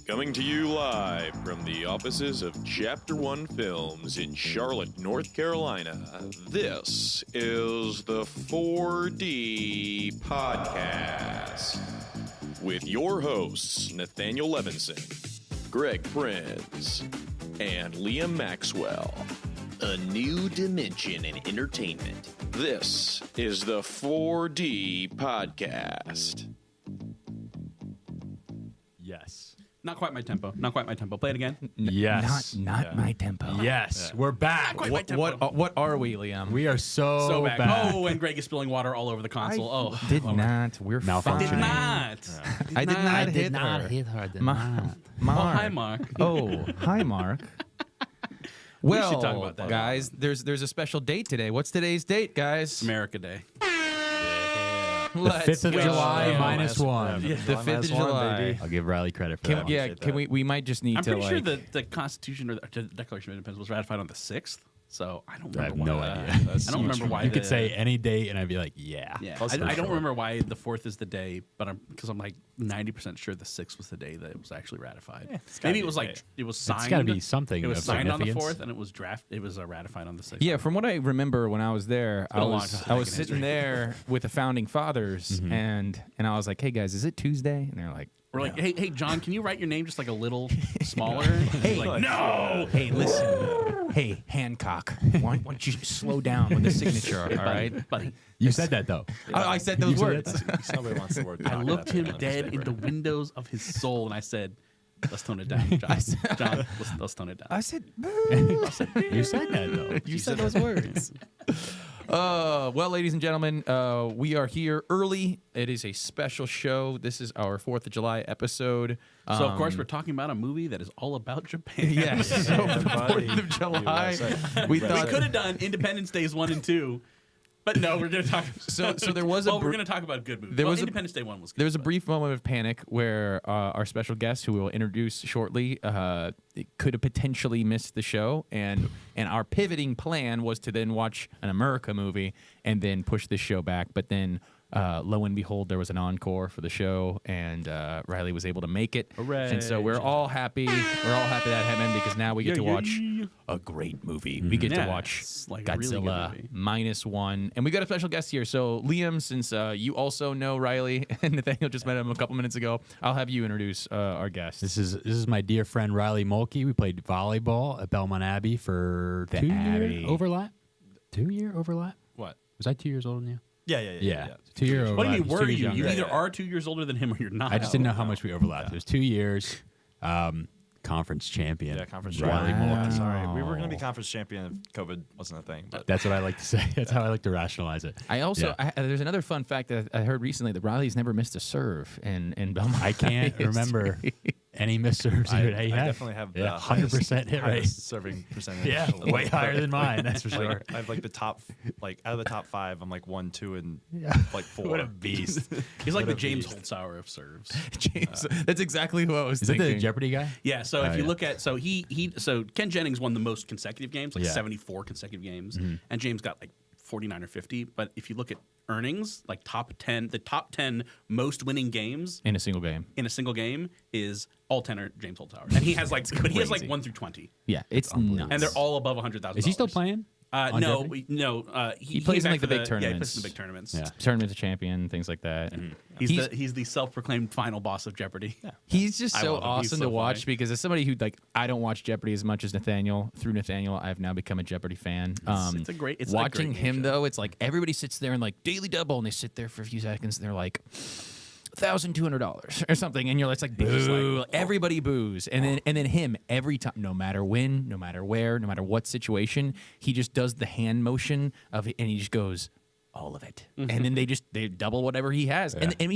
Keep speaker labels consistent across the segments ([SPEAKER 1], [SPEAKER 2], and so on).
[SPEAKER 1] Coming to you live from the offices of Chapter One Films in Charlotte, North Carolina, this is the 4D Podcast with your hosts, Nathanael Levinson, Greg Prinz, and Liam Maxwell. A new dimension in entertainment. This is the 4D Podcast.
[SPEAKER 2] Yes.
[SPEAKER 3] Not quite my tempo. Play it again.
[SPEAKER 2] Yes.
[SPEAKER 4] Not my tempo.
[SPEAKER 2] Yes. We're back.
[SPEAKER 3] Not quite my tempo.
[SPEAKER 4] What are we, Liam?
[SPEAKER 2] We are so
[SPEAKER 3] back.
[SPEAKER 2] back.
[SPEAKER 3] Oh, and Greg is spilling water all over the console.
[SPEAKER 4] Did not. We're
[SPEAKER 2] Malfunctioning.
[SPEAKER 3] Did
[SPEAKER 4] fine.
[SPEAKER 3] not.
[SPEAKER 4] I did not hit her. Mark.
[SPEAKER 3] Oh, hi, Mark.
[SPEAKER 4] Oh, hi, Mark.
[SPEAKER 3] We should talk about that.
[SPEAKER 4] Guys, there's a special date today. What's today's date, guys?
[SPEAKER 3] America Day.
[SPEAKER 2] The
[SPEAKER 4] Let's
[SPEAKER 2] 5th of
[SPEAKER 4] go.
[SPEAKER 2] July minus one.
[SPEAKER 4] The 5th of July.
[SPEAKER 2] I'll give Riley credit for that.
[SPEAKER 4] Can we might just need
[SPEAKER 3] I'm
[SPEAKER 4] to
[SPEAKER 3] pretty sure
[SPEAKER 4] like
[SPEAKER 3] the Constitution or the Declaration of Independence was ratified on the 6th. So I don't
[SPEAKER 2] I
[SPEAKER 3] remember
[SPEAKER 2] have no
[SPEAKER 3] why.
[SPEAKER 2] idea.
[SPEAKER 3] I don't remember why.
[SPEAKER 2] You could say any date, and I'd be like, yeah.
[SPEAKER 3] Yeah,
[SPEAKER 2] Plus
[SPEAKER 3] I
[SPEAKER 2] for
[SPEAKER 3] don't
[SPEAKER 2] sure.
[SPEAKER 3] remember why the 4th is the day, but because I'm like 90% sure the 6th was the day that it was actually ratified. Maybe it was like it was signed.
[SPEAKER 2] It's got to be something.
[SPEAKER 3] It was
[SPEAKER 2] of
[SPEAKER 3] signed on the
[SPEAKER 2] significance.
[SPEAKER 3] 4th, and it was ratified on the 6th.
[SPEAKER 4] Yeah, from what I remember when I was there,
[SPEAKER 3] been a long time
[SPEAKER 4] I was
[SPEAKER 3] in
[SPEAKER 4] sitting
[SPEAKER 3] history.
[SPEAKER 4] there with the founding fathers, and I was like, "Hey guys, is it Tuesday?" And they're like,
[SPEAKER 3] We're like, hey, John, can you write your name just like a little smaller?
[SPEAKER 4] Hey,
[SPEAKER 3] like, no.
[SPEAKER 4] "Hey, listen, hey Hancock, why don't you slow down with the signature, all right?"
[SPEAKER 3] Buddy,
[SPEAKER 2] You said that, though.
[SPEAKER 4] I said those words.
[SPEAKER 5] Nobody wants the word.
[SPEAKER 3] I looked him dead in the windows of his soul, and I said, let's tone it down, John. John, let's tone it down.
[SPEAKER 4] I said,
[SPEAKER 2] You said that, though.
[SPEAKER 4] "You said those words." Well, ladies and gentlemen, we are here early. It is a special show. This is our 4th of July episode.
[SPEAKER 3] So, of course, we're talking about a movie that is all about Japan.
[SPEAKER 4] Yes. So for the 4th of July, we
[SPEAKER 3] We
[SPEAKER 4] thought
[SPEAKER 3] could have done Independence Days 1 and 2, but no, we're going to talk.
[SPEAKER 4] So there was
[SPEAKER 3] we're going to talk about good movies.
[SPEAKER 4] there was a-
[SPEAKER 3] Independence Day 1 was good.
[SPEAKER 4] there was a brief moment of panic where our special guest, who we will introduce shortly, could have potentially missed the show, and our pivoting plan was to then watch an America movie and then push this show back. But then, lo and behold, there was an encore for the show, and Riley was able to make it.
[SPEAKER 3] Hooray.
[SPEAKER 4] And so we're all happy. We're all happy that happened because now we get to watch a great movie. We get to
[SPEAKER 3] Yeah,
[SPEAKER 4] watch
[SPEAKER 3] it's like a really good
[SPEAKER 4] Godzilla
[SPEAKER 3] movie.
[SPEAKER 4] -1. And we got a special guest here. So, Liam, since you also know Riley and Nathaniel just met him a couple minutes ago, I'll have you introduce our guest.
[SPEAKER 2] This is my dear friend Riley Mulkey. We played volleyball at Belmont Abbey for
[SPEAKER 4] The
[SPEAKER 2] 2-year
[SPEAKER 4] Abbey.
[SPEAKER 2] overlap. 2-year overlap?
[SPEAKER 5] What?
[SPEAKER 2] Was I 2 years older than you?
[SPEAKER 5] Yeah.
[SPEAKER 2] 2-year overlap.
[SPEAKER 3] What do you mean,
[SPEAKER 2] He's 2
[SPEAKER 3] were
[SPEAKER 2] years
[SPEAKER 3] you?
[SPEAKER 2] younger.
[SPEAKER 3] You
[SPEAKER 5] Yeah,
[SPEAKER 3] either
[SPEAKER 5] yeah.
[SPEAKER 3] are 2 years older than him or you're not.
[SPEAKER 2] I just didn't know how much we overlapped. It was 2 years. Conference champion.
[SPEAKER 5] Yeah, conference
[SPEAKER 2] Riley
[SPEAKER 5] champion.
[SPEAKER 2] Mulkey.
[SPEAKER 5] Yeah, sorry. We were going to be conference champion if COVID wasn't a thing. But
[SPEAKER 2] That's what I like to say. That's how I like to rationalize it.
[SPEAKER 4] I also,
[SPEAKER 2] Yeah.
[SPEAKER 4] there's another fun fact that I heard recently that Riley's never missed a serve in Belmont.
[SPEAKER 2] I can't remember any missed serves.
[SPEAKER 5] I
[SPEAKER 2] Hey,
[SPEAKER 5] definitely have the
[SPEAKER 2] 100% hit rate.
[SPEAKER 5] highest serving percentage.
[SPEAKER 2] Yeah, way higher than mine. That's for sure.
[SPEAKER 5] Like, I have like the top, like out of the top 5, I'm like 1, 2, and like 4.
[SPEAKER 2] What a beast!
[SPEAKER 3] He's like the
[SPEAKER 5] What a
[SPEAKER 3] James
[SPEAKER 5] beast.
[SPEAKER 3] Holzhauer of serves.
[SPEAKER 4] James, that's exactly who I was
[SPEAKER 2] Is it
[SPEAKER 4] thinking.
[SPEAKER 2] the Jeopardy guy?
[SPEAKER 3] Yeah, so
[SPEAKER 2] Oh,
[SPEAKER 3] if you
[SPEAKER 2] yeah.
[SPEAKER 3] look at so Ken Jennings won the most consecutive games, like
[SPEAKER 2] Yeah.
[SPEAKER 3] 74 consecutive games, and James got like 49 or 50. But if you look at earnings, like the top 10 most winning games
[SPEAKER 4] in a single game.
[SPEAKER 3] in a single game is all 10 are James Holzhauer, and he has like he has like
[SPEAKER 4] crazy.
[SPEAKER 3] 1 through 20,
[SPEAKER 4] Yeah, it's nuts.
[SPEAKER 3] and they're all above $100,000.
[SPEAKER 2] Is he still playing? on
[SPEAKER 3] No,
[SPEAKER 2] Jeopardy?
[SPEAKER 4] He plays in, like, the big
[SPEAKER 3] Yeah, he
[SPEAKER 4] tournaments.
[SPEAKER 3] plays in the big tournaments.
[SPEAKER 2] Yeah.
[SPEAKER 4] tournament to champion, things like that.
[SPEAKER 3] He's the self-proclaimed final boss of Jeopardy. Yeah.
[SPEAKER 4] He's just
[SPEAKER 3] I
[SPEAKER 4] so
[SPEAKER 3] love him. He's
[SPEAKER 4] awesome
[SPEAKER 3] so
[SPEAKER 4] to watch
[SPEAKER 3] funny.
[SPEAKER 4] because as somebody who I don't watch Jeopardy as much as Nathaniel. Through Nathaniel, I've now become a Jeopardy fan.
[SPEAKER 3] It's a great
[SPEAKER 4] watching
[SPEAKER 3] game
[SPEAKER 4] him
[SPEAKER 3] show.
[SPEAKER 4] though. It's like everybody sits there and like daily double, and they sit there for a few seconds and they're like $1,200 or something, and you're it's like boo. Everybody boos, and then him every time, no matter when, no matter where, no matter what situation, he just does the hand motion of it, and he just goes all of it, and then they double whatever he has, and then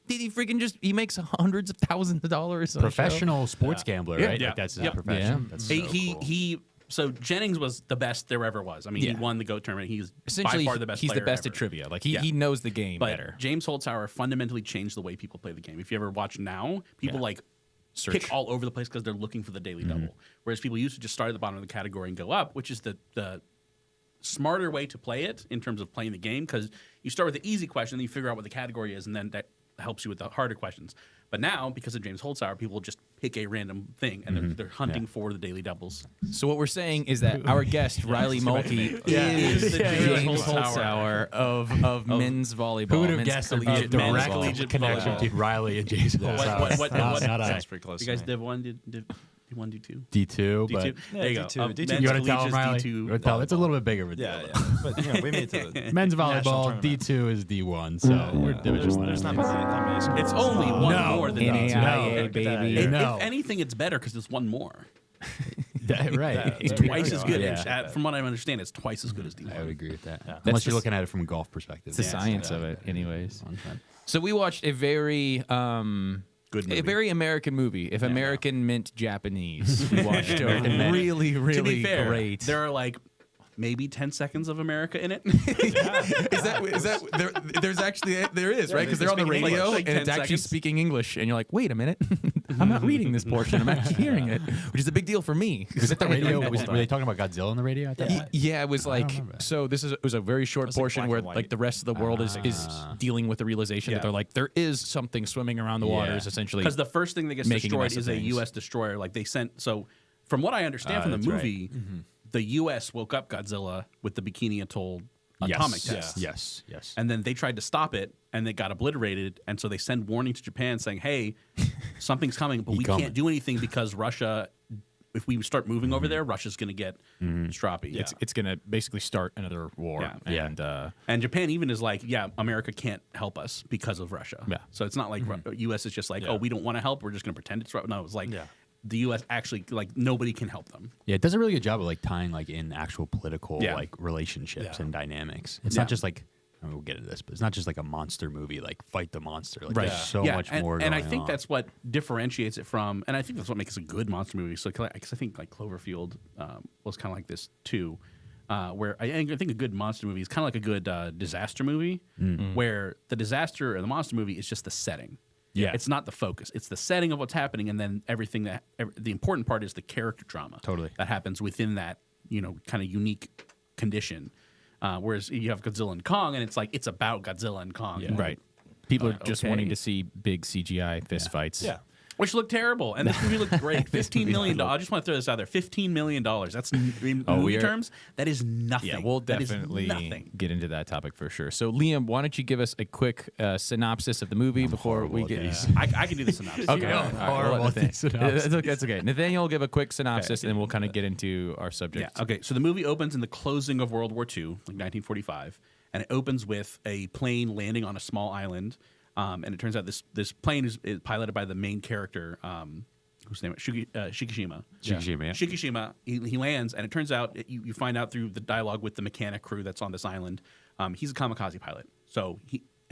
[SPEAKER 4] he freaking he makes hundreds of thousands of dollars. on a show.
[SPEAKER 2] Professional sports gambler, right?
[SPEAKER 3] Yeah.
[SPEAKER 2] Like that's his
[SPEAKER 3] Yep.
[SPEAKER 2] profession.
[SPEAKER 4] Yeah.
[SPEAKER 2] That's so cool.
[SPEAKER 3] So Jennings was the best there ever was. I mean, he
[SPEAKER 4] Yeah.
[SPEAKER 3] won the GOAT tournament. He's
[SPEAKER 4] Essentially,
[SPEAKER 3] by far the best.
[SPEAKER 4] he's the
[SPEAKER 3] player
[SPEAKER 4] best
[SPEAKER 3] ever.
[SPEAKER 4] at trivia. Like
[SPEAKER 3] Yeah.
[SPEAKER 4] he knows the game
[SPEAKER 3] But
[SPEAKER 4] better.
[SPEAKER 3] James Holzhauer fundamentally changed the way people play the game. If you ever watch now, people
[SPEAKER 4] Yeah.
[SPEAKER 3] like
[SPEAKER 4] Search.
[SPEAKER 3] pick all over the place because they're looking for the daily double. Whereas people used to just start at the bottom of the category and go up, which is the smarter way to play it in terms of playing the game, because you start with the easy question, then you figure out what the category is, and then that helps you with the harder questions. But now, because of James Holzhauer, people just pick a random thing, and they're hunting for the Daily Doubles.
[SPEAKER 4] So what we're saying is that our guest Riley Mulkey is the James Holzhauer of men's volleyball.
[SPEAKER 2] Who would have
[SPEAKER 4] men's
[SPEAKER 2] guessed a
[SPEAKER 4] collegiate
[SPEAKER 2] direct
[SPEAKER 4] volleyball.
[SPEAKER 2] connection between Riley and Jason Holzhauer?
[SPEAKER 3] What-
[SPEAKER 5] Sounds pretty close.
[SPEAKER 3] You guys
[SPEAKER 5] to me.
[SPEAKER 3] Div 1, Div 1, Div 2?
[SPEAKER 2] D2, but
[SPEAKER 3] D2? There you go.
[SPEAKER 5] D2.
[SPEAKER 3] Men's
[SPEAKER 2] you want to tell him,
[SPEAKER 3] collegiate
[SPEAKER 2] Riley?
[SPEAKER 3] D2
[SPEAKER 2] You wanna tell him? It's a little bit bigger of a deal.
[SPEAKER 5] Yeah, but we made it to the
[SPEAKER 2] Men's
[SPEAKER 5] national
[SPEAKER 2] volleyball,
[SPEAKER 5] tournament.
[SPEAKER 2] D2 is D1, so we're Division 1.
[SPEAKER 5] There's not many schools.
[SPEAKER 3] It's only one
[SPEAKER 2] No.
[SPEAKER 3] more than
[SPEAKER 4] NAIA,
[SPEAKER 3] D2.
[SPEAKER 4] baby.
[SPEAKER 3] If
[SPEAKER 2] No.
[SPEAKER 3] anything, it's better because it's one more.
[SPEAKER 2] Right.
[SPEAKER 3] It's
[SPEAKER 5] There we
[SPEAKER 3] twice
[SPEAKER 5] go.
[SPEAKER 3] as good.
[SPEAKER 2] Yeah.
[SPEAKER 3] From what I understand, it's twice as good as D1.
[SPEAKER 2] I would agree with that.
[SPEAKER 5] Yeah.
[SPEAKER 2] Unless
[SPEAKER 4] the
[SPEAKER 2] you're looking at it from a golf perspective.
[SPEAKER 4] It's the science of it, anyways.
[SPEAKER 2] Okay.
[SPEAKER 4] So we watched a very
[SPEAKER 3] Good movie.
[SPEAKER 4] a very American movie. If American meant Japanese, we watched a really,
[SPEAKER 3] To
[SPEAKER 4] really
[SPEAKER 3] be fair,
[SPEAKER 4] great.
[SPEAKER 3] there are like maybe 10 seconds of America in it.
[SPEAKER 4] Is that there's actually there is right because they're on the
[SPEAKER 3] speak
[SPEAKER 4] radio
[SPEAKER 3] English, like
[SPEAKER 4] and
[SPEAKER 3] 10
[SPEAKER 4] it's actually
[SPEAKER 3] seconds.
[SPEAKER 4] speaking English and you're like, wait a minute, I'm not reading this portion, I'm actually hearing it, which is a big deal for me.
[SPEAKER 2] Was it the radio? Were they talking about Godzilla on the radio at that point?
[SPEAKER 4] Yeah, it was like
[SPEAKER 2] remember.
[SPEAKER 4] so. It was a very short
[SPEAKER 5] was like
[SPEAKER 4] portion
[SPEAKER 5] black
[SPEAKER 4] where
[SPEAKER 5] and white.
[SPEAKER 4] like the rest of the world is dealing with the realization that they're like there is something swimming around the waters essentially.
[SPEAKER 3] Because the first thing that gets
[SPEAKER 4] making a
[SPEAKER 3] destroyed
[SPEAKER 4] mess of
[SPEAKER 3] is a
[SPEAKER 4] things.
[SPEAKER 3] U.S. destroyer. Like they sent. So, from what I understand from the
[SPEAKER 2] that's right.
[SPEAKER 3] movie, the U.S. woke up Godzilla with the Bikini Atoll atomic test.
[SPEAKER 2] Yes.
[SPEAKER 3] And then they tried to stop it, and they got obliterated. And so they send warning to Japan saying, "Hey, something's coming, but we
[SPEAKER 2] coming.
[SPEAKER 3] can't do anything because Russia. If we start moving over there, Russia's going to get stroppy."
[SPEAKER 4] it's going to basically start another war.
[SPEAKER 3] Yeah.
[SPEAKER 4] And
[SPEAKER 3] And Japan even is like, yeah, America can't help us because of Russia.
[SPEAKER 4] Yeah.
[SPEAKER 3] So it's not like U.S. is just like, oh, we don't want to help. We're just going to pretend it's right. No, it's like the U.S. actually, like, nobody can help them.
[SPEAKER 2] Yeah, it does a really good job of like tying like in actual political
[SPEAKER 3] Yeah.
[SPEAKER 2] like relationships
[SPEAKER 5] Yeah.
[SPEAKER 2] and dynamics. It's
[SPEAKER 3] Yeah.
[SPEAKER 2] not just like I mean, we'll get into this, but it's not just like a monster movie like fight the monster. Like
[SPEAKER 3] Right.
[SPEAKER 2] there's so
[SPEAKER 3] Yeah,
[SPEAKER 2] much
[SPEAKER 3] and,
[SPEAKER 2] more.
[SPEAKER 3] And I
[SPEAKER 2] going
[SPEAKER 3] think
[SPEAKER 2] on.
[SPEAKER 3] that's what differentiates it from, and I think that's what makes a good monster movie. So, because I think like Cloverfield was kind of like this too, where I think a good monster movie is kind of like a good disaster movie, where the disaster or the monster movie is just the setting.
[SPEAKER 2] Yeah.
[SPEAKER 3] It's not the focus. It's the setting of what's happening, and then everything the important part is the character drama.
[SPEAKER 2] Totally.
[SPEAKER 3] That happens within that, kind of unique condition. Whereas you have Godzilla and Kong, and it's like it's about Godzilla and Kong.
[SPEAKER 4] right, people are just
[SPEAKER 3] okay.
[SPEAKER 4] wanting to see big CGI fist fights.
[SPEAKER 5] Yeah.
[SPEAKER 3] Which looked terrible, and this movie looked great. $15 million. I just want to throw this out there. $15 million. That's in movie terms. That is nothing.
[SPEAKER 4] Yeah, we'll
[SPEAKER 3] That is
[SPEAKER 4] definitely
[SPEAKER 3] nothing.
[SPEAKER 4] get into that topic for sure. So, Liam, why don't you give us a quick synopsis of the movie before we get?
[SPEAKER 3] I can do the synopsis.
[SPEAKER 4] Okay,
[SPEAKER 3] You go.
[SPEAKER 4] all right,
[SPEAKER 2] Horrible
[SPEAKER 4] we'll let Nathan-
[SPEAKER 2] synopsis.
[SPEAKER 4] That's okay. Nathaniel will give a quick synopsis, and then we'll kind of get into our subject.
[SPEAKER 3] Yeah. Okay. So the movie opens in the closing of World War II, like 1945, and it opens with a plane landing on a small island. And it turns out this plane is piloted by the main character, whose name is Shikishima.
[SPEAKER 2] Shikishima, yeah.
[SPEAKER 3] Shikishima. He lands, and it turns out you find out through the dialogue with the mechanic crew that's on this island. He's a kamikaze pilot. So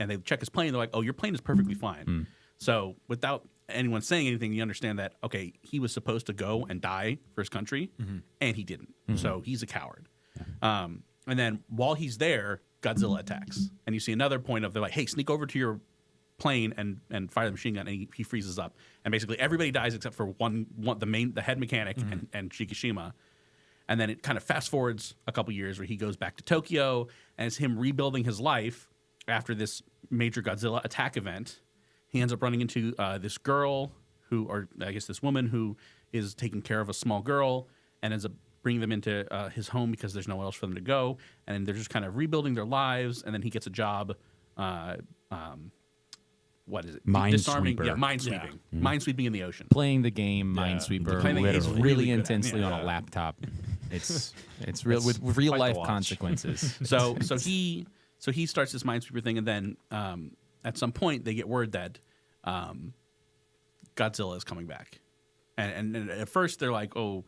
[SPEAKER 3] they check his plane. They're like, "Oh, your plane is perfectly fine." So without anyone saying anything, you understand that okay, he was supposed to go and die for his country, and he didn't. So he's a coward. And then while he's there, Godzilla attacks, and you see another point of they're like, "Hey, sneak over to your plane and fire the machine gun," and he freezes up, and basically everybody dies except for the head mechanic and Shikishima. And then it kind of fast forwards a couple years where he goes back to Tokyo, and it's him rebuilding his life after this major Godzilla attack event. He ends up running into this girl this woman who is taking care of a small girl, and ends up bringing them into his home because there's nowhere else for them to go, and they're just kind of rebuilding their lives. And then he gets a job. What is it?
[SPEAKER 2] Minesweeper.
[SPEAKER 3] Yeah, minesweeping. Minesweeping in the ocean.
[SPEAKER 4] Playing the game Minesweeper
[SPEAKER 3] Playing the game is
[SPEAKER 4] really
[SPEAKER 3] really good.
[SPEAKER 4] intensely on
[SPEAKER 3] Yeah.
[SPEAKER 4] a laptop. It's real with real
[SPEAKER 5] quite the
[SPEAKER 4] life
[SPEAKER 5] watch.
[SPEAKER 4] consequences.
[SPEAKER 3] So he starts this minesweeper thing, and then at some point they get word that Godzilla is coming back, and at first they're like, oh,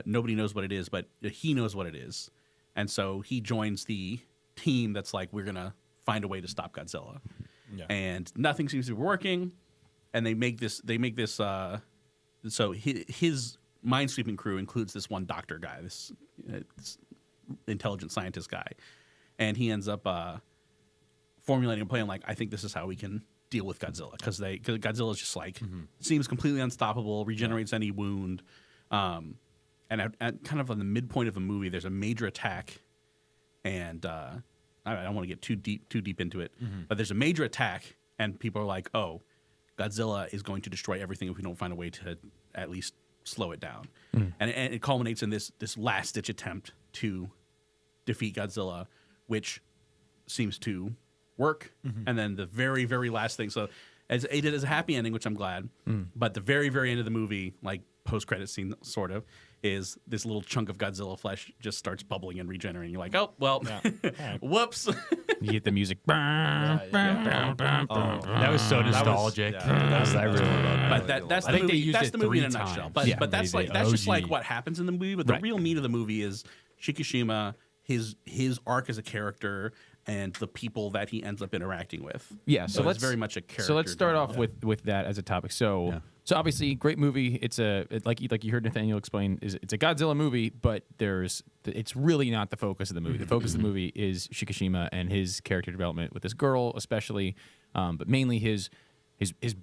[SPEAKER 3] nobody knows what it is, but he knows what it is, and so he joins the team that's like, we're gonna find a way to stop Godzilla.
[SPEAKER 5] Yeah.
[SPEAKER 3] And nothing seems to be working, and they make this. So his minesweeping crew includes this one doctor guy, this intelligent scientist guy, and he ends up formulating a plan. Like, I think this is how we can deal with Godzilla, because Godzilla's just like seems completely unstoppable, regenerates any wound, and at kind of on the midpoint of the movie, there's a major attack, and I don't want to get too deep into it, but there's a major attack, and people are like, "Oh, Godzilla is going to destroy everything if we don't find a way to at least slow it down." And it culminates in this last ditch attempt to defeat Godzilla, which seems to work. And then the very, very last thing, so it is a happy ending, which I'm glad. But the very, very end of the movie, like post-credit scene, sort of, is this little chunk of Godzilla flesh just starts bubbling and regenerating. You're like, oh well, whoops.
[SPEAKER 4] You get the music.
[SPEAKER 2] That was so nostalgic. I really loved
[SPEAKER 3] But
[SPEAKER 2] it.
[SPEAKER 3] that's
[SPEAKER 2] I
[SPEAKER 3] the
[SPEAKER 2] think they
[SPEAKER 3] movie.
[SPEAKER 2] used
[SPEAKER 3] That's
[SPEAKER 2] it
[SPEAKER 3] the movie in a
[SPEAKER 2] 3
[SPEAKER 3] nutshell.
[SPEAKER 2] times.
[SPEAKER 3] But
[SPEAKER 2] Yeah,
[SPEAKER 3] but that's
[SPEAKER 2] they
[SPEAKER 3] like
[SPEAKER 2] did.
[SPEAKER 3] that's just
[SPEAKER 2] OG.
[SPEAKER 3] like what happens in the movie. But the
[SPEAKER 2] Right.
[SPEAKER 3] real meat of the movie is Shikishima, his arc as a character, and the people that he ends up interacting with.
[SPEAKER 4] Yeah,
[SPEAKER 3] so it's very much a character.
[SPEAKER 4] So let's start
[SPEAKER 3] drama.
[SPEAKER 4] off with that as a topic. So so obviously, great movie. It's like you heard Nathaniel explain, it's a Godzilla movie, but it's really not the focus of the movie. The focus of the movie is Shikishima and his character development with this girl, especially, but mainly his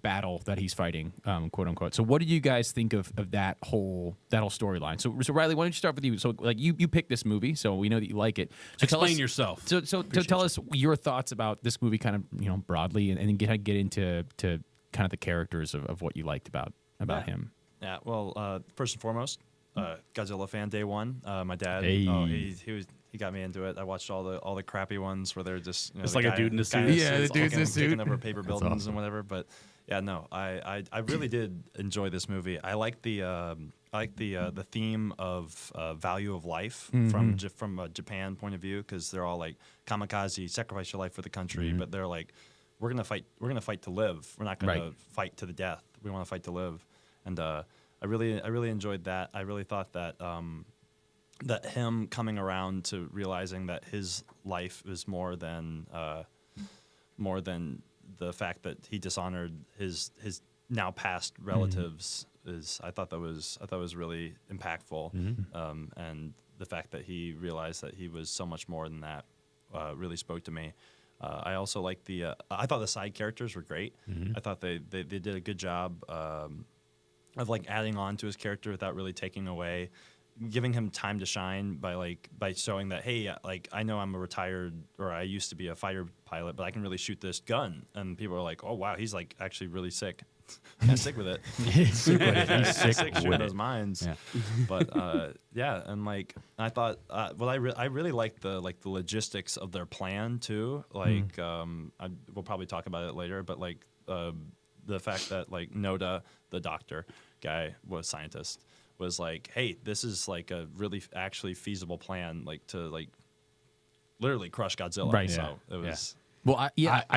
[SPEAKER 4] battle that he's fighting, quote unquote. So what did you guys think of that whole storyline? So Riley, why don't you start with you? So like you picked this movie, so we know that you like it. So
[SPEAKER 3] Explain yourself.
[SPEAKER 4] So tell us your thoughts about this movie, kind of broadly, and then get into kind of the characters of what you liked about him.
[SPEAKER 5] Yeah. Well, first and foremost, Godzilla fan day one. My dad,
[SPEAKER 2] Hey.
[SPEAKER 5] he got me into it. I watched all the crappy ones where they're just
[SPEAKER 3] It's
[SPEAKER 5] the
[SPEAKER 3] like a
[SPEAKER 5] guy-
[SPEAKER 3] dude in a
[SPEAKER 5] guy
[SPEAKER 3] suit.
[SPEAKER 5] that's
[SPEAKER 4] Yeah, the
[SPEAKER 5] just
[SPEAKER 4] dude's in a suit.
[SPEAKER 5] taking over paper buildings
[SPEAKER 2] awesome.
[SPEAKER 5] and whatever. But yeah, no, I really did enjoy this movie. I like the theme of value of life from a Japan point of view, because they're all like kamikaze, sacrifice your life for the country, but they're like, we're gonna fight to live. We're not gonna fight to the death. We want to fight to live, and I really enjoyed that. I really thought that that him coming around to realizing that his life is more than the fact that he dishonored his now past relatives I thought that was really impactful, and the fact that he realized that he was so much more than that really spoke to me. I also like I thought the side characters were great. I thought they did a good job of like adding on to his character without really taking away, giving him time to shine by showing that, hey, like I know I'm a retired, or I used to be a fighter pilot, but I can really shoot this gun. And people are like, oh wow, he's like actually really sick. Yeah, sick with it.
[SPEAKER 2] He's sick
[SPEAKER 5] shooting
[SPEAKER 2] with
[SPEAKER 5] those
[SPEAKER 2] it.
[SPEAKER 5] mines.
[SPEAKER 2] Yeah.
[SPEAKER 5] But yeah, and like I thought, I really liked the logistics of their plan too. Like we'll probably talk about it later, but like the fact that like Noda, the doctor guy, scientist, was like, hey, this is like a really actually feasible plan, like to like literally crush Godzilla.
[SPEAKER 2] Right.
[SPEAKER 5] So
[SPEAKER 2] Yeah.
[SPEAKER 5] it was.
[SPEAKER 4] Well,
[SPEAKER 2] I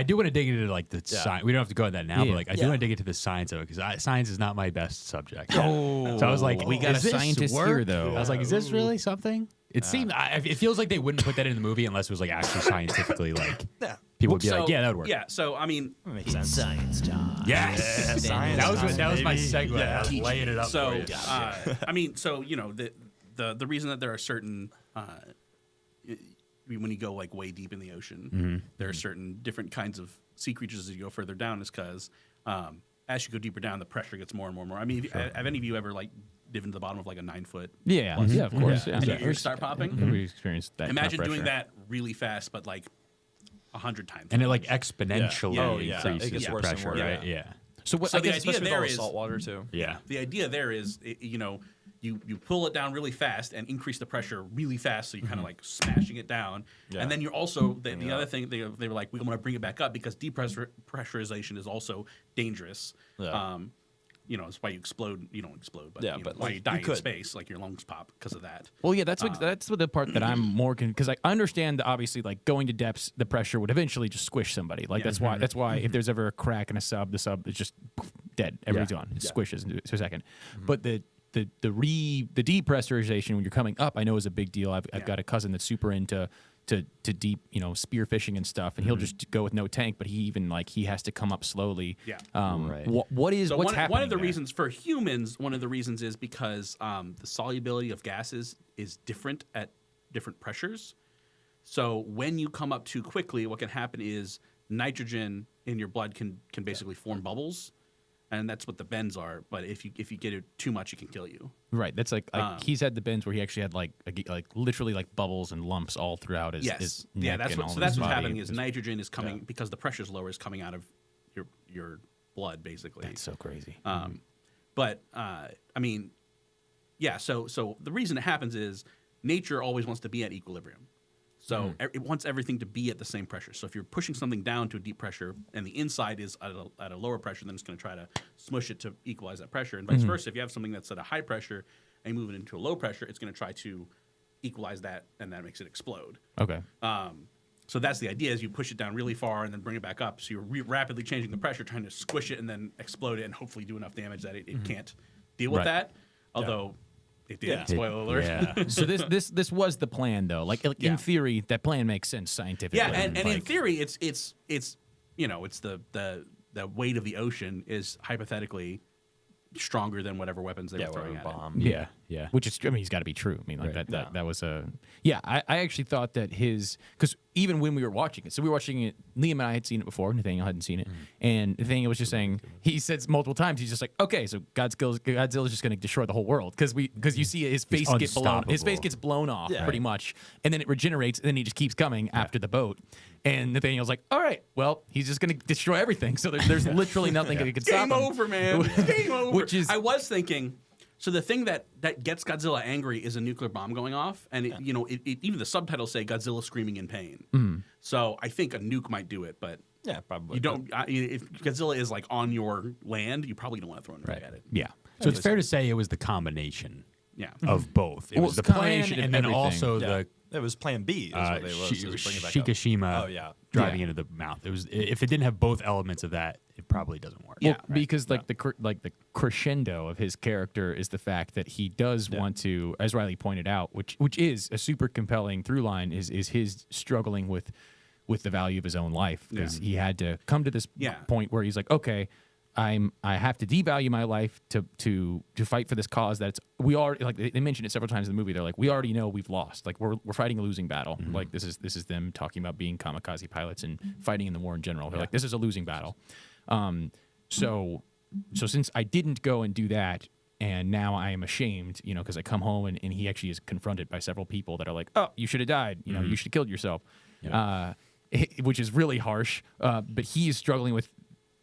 [SPEAKER 2] do want to dig into like the science. We don't have to go into that now,
[SPEAKER 4] Yeah.
[SPEAKER 2] but like I do want to dig into the science of it, because science is not my best subject.
[SPEAKER 4] Oh,
[SPEAKER 2] So I was like,
[SPEAKER 4] we got
[SPEAKER 2] is
[SPEAKER 4] a
[SPEAKER 2] this
[SPEAKER 4] scientist
[SPEAKER 2] work?
[SPEAKER 4] here, though.
[SPEAKER 2] I was like, is this really something? It seemed. It feels like they wouldn't put that in the movie unless it was like actually scientifically like.
[SPEAKER 5] Yeah.
[SPEAKER 2] People would be
[SPEAKER 3] So,
[SPEAKER 2] like, yeah, that would work.
[SPEAKER 3] Yeah, so I mean,
[SPEAKER 5] That makes sense.
[SPEAKER 2] Yes.
[SPEAKER 5] Science
[SPEAKER 2] That was my
[SPEAKER 5] baby.
[SPEAKER 2] segue.
[SPEAKER 5] Yeah.
[SPEAKER 2] I was laying it up
[SPEAKER 3] so
[SPEAKER 2] for you.
[SPEAKER 3] I mean, so the reason that there are certain when you go like way deep in the ocean, there are certain different kinds of sea creatures as you go further down, is because as you go deeper down, the pressure gets more and more and more. I mean, have any of you ever like dived into the bottom of like a 9-foot?
[SPEAKER 4] yeah, of course. Yeah.
[SPEAKER 3] And your ears start popping?
[SPEAKER 4] Everybody experienced that.
[SPEAKER 3] Imagine
[SPEAKER 4] kind of
[SPEAKER 3] doing
[SPEAKER 4] pressure.
[SPEAKER 3] that really fast, but like
[SPEAKER 2] And
[SPEAKER 3] 100 times.
[SPEAKER 2] it like exponentially
[SPEAKER 5] Oh, yeah.
[SPEAKER 2] increases
[SPEAKER 5] It gets
[SPEAKER 2] the
[SPEAKER 5] worse and
[SPEAKER 2] pressure,
[SPEAKER 5] worse.
[SPEAKER 2] right?
[SPEAKER 5] Yeah.
[SPEAKER 2] Yeah.
[SPEAKER 4] So what?
[SPEAKER 3] So
[SPEAKER 4] I
[SPEAKER 3] the
[SPEAKER 4] guess
[SPEAKER 3] idea
[SPEAKER 5] Especially with all
[SPEAKER 3] there
[SPEAKER 5] the
[SPEAKER 3] is
[SPEAKER 5] salt water too.
[SPEAKER 2] Yeah.
[SPEAKER 3] the idea there is, you pull it down really fast and increase the pressure really fast, so you're kind of like smashing it down.
[SPEAKER 5] Yeah.
[SPEAKER 3] And then you're also the
[SPEAKER 5] it
[SPEAKER 3] other
[SPEAKER 5] up.
[SPEAKER 3] thing they were like, we want to bring it back up because depressurization is also dangerous.
[SPEAKER 5] Yeah.
[SPEAKER 3] It's why you explode. You don't explode, but
[SPEAKER 5] Yeah,
[SPEAKER 3] you know,
[SPEAKER 5] but,
[SPEAKER 3] why
[SPEAKER 5] like,
[SPEAKER 3] you die
[SPEAKER 5] you
[SPEAKER 3] in
[SPEAKER 5] could.
[SPEAKER 3] space, like your lungs pop because of that.
[SPEAKER 4] Well, yeah, that's the part that I'm more because I understand that obviously like going to depths, the pressure would eventually just squish somebody. Like that's why if there's ever a crack in a sub, the sub is just dead. Everybody's gone. It squishes into a second. But the depressurization when you're coming up, I know is a big deal. I've got a cousin that's super into to deep, spear fishing and stuff, and he'll just go with no tank, but he has to come up slowly.
[SPEAKER 3] Yeah.
[SPEAKER 2] Right.
[SPEAKER 4] What's happening?
[SPEAKER 3] One of the
[SPEAKER 4] there?
[SPEAKER 3] reasons for humans, is because the solubility of gases is different at different pressures. So when you come up too quickly, what can happen is nitrogen in your blood can basically form bubbles, and that's what the bends are. But if you get it too much, it can kill you.
[SPEAKER 4] Right. That's like he's had the bends where he actually had like literally like bubbles and lumps all throughout his
[SPEAKER 3] Yes.
[SPEAKER 4] neck
[SPEAKER 3] That's
[SPEAKER 4] and all
[SPEAKER 3] what's
[SPEAKER 4] his body.
[SPEAKER 3] happening is nitrogen is coming because the pressure's lower, is coming out of your blood, basically.
[SPEAKER 2] That's so crazy.
[SPEAKER 3] But I mean, yeah. So the reason it happens is nature always wants to be at equilibrium. So it wants everything to be at the same pressure. So if you're pushing something down to a deep pressure and the inside is at a lower pressure, then it's going to try to smush it to equalize that pressure. And vice versa, if you have something that's at a high pressure and you move it into a low pressure, it's going to try to equalize that, and that makes it explode.
[SPEAKER 4] Okay.
[SPEAKER 3] So that's the idea: is you push it down really far and then bring it back up. So you're rapidly changing the pressure, trying to squish it and then explode it, and hopefully do enough damage that it can't deal with
[SPEAKER 2] Right.
[SPEAKER 3] that. Although it did.
[SPEAKER 5] Yeah.
[SPEAKER 3] Spoiler alert.
[SPEAKER 2] Yeah.
[SPEAKER 4] So this was the plan, though. Like
[SPEAKER 3] Yeah.
[SPEAKER 4] in theory, that plan makes sense scientifically.
[SPEAKER 3] Yeah, and in
[SPEAKER 2] like-
[SPEAKER 3] theory, it's it's the weight of the ocean is hypothetically stronger than whatever weapons they were throwing at it.
[SPEAKER 5] bomb.
[SPEAKER 2] Yeah. Yeah.
[SPEAKER 4] Which is, I mean, he's got to be true. I mean, like
[SPEAKER 2] Right.
[SPEAKER 4] that was a, yeah. I actually thought that because even when we were watching it, so we were watching it. Liam and I had seen it before. Nathaniel hadn't seen it, and Nathaniel was just saying, he said multiple times, he's just like, okay, so Godzilla's just going to destroy the whole world because you see his face get blown, his face
[SPEAKER 2] unstoppable.
[SPEAKER 4] gets blown off
[SPEAKER 5] Yeah.
[SPEAKER 4] pretty much, and then it regenerates, and then he just keeps coming after the boat. And Nathaniel's like, all right, well, he's just going to destroy everything. So there's literally nothing that could stop
[SPEAKER 3] Game
[SPEAKER 4] him.
[SPEAKER 3] over, man. Game over.
[SPEAKER 4] Which is-
[SPEAKER 3] I was thinking. So the thing that gets Godzilla angry is a nuclear bomb going off, and even the subtitles say Godzilla screaming in pain. So I think a nuke might do it, but
[SPEAKER 5] Yeah, probably.
[SPEAKER 3] you don't. If Godzilla is like on your land, you probably don't want to throw a nuke at it.
[SPEAKER 2] Yeah. So it's fair to say it was the combination
[SPEAKER 3] Yeah.
[SPEAKER 2] of both. It
[SPEAKER 4] Well,
[SPEAKER 2] was the
[SPEAKER 4] it's a
[SPEAKER 2] plan,
[SPEAKER 4] combination of
[SPEAKER 2] and then
[SPEAKER 4] everything.
[SPEAKER 2] also
[SPEAKER 5] Yeah.
[SPEAKER 2] the
[SPEAKER 5] It was Plan B. Is what they was. Was bring it back up.
[SPEAKER 2] Shikishima
[SPEAKER 5] Oh yeah.
[SPEAKER 2] driving
[SPEAKER 4] Yeah.
[SPEAKER 2] into the mouth. It was if it didn't have both elements of that, it probably doesn't work.
[SPEAKER 4] Well, because the crescendo of his character is the fact that he does want to, as Riley pointed out, which is a super compelling through line, is his struggling with the value of his own life, because he had to come to this point where he's like, okay, I have to devalue my life to fight for this cause that we already, like they mentioned it several times in the movie. They're like, we already know we've lost. Like we're fighting a losing battle. Like this is them talking about being kamikaze pilots and fighting in the war in general. They're like, this is a losing battle. So since I didn't go and do that, and now I am ashamed, because I come home and he actually is confronted by several people that are like, oh, you should have died. You should have killed yourself. Which is really harsh. But he is struggling with,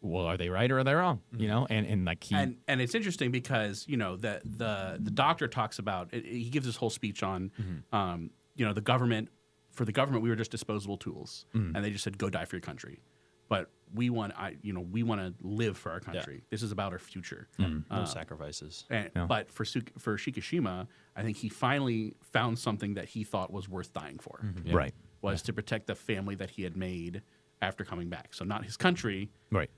[SPEAKER 4] well, are they right or are they wrong? And like he
[SPEAKER 3] And it's interesting because the doctor talks about he gives this whole speech on the government. For the government, we were just disposable tools, and they just said go die for your country. But we want to live for our country. This is about our future.
[SPEAKER 5] No sacrifices.
[SPEAKER 3] But for Shikishima, I think he finally found something that he thought was worth dying for.
[SPEAKER 2] Right.
[SPEAKER 3] Was to protect the family that he had made after coming back. So not his country,
[SPEAKER 2] Right.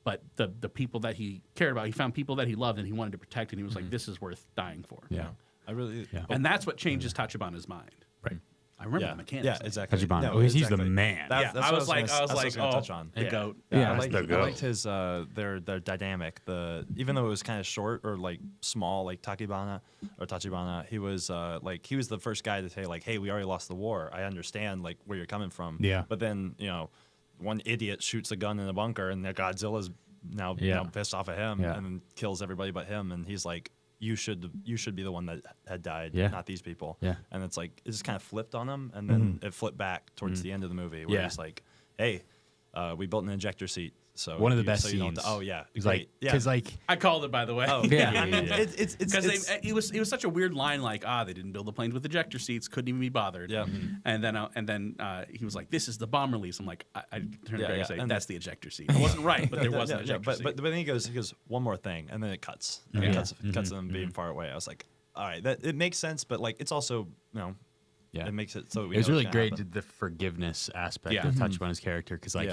[SPEAKER 3] but the people that he cared about. He found people that he loved and he wanted to protect, and he was like, this is worth dying for.
[SPEAKER 2] Yeah.
[SPEAKER 5] I really.
[SPEAKER 2] Yeah.
[SPEAKER 3] And that's what changes Tachibana's mind.
[SPEAKER 2] Right.
[SPEAKER 3] I remember
[SPEAKER 5] Yeah.
[SPEAKER 3] the mechanics.
[SPEAKER 5] Yeah. Exactly.
[SPEAKER 2] Tachibana.
[SPEAKER 5] No,
[SPEAKER 2] Oh, he's the
[SPEAKER 5] exactly.
[SPEAKER 2] man.
[SPEAKER 5] That's
[SPEAKER 3] I
[SPEAKER 5] what
[SPEAKER 3] was like,
[SPEAKER 5] that's what I was gonna
[SPEAKER 3] oh,
[SPEAKER 5] touch on.
[SPEAKER 3] the goat.
[SPEAKER 4] Yeah.
[SPEAKER 5] I liked,
[SPEAKER 2] the
[SPEAKER 5] I
[SPEAKER 2] goat.
[SPEAKER 5] liked his their dynamic. Even though it was kind of short or like small, like Tachibana, he was he was the first guy to say like, hey, we already lost the war. I understand like where you're coming from.
[SPEAKER 2] Yeah.
[SPEAKER 5] But then one idiot shoots a gun in a bunker, and the Godzilla's now pissed off at him and kills everybody but him, and he's like, you should be the one that had died, not these people.
[SPEAKER 2] Yeah.
[SPEAKER 5] And it's like it just kind of flipped on him, and then it flipped back towards the end of the movie where he's like, hey, we built an ejector seat. So
[SPEAKER 2] One of the best
[SPEAKER 5] so you don't-
[SPEAKER 2] scenes.
[SPEAKER 5] oh yeah,
[SPEAKER 2] He's
[SPEAKER 5] great.
[SPEAKER 2] like,
[SPEAKER 5] yeah.
[SPEAKER 2] because like
[SPEAKER 3] I called it, by the way.
[SPEAKER 5] Oh
[SPEAKER 2] Yeah.
[SPEAKER 5] It's
[SPEAKER 3] Because it was such a weird line, like they didn't build the planes with ejector seats, couldn't even be bothered.
[SPEAKER 5] Yeah.
[SPEAKER 3] And then he was like, "This is the bomb release." I'm like, I turned to Greg and said,
[SPEAKER 5] and
[SPEAKER 3] "That's the ejector seat." I wasn't right, but there was an ejector
[SPEAKER 5] but
[SPEAKER 3] seat.
[SPEAKER 5] but then he goes one more thing, and then it cuts. And it cuts them being far away. I was like, all right, that it makes sense, but like it's also
[SPEAKER 2] yeah,
[SPEAKER 5] it makes it so we
[SPEAKER 2] it was
[SPEAKER 5] know
[SPEAKER 2] really
[SPEAKER 5] it's gonna
[SPEAKER 2] great
[SPEAKER 5] happen.
[SPEAKER 2] the forgiveness aspect
[SPEAKER 3] Yeah.
[SPEAKER 2] of Tachibana's character, because like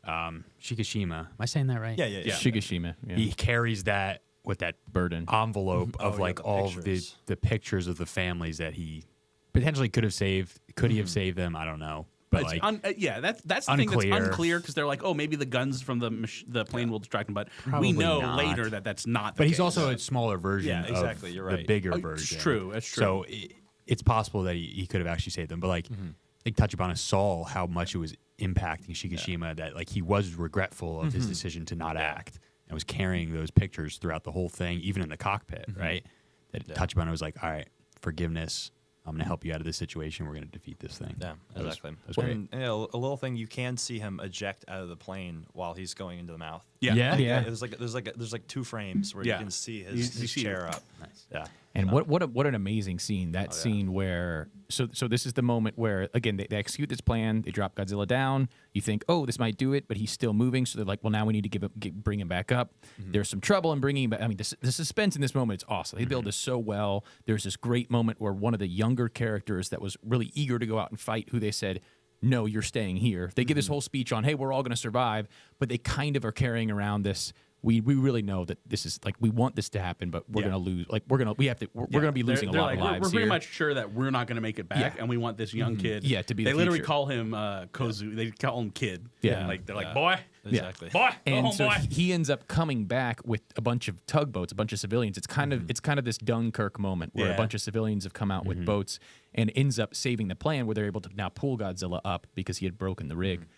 [SPEAKER 2] Shikishima, am I saying that right?
[SPEAKER 5] Yeah.
[SPEAKER 4] Shigashima. Yeah.
[SPEAKER 2] He carries that with that
[SPEAKER 4] burden.
[SPEAKER 2] envelope of
[SPEAKER 5] yeah,
[SPEAKER 2] like
[SPEAKER 5] the
[SPEAKER 2] all of
[SPEAKER 5] pictures.
[SPEAKER 2] the pictures of the families that he potentially could have saved. Could he have saved them? I don't know. But
[SPEAKER 3] It's
[SPEAKER 2] like,
[SPEAKER 3] that's the thing that's
[SPEAKER 2] unclear.
[SPEAKER 3] unclear because they're like, oh, maybe the guns from the plane will distract him, but
[SPEAKER 2] Probably
[SPEAKER 3] we know
[SPEAKER 2] not.
[SPEAKER 3] later that that's not. The
[SPEAKER 2] but he's
[SPEAKER 3] case.
[SPEAKER 2] also a smaller version
[SPEAKER 5] Yeah, exactly,
[SPEAKER 2] of
[SPEAKER 5] you're
[SPEAKER 2] the
[SPEAKER 5] right.
[SPEAKER 2] bigger
[SPEAKER 3] It's
[SPEAKER 2] version.
[SPEAKER 3] true, it's true.
[SPEAKER 2] So it's possible that he could have actually saved them. But like, I think Tachibana saw how much it was impacting Shikishima that like he was regretful of his decision to not act and was carrying those pictures throughout the whole thing, even in the cockpit, right? That Tachibana was like, all right, forgiveness, I'm going to help you out of this situation. We're going to defeat this thing.
[SPEAKER 5] Yeah,
[SPEAKER 2] That was-
[SPEAKER 5] exactly.
[SPEAKER 2] that was great.
[SPEAKER 5] And you know, a little thing, you can see him eject out of the plane while he's going into the mouth.
[SPEAKER 3] Yeah.
[SPEAKER 2] Yeah.
[SPEAKER 4] Yeah.
[SPEAKER 5] There's like 2 frames where
[SPEAKER 3] Yeah.
[SPEAKER 5] you can see
[SPEAKER 3] You
[SPEAKER 5] his
[SPEAKER 3] see
[SPEAKER 5] chair
[SPEAKER 3] it.
[SPEAKER 5] up.
[SPEAKER 2] Nice.
[SPEAKER 5] Yeah.
[SPEAKER 4] And what an amazing scene. That scene where so this is the moment where again they execute this plan. They drop Godzilla down. You think, oh, this might do it, but he's still moving. So they're like, well, now we need to bring him back up. There's some trouble in bringing him back. I mean, the suspense in this moment is awesome. They build this so well. There's this great moment where one of the younger characters that was really eager to go out and fight, who they said, no, you're staying here. They give this whole speech on, hey, we're all going to survive, but they kind of are carrying around this. We really know that this is like we want this to happen, but we're gonna lose. Like we're gonna be losing a lot of lives
[SPEAKER 3] We're pretty
[SPEAKER 4] here.
[SPEAKER 3] much sure that we're not going to make it back,
[SPEAKER 4] Yeah.
[SPEAKER 3] and we want this young kid.
[SPEAKER 4] Yeah, to be
[SPEAKER 3] They
[SPEAKER 4] the
[SPEAKER 3] literally
[SPEAKER 4] future.
[SPEAKER 3] call him Kozu. They call him Kid.
[SPEAKER 4] Yeah.
[SPEAKER 3] Like they're like,
[SPEAKER 5] Yeah.
[SPEAKER 3] boy,
[SPEAKER 5] Exactly.
[SPEAKER 3] boy, go
[SPEAKER 4] And
[SPEAKER 3] home,
[SPEAKER 4] so
[SPEAKER 3] boy.
[SPEAKER 4] he ends up coming back with a bunch of tugboats, a bunch of civilians. It's kind of this Dunkirk moment where
[SPEAKER 3] Yeah.
[SPEAKER 4] a bunch of civilians have come out with boats and ends up saving the plan where they're able to now pull Godzilla up because he had broken the rig.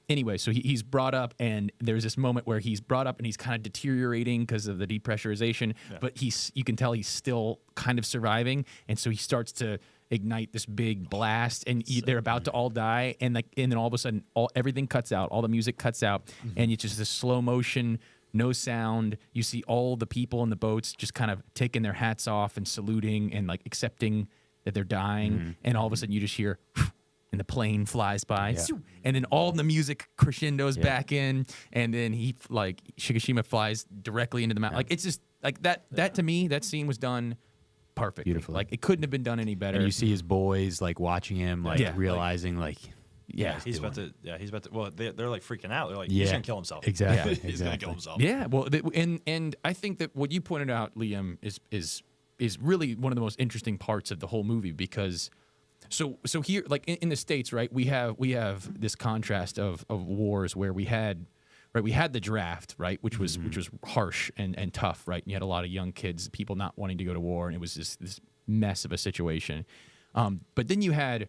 [SPEAKER 4] Anyway, so he's brought up, and there's this moment where he's brought up and he's kind of deteriorating because of the depressurization, but you can tell he's still kind of surviving, and so he starts to ignite this big blast, and they're about to all die, and then all of a sudden, everything cuts out, all the music cuts out, and it's just this slow motion. No sound. You see all the people in the boats just kind of taking their hats off and saluting and like accepting that they're dying, and all of a sudden you just hear. And the plane flies by, and then all the music crescendos back in, and then Shigashima flies directly into the mountain. Like it's just like that. That to me, that scene was done perfectly.
[SPEAKER 2] Beautifully.
[SPEAKER 4] Like it couldn't have been done any better.
[SPEAKER 2] And you see his boys like watching him, like
[SPEAKER 4] Yeah.
[SPEAKER 2] realizing like,
[SPEAKER 5] He's about to. Well, they're like freaking out. They're like,
[SPEAKER 2] Yeah.
[SPEAKER 5] he's gonna kill himself.
[SPEAKER 2] Exactly.
[SPEAKER 5] He's gonna kill himself.
[SPEAKER 4] Yeah, well, and I think that what you pointed out, Liam, is really one of the most interesting parts of the whole movie because. So here, like in the States, right, we have this contrast of wars where we had the draft, right, which was harsh and tough, right, and you had a lot of young kids, people not wanting to go to war, and it was this mess of a situation. But then you had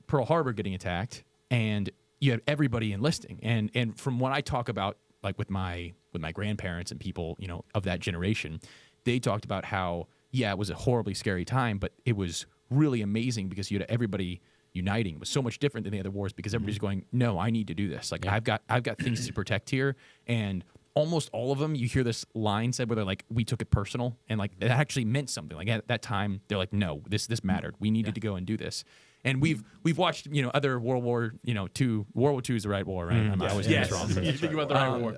[SPEAKER 4] Pearl Harbor getting attacked, and you had everybody enlisting, and from what I talk about, like with my grandparents and people, of that generation, they talked about how it was a horribly scary time, but it was really amazing because you had everybody uniting. It was so much different than the other wars because everybody's going, no, I need to do this. Like I've got things to protect here, and almost all of them, you hear this line said where they're like, we took it personal, and like it actually meant something. Like at that time, they're like, no, this mattered. We needed to go and do this. And we've watched other World War II. World War II is the right war, right? I always get
[SPEAKER 3] Yes,
[SPEAKER 4] this wrong.
[SPEAKER 3] you think about the right war.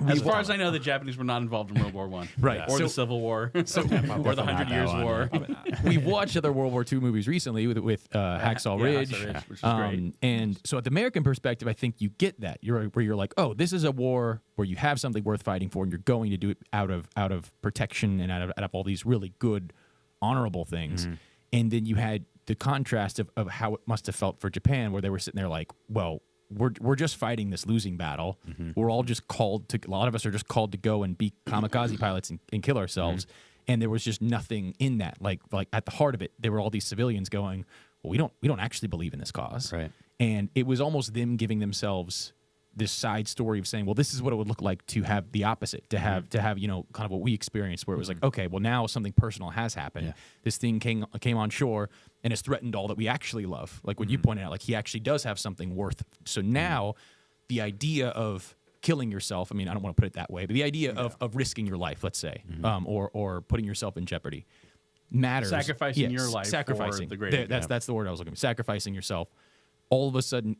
[SPEAKER 3] As far as I know, the Japanese were not involved in World War I,
[SPEAKER 4] Right.
[SPEAKER 3] Or
[SPEAKER 4] So-
[SPEAKER 3] the Civil War, or the
[SPEAKER 2] Definitely
[SPEAKER 3] 100
[SPEAKER 2] not
[SPEAKER 3] Years
[SPEAKER 2] that one,
[SPEAKER 3] War.
[SPEAKER 4] We've watched other World War II movies recently with Hacksaw
[SPEAKER 3] yeah,
[SPEAKER 4] Ridge,
[SPEAKER 3] Hacksaw Ridge, which is great.
[SPEAKER 4] And so at the American perspective, I think you get that where you're like, oh, this is a war where you have something worth fighting for, and you're going to do it out of protection and out of all these really good, honorable things. And then you had the contrast of how it must have felt for Japan, where they were sitting there like, well, we're just fighting this losing battle. We're all just called to. A lot of us are just called to go and be kamikaze pilots and kill ourselves. And there was just nothing in that. Like at the heart of it, there were all these civilians going, well, we don't actually believe in this cause.
[SPEAKER 2] Right.
[SPEAKER 4] And it was almost them giving themselves this side story of saying, well, this is what it would look like to have the opposite, to have kind of what we experienced, where it was like, okay, well, now something personal has happened.
[SPEAKER 2] Yeah.
[SPEAKER 4] This thing came on shore and has threatened all that we actually love. Like what you pointed out, like he actually does have something worth. So now the idea of killing yourself, I mean, I don't want to put it that way, but the idea of risking your life, let's say, or putting yourself in jeopardy matters.
[SPEAKER 3] Sacrificing your life for
[SPEAKER 4] sacrificing.
[SPEAKER 3] the greater good.
[SPEAKER 4] That's the word I was looking for. Sacrificing yourself all of a sudden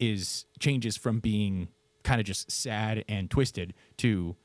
[SPEAKER 4] changes from being kind of just sad and twisted to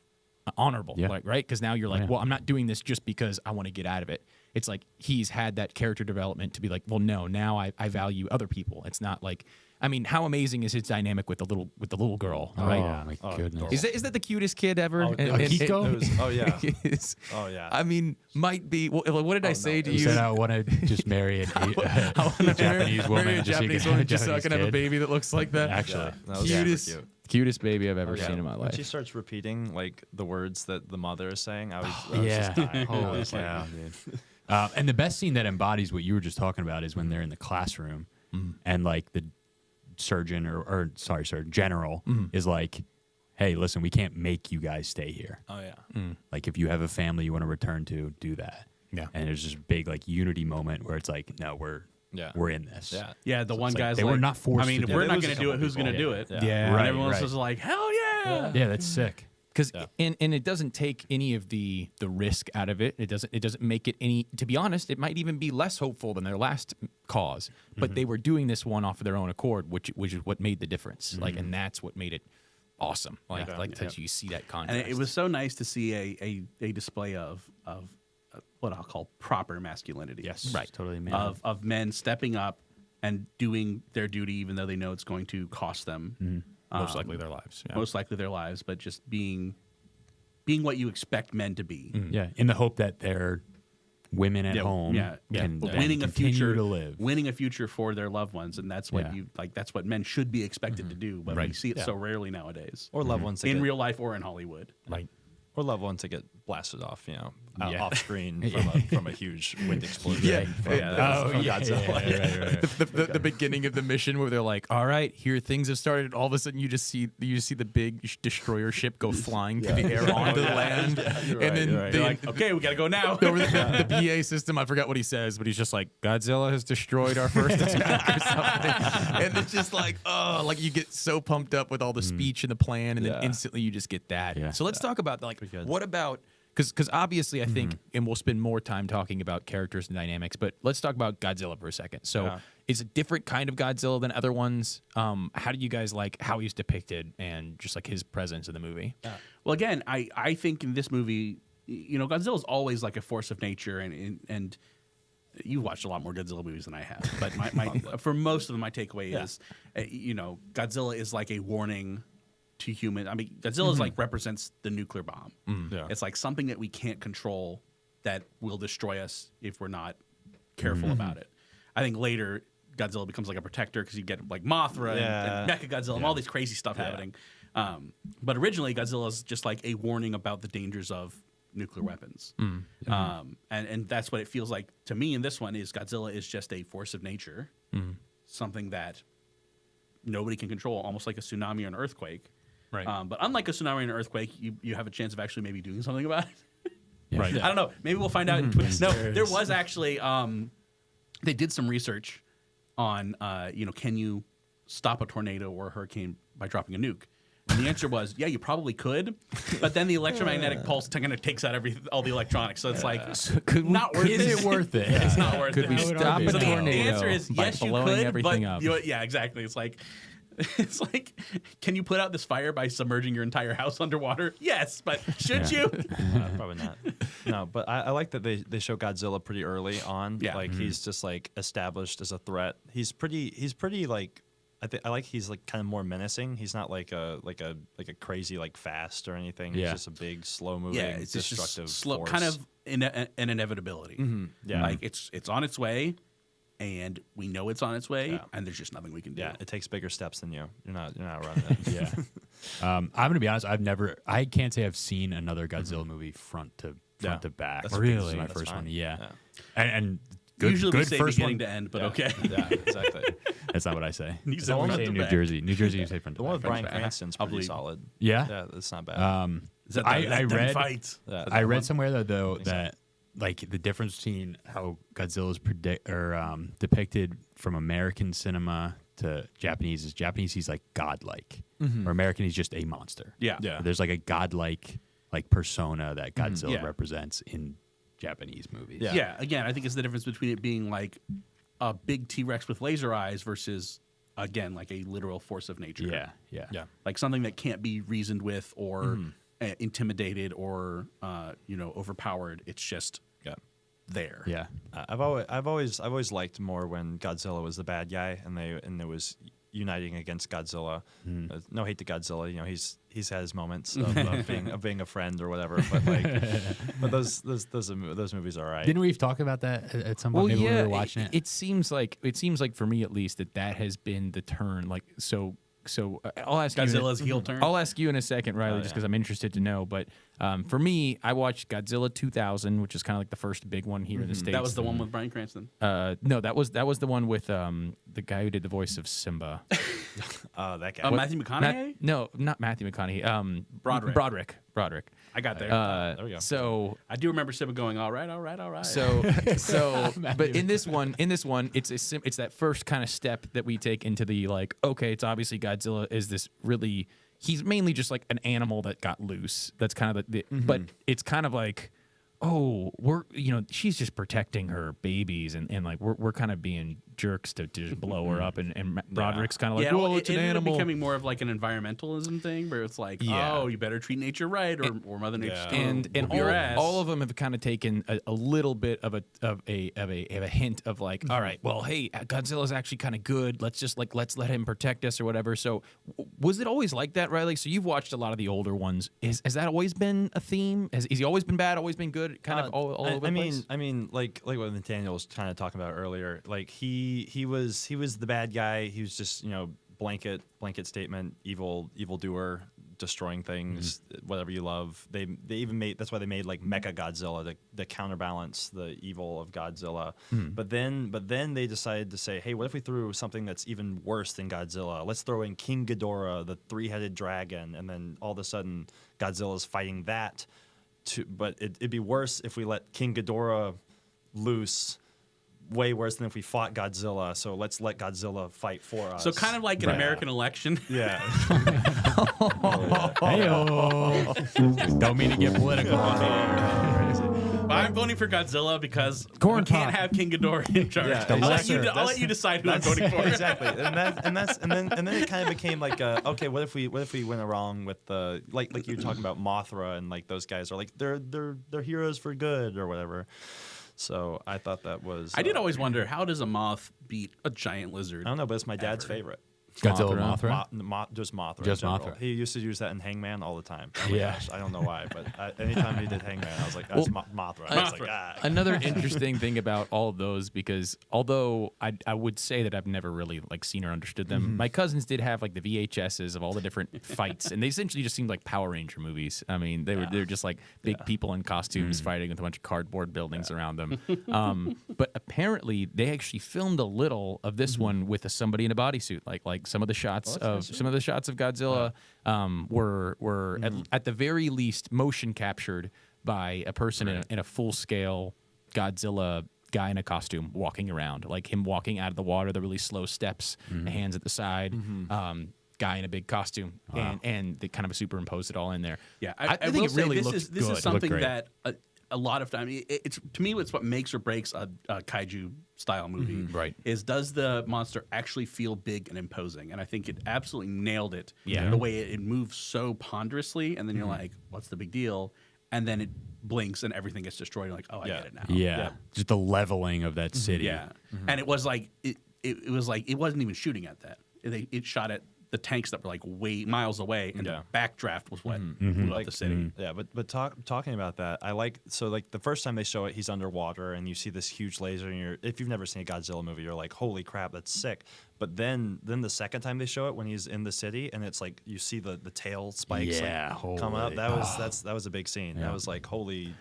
[SPEAKER 4] honorable,
[SPEAKER 2] Yeah.
[SPEAKER 4] like, right? Because now you're like,
[SPEAKER 2] yeah.
[SPEAKER 4] well, I'm not doing this just because I want to get out of it. It's like he's had that character development to be like, well, no, now I value other people. It's not like, I mean, how amazing is his dynamic with the little girl, right?
[SPEAKER 2] Oh my goodness.
[SPEAKER 4] Is that the cutest kid ever?
[SPEAKER 2] Kiko?
[SPEAKER 5] Oh yeah.
[SPEAKER 4] Is-
[SPEAKER 5] Oh yeah.
[SPEAKER 4] I mean, might be. Well, what did I say to
[SPEAKER 2] You
[SPEAKER 4] you?
[SPEAKER 2] said I want to just marry a Japanese woman.
[SPEAKER 4] Marry a
[SPEAKER 2] just so you
[SPEAKER 4] Japanese
[SPEAKER 2] can
[SPEAKER 4] woman
[SPEAKER 2] have
[SPEAKER 4] just so I can have a
[SPEAKER 2] kid.
[SPEAKER 4] baby that looks like that.
[SPEAKER 2] Actually.
[SPEAKER 5] That was super
[SPEAKER 4] Cutest,
[SPEAKER 5] cute.
[SPEAKER 4] cutest baby I've ever
[SPEAKER 5] Yeah.
[SPEAKER 4] seen in my
[SPEAKER 5] When
[SPEAKER 4] life.
[SPEAKER 5] she starts repeating like the words that the mother is saying, I was
[SPEAKER 2] Yeah.
[SPEAKER 5] just dying. I
[SPEAKER 2] Holy
[SPEAKER 5] was like,
[SPEAKER 2] cow, dude. And the best scene that embodies what you were just talking about is when they're in the classroom and like the surgeon or general is like, hey, listen, we can't make you guys stay here.
[SPEAKER 5] oh yeah.
[SPEAKER 2] Like if you have a family you want to return to, do that.
[SPEAKER 4] Yeah.
[SPEAKER 2] And there's this big like unity moment where it's like, no, we're in this.
[SPEAKER 5] Yeah.
[SPEAKER 3] Yeah, the one
[SPEAKER 2] it's like
[SPEAKER 3] guy's
[SPEAKER 2] they
[SPEAKER 3] like,
[SPEAKER 2] were not forced
[SPEAKER 3] I mean,
[SPEAKER 2] to
[SPEAKER 3] if
[SPEAKER 2] do
[SPEAKER 3] we're
[SPEAKER 2] it.
[SPEAKER 3] not
[SPEAKER 5] There
[SPEAKER 3] going
[SPEAKER 5] was
[SPEAKER 3] to do
[SPEAKER 5] a
[SPEAKER 3] it, who's
[SPEAKER 5] couple
[SPEAKER 3] going to do
[SPEAKER 5] people.
[SPEAKER 3] it?
[SPEAKER 5] Yeah.
[SPEAKER 3] And
[SPEAKER 2] Right,
[SPEAKER 3] everyone else
[SPEAKER 2] right.
[SPEAKER 3] is like, hell yeah.
[SPEAKER 2] Yeah, that's sick.
[SPEAKER 4] Because and it doesn't take any of the risk out of it. It doesn't make it any. To be honest, it might even be less hopeful than their last cause. But they were doing this one off of their own accord, which is what made the difference. Like, and that's what made it awesome. Like that you see that contrast.
[SPEAKER 3] And it was so nice to see a display of what I'll call proper masculinity.
[SPEAKER 2] Yes,
[SPEAKER 4] Right.
[SPEAKER 2] totally, man.
[SPEAKER 3] Of men stepping up and doing their duty, even though they know it's going to cost them.
[SPEAKER 4] most likely their lives. Yeah.
[SPEAKER 3] Most likely their lives, but just being what you expect men to be.
[SPEAKER 2] Yeah, in the hope that they're women at home can
[SPEAKER 3] But
[SPEAKER 2] then
[SPEAKER 3] winning a
[SPEAKER 2] continue
[SPEAKER 3] future
[SPEAKER 2] to live.
[SPEAKER 3] winning a future for their loved ones, and that's what
[SPEAKER 2] Yeah.
[SPEAKER 3] that's what men should be expected to do, but we
[SPEAKER 2] Right.
[SPEAKER 3] see it so rarely nowadays,
[SPEAKER 5] Or loved ones that
[SPEAKER 3] in
[SPEAKER 5] get,
[SPEAKER 3] real life or in Hollywood.
[SPEAKER 4] Right.
[SPEAKER 5] or loved ones that get blasted off,
[SPEAKER 2] Yeah.
[SPEAKER 5] off screen from a huge wind explosion.
[SPEAKER 4] Yeah.
[SPEAKER 5] from,
[SPEAKER 2] Oh,
[SPEAKER 5] from
[SPEAKER 2] yeah,
[SPEAKER 5] Godzilla.
[SPEAKER 2] yeah, right.
[SPEAKER 4] The beginning of the mission where they're like, all right, here things have started. All of a sudden, you just see the big destroyer ship go flying through the air onto the land,
[SPEAKER 5] You're
[SPEAKER 4] and
[SPEAKER 5] right,
[SPEAKER 4] then
[SPEAKER 5] you're right.
[SPEAKER 4] the,
[SPEAKER 3] They're like, okay, we got to go now.
[SPEAKER 4] over the PA system. I forgot what he says, but he's just like, Godzilla has destroyed our first attack or something. And it's just like, oh, like you get so pumped up with all the speech and the plan, and then
[SPEAKER 5] Yeah.
[SPEAKER 4] instantly you just get that.
[SPEAKER 2] Yeah.
[SPEAKER 4] So let's talk about like,
[SPEAKER 5] Pretty good.
[SPEAKER 4] what about, because obviously I think, and we'll spend more time talking about characters and dynamics, but let's talk about Godzilla for a second. So
[SPEAKER 5] Yeah.
[SPEAKER 4] it's a different kind of Godzilla than other ones. How do you guys like how he's depicted and just like his presence in the movie?
[SPEAKER 3] Well, again, I think in this movie, Godzilla is always like a force of nature, and you've watched a lot more Godzilla movies than I have, but my for most of them, my takeaway is, Godzilla is like a warning to human. I mean, Godzilla is like represents the nuclear bomb.
[SPEAKER 5] Yeah.
[SPEAKER 3] It's like something that we can't control that will destroy us if we're not careful about it. I think later Godzilla becomes like a protector because you get like Mothra and Mechagodzilla and all this crazy stuff happening. But originally, Godzilla is just like a warning about the dangers of nuclear weapons. And that's what it feels like to me in this one is Godzilla is just a force of nature, something that nobody can control, almost like a tsunami or an earthquake.
[SPEAKER 4] Right.
[SPEAKER 3] But unlike a tsunami or an earthquake, you have a chance of actually maybe doing something about it.
[SPEAKER 2] Right.
[SPEAKER 3] I don't know. Maybe we'll find out in Twist. No, there was actually they did some research on can you stop a tornado or a hurricane by dropping a nuke? And the answer was, yeah, you probably could, but then the electromagnetic pulse kind of takes out all the electronics. So it's like not worth it.
[SPEAKER 2] Is it worth it?
[SPEAKER 3] It's not worth
[SPEAKER 4] Could
[SPEAKER 3] it.
[SPEAKER 4] we
[SPEAKER 2] How would
[SPEAKER 4] stop
[SPEAKER 2] I
[SPEAKER 4] a
[SPEAKER 2] do
[SPEAKER 3] So
[SPEAKER 2] that?
[SPEAKER 4] tornado
[SPEAKER 3] the answer is
[SPEAKER 4] by
[SPEAKER 3] yes, you
[SPEAKER 4] blowing
[SPEAKER 3] could,
[SPEAKER 4] everything
[SPEAKER 3] but
[SPEAKER 4] up?
[SPEAKER 3] yeah, exactly. It's like can you put out this fire by submerging your entire house underwater? Yes, but should you?
[SPEAKER 5] Probably not. No, but I like that they show Godzilla pretty early on.
[SPEAKER 3] Yeah.
[SPEAKER 5] Like he's just like established as a threat. He's pretty like I like he's like kind of more menacing. He's not like a crazy like fast or anything.
[SPEAKER 2] Yeah.
[SPEAKER 5] He's just a big slow moving
[SPEAKER 3] Yeah, it's
[SPEAKER 5] destructive
[SPEAKER 3] just slow,
[SPEAKER 5] force.
[SPEAKER 3] kind of an inevitability.
[SPEAKER 5] Yeah.
[SPEAKER 3] Like it's on its way, and we know it's on its way,
[SPEAKER 5] Yeah.
[SPEAKER 3] and there's just nothing we can do.
[SPEAKER 5] Yeah, it takes bigger steps than you. You're not running it.
[SPEAKER 2] Yeah. I'm gonna be honest. I can't say I've seen another Godzilla movie front to back.
[SPEAKER 5] That's
[SPEAKER 2] This
[SPEAKER 5] fine.
[SPEAKER 2] is my
[SPEAKER 5] That's
[SPEAKER 2] first
[SPEAKER 5] fine.
[SPEAKER 2] one. Yeah.
[SPEAKER 5] Yeah.
[SPEAKER 2] And good,
[SPEAKER 3] Usually we
[SPEAKER 2] good
[SPEAKER 3] say
[SPEAKER 2] first
[SPEAKER 3] beginning
[SPEAKER 2] one.
[SPEAKER 3] to end, but
[SPEAKER 5] Yeah.
[SPEAKER 3] okay.
[SPEAKER 5] Yeah, exactly.
[SPEAKER 2] That's not what I say.
[SPEAKER 3] You said
[SPEAKER 2] I
[SPEAKER 3] front
[SPEAKER 2] say
[SPEAKER 3] to
[SPEAKER 2] New
[SPEAKER 3] back.
[SPEAKER 2] Jersey. New Jersey, you say front to
[SPEAKER 5] The one with
[SPEAKER 2] back.
[SPEAKER 5] Bryan
[SPEAKER 3] back.
[SPEAKER 5] Cranston's
[SPEAKER 3] I'll
[SPEAKER 5] pretty
[SPEAKER 3] believe.
[SPEAKER 5] solid.
[SPEAKER 2] Yeah.
[SPEAKER 5] Yeah, that's not bad.
[SPEAKER 3] Is that
[SPEAKER 2] I
[SPEAKER 3] them
[SPEAKER 2] read-
[SPEAKER 3] fights?
[SPEAKER 5] Yeah.
[SPEAKER 2] I read
[SPEAKER 3] one?
[SPEAKER 2] somewhere though
[SPEAKER 5] think so.
[SPEAKER 2] that like the difference between how Godzilla is depicted from American cinema to Japanese is Japanese he's like godlike, or American he's just a monster.
[SPEAKER 3] Yeah.
[SPEAKER 5] Yeah.
[SPEAKER 2] There's like a godlike like persona that Godzilla
[SPEAKER 3] Yeah.
[SPEAKER 2] represents in Japanese movies.
[SPEAKER 5] Yeah.
[SPEAKER 3] Yeah. Again, I think it's the difference between it being like a big T-Rex with laser eyes versus, again, like a literal force of nature.
[SPEAKER 2] Yeah. Yeah.
[SPEAKER 5] Yeah.
[SPEAKER 3] Like something that can't be reasoned with or intimidated or overpowered. It's just
[SPEAKER 5] Yeah.
[SPEAKER 3] there.
[SPEAKER 2] Yeah.
[SPEAKER 5] I've always liked more when Godzilla was the bad guy and it was uniting against Godzilla. No hate to Godzilla, he's had his moments of being a friend or whatever. But but those movies are alright.
[SPEAKER 2] Didn't we talk about that at some point?
[SPEAKER 4] Well,
[SPEAKER 2] Maybe
[SPEAKER 4] yeah,
[SPEAKER 2] when we were watching it.
[SPEAKER 4] it seems like for me at least that has been the turn. Like so, I'll ask
[SPEAKER 3] Godzilla's heel turn.
[SPEAKER 4] I'll ask you in a second, Riley,
[SPEAKER 5] Oh,
[SPEAKER 4] just
[SPEAKER 5] yeah.
[SPEAKER 4] because I'm interested to know. But for me, I watched Godzilla 2000, which is kind of like the first big one here in the States.
[SPEAKER 3] That was the one with Bryan Cranston.
[SPEAKER 4] No, that was the one with the guy who did the voice of Simba.
[SPEAKER 5] That guy.
[SPEAKER 3] Matthew McConaughey?
[SPEAKER 4] No, not Matthew McConaughey. Broderick.
[SPEAKER 3] I got there.
[SPEAKER 5] There we go.
[SPEAKER 4] So
[SPEAKER 3] I do remember Simba going, all right.
[SPEAKER 4] But in this one, it's that first kind of step that we take into the like, okay, it's obviously Godzilla is this really, he's mainly just like an animal that got loose. That's kind of but it's kind of like, oh, she's just protecting her babies, and like we're kind of being jerks to just blow her up, and Broderick's kind of like, whoa, it's an animal.
[SPEAKER 3] Becoming more of like an environmentalism thing, where it's like, oh, you better treat nature right, or Mother Nature's gonna whoop your ass.
[SPEAKER 4] All of them have kind of taken a little bit of a hint of like, all right, well, hey, Godzilla's actually kind of good. Let's let him protect us or whatever. So was it always like that, Riley? So you've watched a lot of the older ones. Has that always been a theme? Has he always been bad? Always been good? Kind of all over the place.
[SPEAKER 5] I mean, like what Nathanael was kind of talking about earlier. Like he was the bad guy. He was just blanket statement, evil doer, destroying things, whatever you love. They even made, that's why they made like Mecha Godzilla to counterbalance the evil of Godzilla. But then they decided to say, hey, what if we threw something that's even worse than Godzilla? Let's throw in King Ghidorah, the three-headed dragon, and then all of a sudden Godzilla's fighting that. But it'd be worse if we let King Ghidorah loose. Way worse than if we fought Godzilla. So let's let Godzilla fight for us.
[SPEAKER 3] So kind of like an American election.
[SPEAKER 5] Yeah.
[SPEAKER 2] Don't mean to get political on here.
[SPEAKER 3] But I'm voting for Godzilla because
[SPEAKER 2] Corn
[SPEAKER 3] we can't
[SPEAKER 2] pop.
[SPEAKER 3] have King Ghidorah in charge.
[SPEAKER 5] Yeah,
[SPEAKER 3] I'll let you decide who I'm voting for.
[SPEAKER 5] Exactly. And then it kind of became like, okay, what if we went along with the like you're talking about Mothra, and like those guys are like they're heroes for good or whatever. So I thought that was.
[SPEAKER 3] I did always wonder, how does a moth beat a giant lizard?
[SPEAKER 5] I don't know, but it's my dad's favorite.
[SPEAKER 2] Godzilla, Mothra.
[SPEAKER 5] Just Mothra.
[SPEAKER 2] Just
[SPEAKER 5] in general.
[SPEAKER 2] Mothra.
[SPEAKER 5] He used to use that in Hangman all the time. Oh
[SPEAKER 2] Yeah.
[SPEAKER 5] gosh, I don't know why, but anytime he did Hangman, I was like, that's Mothra. I was like,
[SPEAKER 4] Another interesting thing about all of those, because although I would say that I've never really like seen or understood them, my cousins did have like the VHSs of all the different fights, and they essentially just seemed like Power Ranger movies. I mean, they're just like big people in costumes fighting with a bunch of cardboard buildings around them. But apparently, they actually filmed a little of this one with somebody in a bodysuit, like some of the shots of Godzilla were at the very least motion captured by a person in a full scale Godzilla guy in a costume walking around, like him walking out of the water, the really slow steps, the hands at the side, guy in a big costume, and they kind of superimposed it all in there.
[SPEAKER 3] Yeah,
[SPEAKER 4] I think it really looks good.
[SPEAKER 3] This is something
[SPEAKER 2] great.
[SPEAKER 3] that a lot of time, it's to me, it's what makes or breaks a kaiju style movie.
[SPEAKER 4] Right.
[SPEAKER 3] Is, does the monster actually feel big and imposing? And I think it absolutely nailed it.
[SPEAKER 4] Yeah.
[SPEAKER 3] The way it moves so ponderously, and then you're like, what's the big deal? And then it blinks and everything gets destroyed. You're like, oh, I get it now.
[SPEAKER 2] Yeah. Just the leveling of that city.
[SPEAKER 3] Yeah. And it was like it was like it wasn't even shooting at that. It shot at the tanks that were like way miles away, and the backdraft was what blew up the city.
[SPEAKER 5] Yeah, but talking about that, I like the first time they show it, he's underwater, and you see this huge laser, and if you've never seen a Godzilla movie, you're like, holy crap, that's sick. But then the second time they show it, when he's in the city, and it's like you see the tail spikes come up. That was a big scene. That was like holy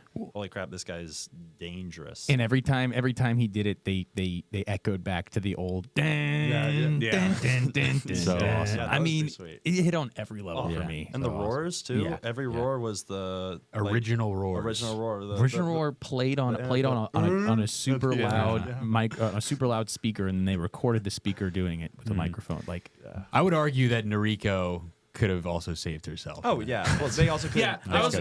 [SPEAKER 5] crap, this guy's dangerous.
[SPEAKER 4] And every time he did it, they echoed back to the old dun, dun, dun, dun, dun,
[SPEAKER 2] So
[SPEAKER 4] dun.
[SPEAKER 2] awesome.
[SPEAKER 4] I mean, it hit on every level for me.
[SPEAKER 5] And the roars too.
[SPEAKER 4] Yeah.
[SPEAKER 5] Every roar was the
[SPEAKER 2] Original roar.
[SPEAKER 5] Original roar.
[SPEAKER 4] Original roar played on a super loud mic, a super loud speaker, and then they recorded the speaker doing it with a microphone. Like,
[SPEAKER 2] I would argue that Noriko could have also saved herself.
[SPEAKER 5] Oh yeah. Well, they also could.
[SPEAKER 3] Yeah,
[SPEAKER 2] That's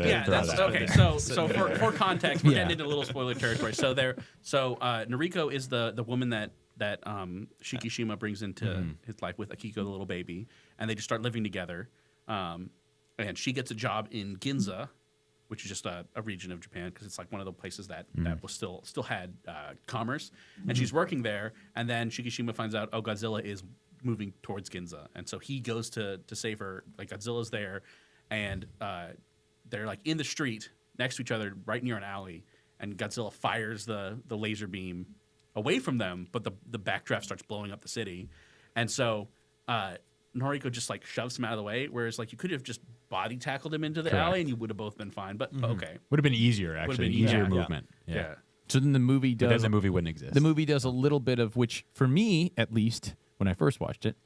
[SPEAKER 3] okay. So for context, we're getting into a little spoiler territory. So Noriko is the woman that Shikishima brings into his life with Akiko, the little baby, and they just start living together. And she gets a job in Ginza, which is just a region of Japan, because it's like one of the places that was still had commerce. And she's working there, and then Shikishima finds out, oh, Godzilla is moving towards Ginza, and so he goes to save her. Like, Godzilla's there, and they're like in the street next to each other, right near an alley, and Godzilla fires the laser beam away from them, but the backdraft starts blowing up the city, and so Noriko just like shoves him out of the way, whereas like you could have just body tackled him into the alley and you would have both been fine. But okay,
[SPEAKER 2] Would have been easier, actually.
[SPEAKER 3] been
[SPEAKER 2] Easier
[SPEAKER 3] easier.
[SPEAKER 2] movement.
[SPEAKER 3] yeah.
[SPEAKER 4] so then the movie
[SPEAKER 2] But then
[SPEAKER 4] does
[SPEAKER 2] the movie wouldn't exist.
[SPEAKER 4] the movie does a little bit of, which for me at least when I first watched it,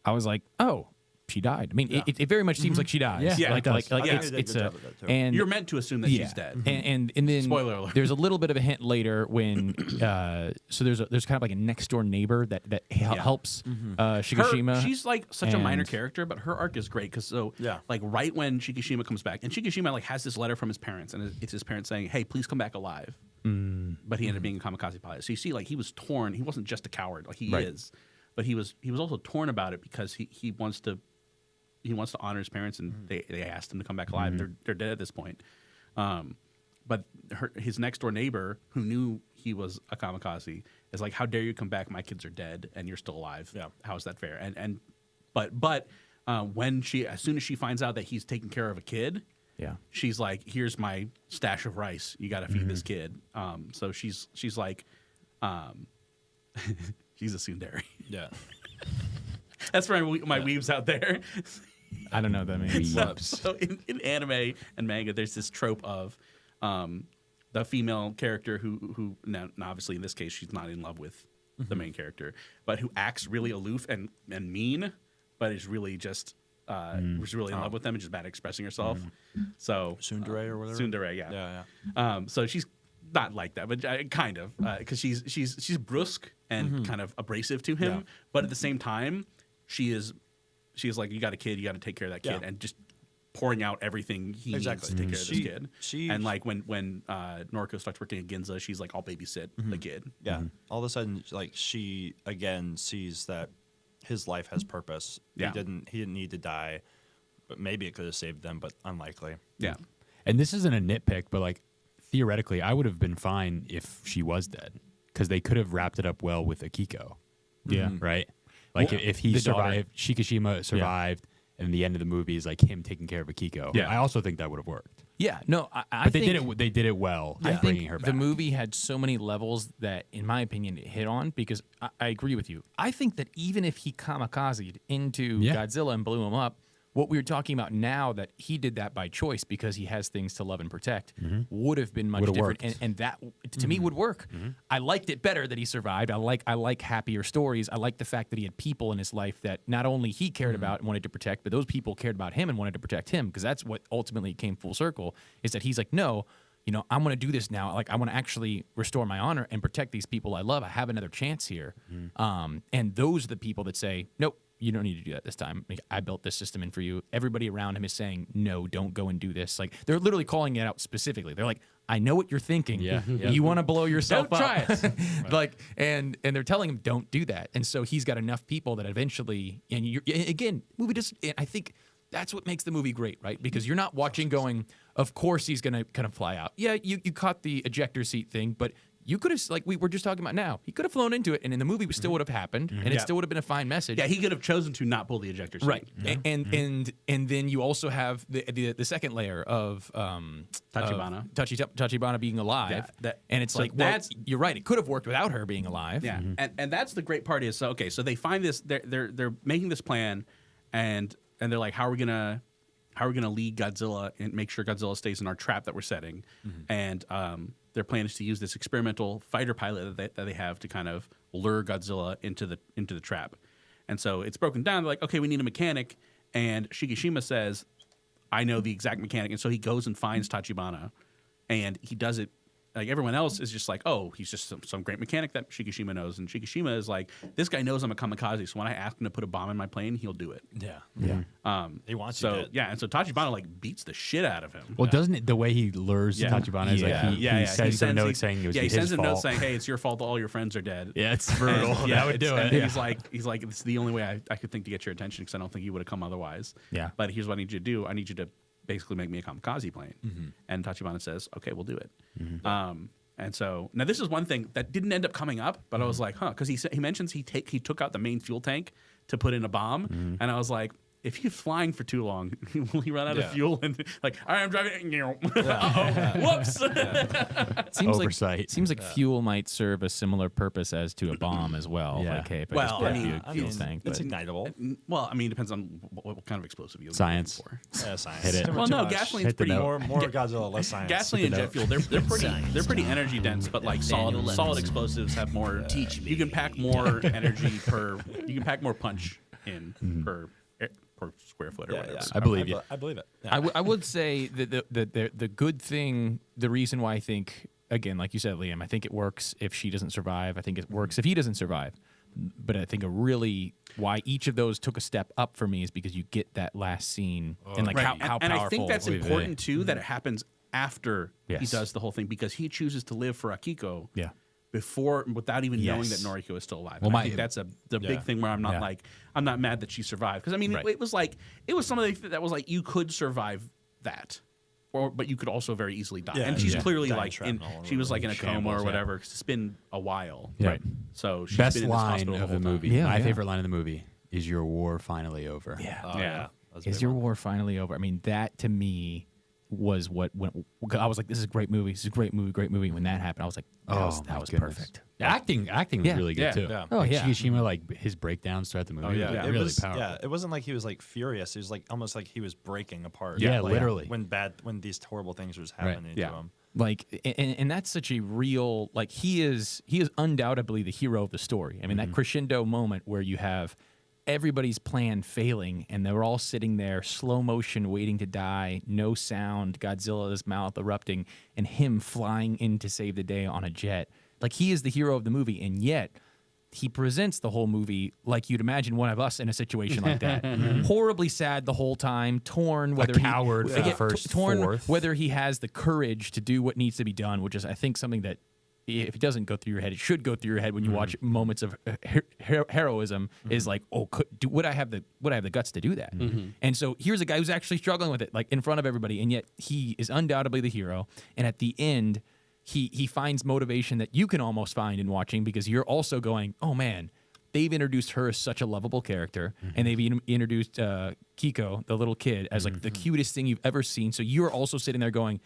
[SPEAKER 4] I was like, oh, she died. I mean, it very much seems like she dies.
[SPEAKER 2] Yeah,
[SPEAKER 4] like
[SPEAKER 2] it does.
[SPEAKER 4] it's a and
[SPEAKER 3] You're meant to assume that she's dead.
[SPEAKER 4] And then
[SPEAKER 3] Spoiler alert.
[SPEAKER 4] there's a little bit of a hint later when so there's kind of like a next door neighbor that helps Shikishima.
[SPEAKER 3] She's like such a minor
[SPEAKER 4] and-
[SPEAKER 3] character, but her arc is great because
[SPEAKER 5] Yeah.
[SPEAKER 3] like right when Shikishima comes back, and Shikishima like has this letter from his parents, and it's his parents saying, "Hey, please come back alive." But he ended up being a kamikaze pilot. So you see, like he was torn. He wasn't just a coward, like he is, but he was also torn about it because he wants to honor his parents, and they asked him to come back alive. They're dead at this point. But his next door neighbor, who knew he was a kamikaze, is like, "How dare you come back? My kids are dead, and you're still alive.
[SPEAKER 5] Yeah.
[SPEAKER 3] How is that fair?" But when as soon as she finds out that he's taking care of a kid,
[SPEAKER 4] Yeah.
[SPEAKER 3] she's like, "Here's my stash of rice. You got to feed this kid." So she's like, she's a tsundere.
[SPEAKER 5] Yeah.
[SPEAKER 3] That's for my weebs out there.
[SPEAKER 4] I don't know what that means.
[SPEAKER 3] So in anime and manga, there's this trope of the female character who now obviously in this case she's not in love with the main character, but who acts really aloof and mean, but is really just was really in love with them and just bad at expressing herself. So
[SPEAKER 5] Tsundere or whatever.
[SPEAKER 3] Tsundere, yeah.
[SPEAKER 5] Yeah.
[SPEAKER 3] So she's not like that, but kind of because she's brusque and kind of abrasive to him,
[SPEAKER 5] Yeah.
[SPEAKER 3] but at the same time she's like, you got a kid, you got to take care of that kid,
[SPEAKER 5] Yeah.
[SPEAKER 3] and just pouring out everything he needs to take care of this kid. And like when Noriko starts working at Ginza, she's like, I'll babysit the kid.
[SPEAKER 5] Yeah. All of a sudden, like she again sees that his life has purpose.
[SPEAKER 3] Yeah.
[SPEAKER 5] He didn't need to die, but maybe it could have saved them, but unlikely.
[SPEAKER 3] Yeah.
[SPEAKER 2] And this isn't a nitpick, but like theoretically, I would have been fine if she was dead because they could have wrapped it up well with Akiko.
[SPEAKER 4] Yeah.
[SPEAKER 2] Right? Like
[SPEAKER 4] Well,
[SPEAKER 2] if he
[SPEAKER 4] the daughter.
[SPEAKER 2] survived, Shikishima survived, and the end of the movie is like him taking care of Akiko.
[SPEAKER 3] Yeah.
[SPEAKER 2] I also think that would have worked.
[SPEAKER 4] Yeah. No, I
[SPEAKER 2] But
[SPEAKER 4] think
[SPEAKER 2] they did it well,
[SPEAKER 4] I
[SPEAKER 2] bringing
[SPEAKER 4] think
[SPEAKER 2] her back.
[SPEAKER 4] the movie had so many levels that, in my opinion, it hit on because I agree with you. I think that even if he kamikazed into
[SPEAKER 2] Yeah.
[SPEAKER 4] Godzilla and blew him up, what we were talking about now that he did that by choice because he has things to love and protect would have been much
[SPEAKER 2] Would've
[SPEAKER 4] different,
[SPEAKER 2] worked.
[SPEAKER 4] and that to me would work. I liked it better that he survived. I like happier stories. I like the fact that he had people in his life that not only he cared about and wanted to protect, but those people cared about him and wanted to protect him because that's what ultimately came full circle. Is that he's like, no, I'm going to do this now. Like, I want to actually restore my honor and protect these people I love. I have another chance here. And those are the people that say, nope, you don't need to do that this time. Like, I built this system in for you. Everybody around him is saying, no, don't go and do this. Like, they're literally calling it out specifically. They're like, I know what you're thinking.
[SPEAKER 2] Yeah.
[SPEAKER 4] You want to blow yourself
[SPEAKER 3] Don't
[SPEAKER 4] up.
[SPEAKER 3] try it.
[SPEAKER 4] Like, and they're telling him, don't do that. And so he's got enough people that eventually, and again, movie just, I think that's what makes the movie great, right? Because you're not watching going, of course he's going to kind of fly out. Yeah, you caught the ejector seat thing, but you could have, like we were just talking about now, he could have flown into it, and in the movie, it still would have happened, and it
[SPEAKER 3] Yeah.
[SPEAKER 4] still would have been a fine message.
[SPEAKER 3] Yeah, he could have chosen to not pull the ejector seat.
[SPEAKER 4] Right, and then you also have the second layer of
[SPEAKER 3] Tachibana.
[SPEAKER 4] Tachibana being alive, and it's
[SPEAKER 3] so
[SPEAKER 4] like, well,
[SPEAKER 3] that's-
[SPEAKER 4] you're right. It could have worked without her being alive.
[SPEAKER 3] Yeah, and that's the great part is so they find this they're making this plan, and they're like, how are we gonna lead Godzilla and make sure Godzilla stays in our trap that we're setting, and their plan is to use this experimental fighter pilot that they have to kind of lure Godzilla into the trap, and so it's broken down. They're like, okay, we need a mechanic, and Shikishima says, I know the exact mechanic, and so he goes and finds Tachibana, and he does it. Like everyone else is just like, oh, he's just some great mechanic that Shikishima knows. And Shikishima is like, this guy knows I'm a kamikaze, so when I ask him to put a bomb in my plane, he'll do it.
[SPEAKER 5] Yeah. He wants you
[SPEAKER 3] So
[SPEAKER 5] dead.
[SPEAKER 3] yeah, and so Tachibana like beats the shit out of him.
[SPEAKER 2] Well, doesn't it, the way he lures Tachibana is like he sends a note saying it was
[SPEAKER 3] he
[SPEAKER 2] his
[SPEAKER 3] sends a
[SPEAKER 2] fault.
[SPEAKER 3] note saying, hey, it's your fault. All your friends are dead.
[SPEAKER 2] Yeah, it's brutal.
[SPEAKER 3] And,
[SPEAKER 2] That would do
[SPEAKER 3] and
[SPEAKER 2] it.
[SPEAKER 3] He's like, it's the only way I could think to get your attention because I don't think you would have come otherwise.
[SPEAKER 4] Yeah.
[SPEAKER 3] But here's what I need you to do. I need you to basically make me a kamikaze plane. And Tachibana says, okay, we'll do it. And so now this is one thing that didn't end up coming up, but I was like, huh, because he mentions he took out the main fuel tank to put in a bomb, and I was like, if he's flying for too long, will he run out of
[SPEAKER 5] Yeah.
[SPEAKER 3] fuel? And like, all right, I'm driving. Uh-oh, whoops.
[SPEAKER 2] Oversight.
[SPEAKER 4] Seems like fuel might serve a similar purpose as to a bomb as well.
[SPEAKER 2] Yeah.
[SPEAKER 4] Like, hey, if
[SPEAKER 3] Well,
[SPEAKER 4] I
[SPEAKER 3] I
[SPEAKER 4] just
[SPEAKER 3] mean,
[SPEAKER 4] put a fuel tank,
[SPEAKER 5] it's
[SPEAKER 4] but
[SPEAKER 5] ignitable.
[SPEAKER 3] Well, I mean, it depends on what kind of explosive you're
[SPEAKER 2] Science.
[SPEAKER 3] looking
[SPEAKER 5] Yeah, science.
[SPEAKER 2] Hit it.
[SPEAKER 5] Too
[SPEAKER 3] Well, no,
[SPEAKER 5] much.
[SPEAKER 3] gasoline's
[SPEAKER 2] Hit the
[SPEAKER 3] pretty.
[SPEAKER 2] note.
[SPEAKER 5] More Godzilla, less science.
[SPEAKER 3] Gasoline and jet fuel, they're pretty energy dense, but like solid explosives have more. You can pack more energy per. You can pack more punch in per square foot or whatever.
[SPEAKER 2] I believe you.
[SPEAKER 5] I believe it.
[SPEAKER 4] I would say that the good thing, the reason why I think, again, like you said, Liam, I think it works if she doesn't survive. I think it works if he doesn't survive. But I think why each of those took a step up for me is because you get that last scene and like how powerful.
[SPEAKER 3] And I think that's
[SPEAKER 2] Oy vey.
[SPEAKER 3] important too that it happens after he
[SPEAKER 2] Yes.
[SPEAKER 3] does the whole thing because he chooses to live for Akiko.
[SPEAKER 4] Yeah.
[SPEAKER 3] Without even knowing that
[SPEAKER 2] Yes.
[SPEAKER 3] Noriko is still alive.
[SPEAKER 2] Well,
[SPEAKER 3] And I
[SPEAKER 2] my-
[SPEAKER 3] think that's the big thing where I'm not
[SPEAKER 2] Yeah.
[SPEAKER 3] I'm not mad that she survived because I mean
[SPEAKER 2] Right.
[SPEAKER 3] it was something that was like you could survive that, but you could also very easily die.
[SPEAKER 5] Yeah,
[SPEAKER 3] and she's
[SPEAKER 2] yeah.
[SPEAKER 3] clearly
[SPEAKER 5] Die in
[SPEAKER 3] like
[SPEAKER 5] shrapnel or
[SPEAKER 3] she was like in a
[SPEAKER 2] shambles,
[SPEAKER 3] coma or
[SPEAKER 2] yeah.
[SPEAKER 3] whatever because it's been a while.
[SPEAKER 2] Yeah.
[SPEAKER 4] Right.
[SPEAKER 3] So she's
[SPEAKER 2] Best
[SPEAKER 3] been in this
[SPEAKER 2] line
[SPEAKER 3] hospital
[SPEAKER 2] of
[SPEAKER 3] the
[SPEAKER 2] the
[SPEAKER 3] whole time.
[SPEAKER 2] movie.
[SPEAKER 4] Yeah,
[SPEAKER 2] My
[SPEAKER 4] yeah.
[SPEAKER 2] favorite line of the movie is "Your war finally over."
[SPEAKER 4] Yeah.
[SPEAKER 5] Oh,
[SPEAKER 3] Yeah.
[SPEAKER 5] That's a
[SPEAKER 4] Is
[SPEAKER 5] big
[SPEAKER 4] your
[SPEAKER 5] one.
[SPEAKER 4] war finally over? I mean, that to me was what when I was like, this is a great movie. This is a great movie. Great movie. When that happened, I was like, that
[SPEAKER 2] my
[SPEAKER 4] was
[SPEAKER 2] goodness.
[SPEAKER 4] perfect.
[SPEAKER 2] Acting was
[SPEAKER 4] Yeah.
[SPEAKER 2] really good
[SPEAKER 3] Yeah.
[SPEAKER 2] too.
[SPEAKER 5] Yeah.
[SPEAKER 4] Oh,
[SPEAKER 2] Like
[SPEAKER 4] yeah.
[SPEAKER 2] Shigeshima, like his breakdowns throughout the movie.
[SPEAKER 5] Oh yeah,
[SPEAKER 2] were
[SPEAKER 5] it
[SPEAKER 2] really
[SPEAKER 5] was.
[SPEAKER 2] powerful.
[SPEAKER 5] Yeah, it wasn't like he was like furious. It was like almost like he was breaking apart.
[SPEAKER 2] Yeah,
[SPEAKER 5] like,
[SPEAKER 2] literally.
[SPEAKER 5] when these horrible things was happening
[SPEAKER 3] Yeah.
[SPEAKER 5] to him.
[SPEAKER 4] Like, and that's such a real, like, he is undoubtedly the hero of the story. I mean, that crescendo moment where you have everybody's plan failing and they're all sitting there, slow motion, waiting to die, no sound, Godzilla's mouth erupting, and him flying in to save the day on a jet. Like, he is the hero of the movie, and yet he presents the whole movie like you'd imagine one of us in a situation like that. Horribly sad the whole time, torn, whether
[SPEAKER 2] coward for the first
[SPEAKER 4] torn,
[SPEAKER 2] fourth.
[SPEAKER 4] whether he has the courage to do what needs to be done, which is, I think, something that if it doesn't go through your head, it should go through your head when you watch moments of heroism. Is like, would I have the guts to do that? And so here's a guy who's actually struggling with it, like in front of everybody, and yet he is undoubtedly the hero. And at the end, he finds motivation that you can almost find in watching because you're also going, oh man, they've introduced her as such a lovable character, and they've introduced Kiko, the little kid, as like the cutest thing you've ever seen. So you're also sitting there going,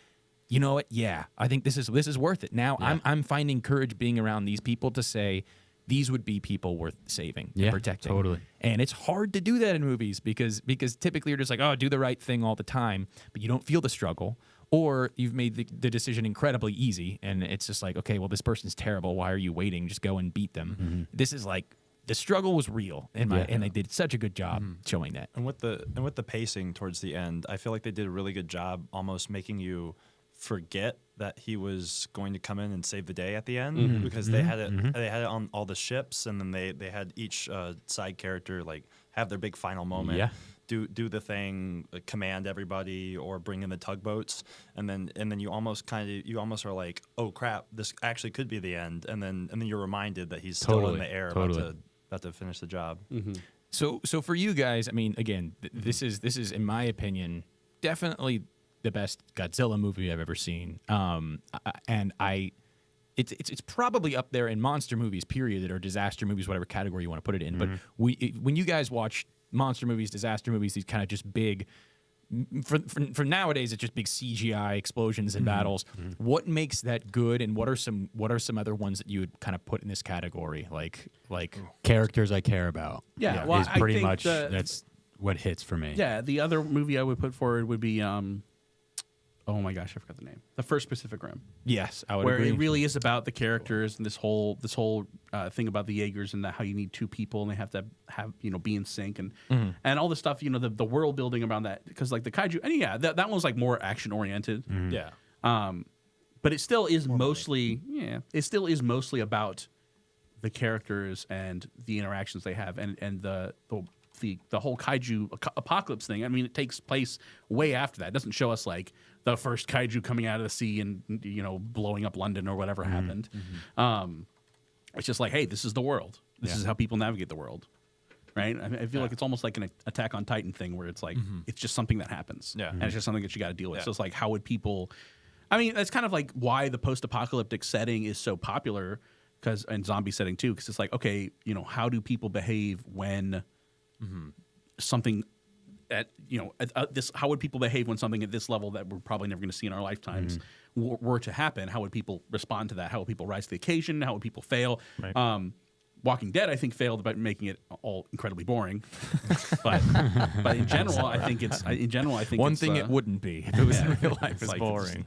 [SPEAKER 4] you know what? Yeah, I think this is worth it. Now I'm finding courage being around these people to say these would be people worth saving, and protecting.
[SPEAKER 2] Totally.
[SPEAKER 4] And it's hard to do that in movies because typically you're just like, oh, do the right thing all the time, but you don't feel the struggle. Or you've made the decision incredibly easy, and it's just like, okay, well, this person's terrible. Why are you waiting? Just go and beat them. This is like the struggle was real, and they did such a good job showing that.
[SPEAKER 5] And with the pacing towards the end, I feel like they did a really good job almost making you forget that he was going to come in and save the day at the end because they had it on all the ships, and then they had each side character like have their big final moment.
[SPEAKER 2] Yeah.
[SPEAKER 5] Do the thing, command everybody, or bring in the tugboats, and then you almost are like, oh crap, this actually could be the end, and then you're reminded that he's still in the air about to finish the job.
[SPEAKER 4] So for you guys, I mean, again, this is in my opinion definitely the best Godzilla movie I've ever seen, and it's probably up there in monster movies, period, or disaster movies, whatever category you want to put it in. But when you guys watch monster movies, disaster movies, these kind of just big, for nowadays, it's just big CGI explosions and battles. What makes that good, and what are some other ones that you would kind of put in this category, like
[SPEAKER 2] Characters I care about.
[SPEAKER 3] Yeah, well,
[SPEAKER 2] is
[SPEAKER 3] I
[SPEAKER 2] pretty
[SPEAKER 3] think
[SPEAKER 2] much that's what hits for me.
[SPEAKER 3] Yeah, the other movie I would put forward would be oh my gosh, I forgot the name. The First Pacific Rim.
[SPEAKER 4] Yes, I would
[SPEAKER 3] Where
[SPEAKER 4] agree.
[SPEAKER 3] it really is about the characters and this whole thing about the Jaegers and how you need two people and they have to be in sync and all this stuff. The world building around that, because like the kaiju, and that one was like more action oriented.
[SPEAKER 5] Yeah.
[SPEAKER 3] But it still is mostly about the characters and the interactions they have and the whole kaiju apocalypse thing. I mean, it takes place way after that. It doesn't show us like the first kaiju coming out of the sea and blowing up London or whatever happened. It's just like, hey, this is the world. This is how people navigate the world, right? I feel like it's almost like an Attack on Titan thing where it's like it's just something that happens, and it's just something that you got to deal with. So it's like, how would people? I mean, that's kind of like why the post-apocalyptic setting is so popular, and zombie setting too, because it's like, okay, how do people behave when something at this, how would people behave when something at this level that we're probably never going to see in our lifetimes were to happen? How would people respond to that? How would people rise to the occasion? How would people fail?
[SPEAKER 4] Right.
[SPEAKER 3] Walking Dead, I think, failed by making it all incredibly boring. but in general, I think
[SPEAKER 4] One
[SPEAKER 3] it's,
[SPEAKER 4] thing it wouldn't be if it was in real life
[SPEAKER 3] it's
[SPEAKER 4] is
[SPEAKER 3] like
[SPEAKER 4] boring.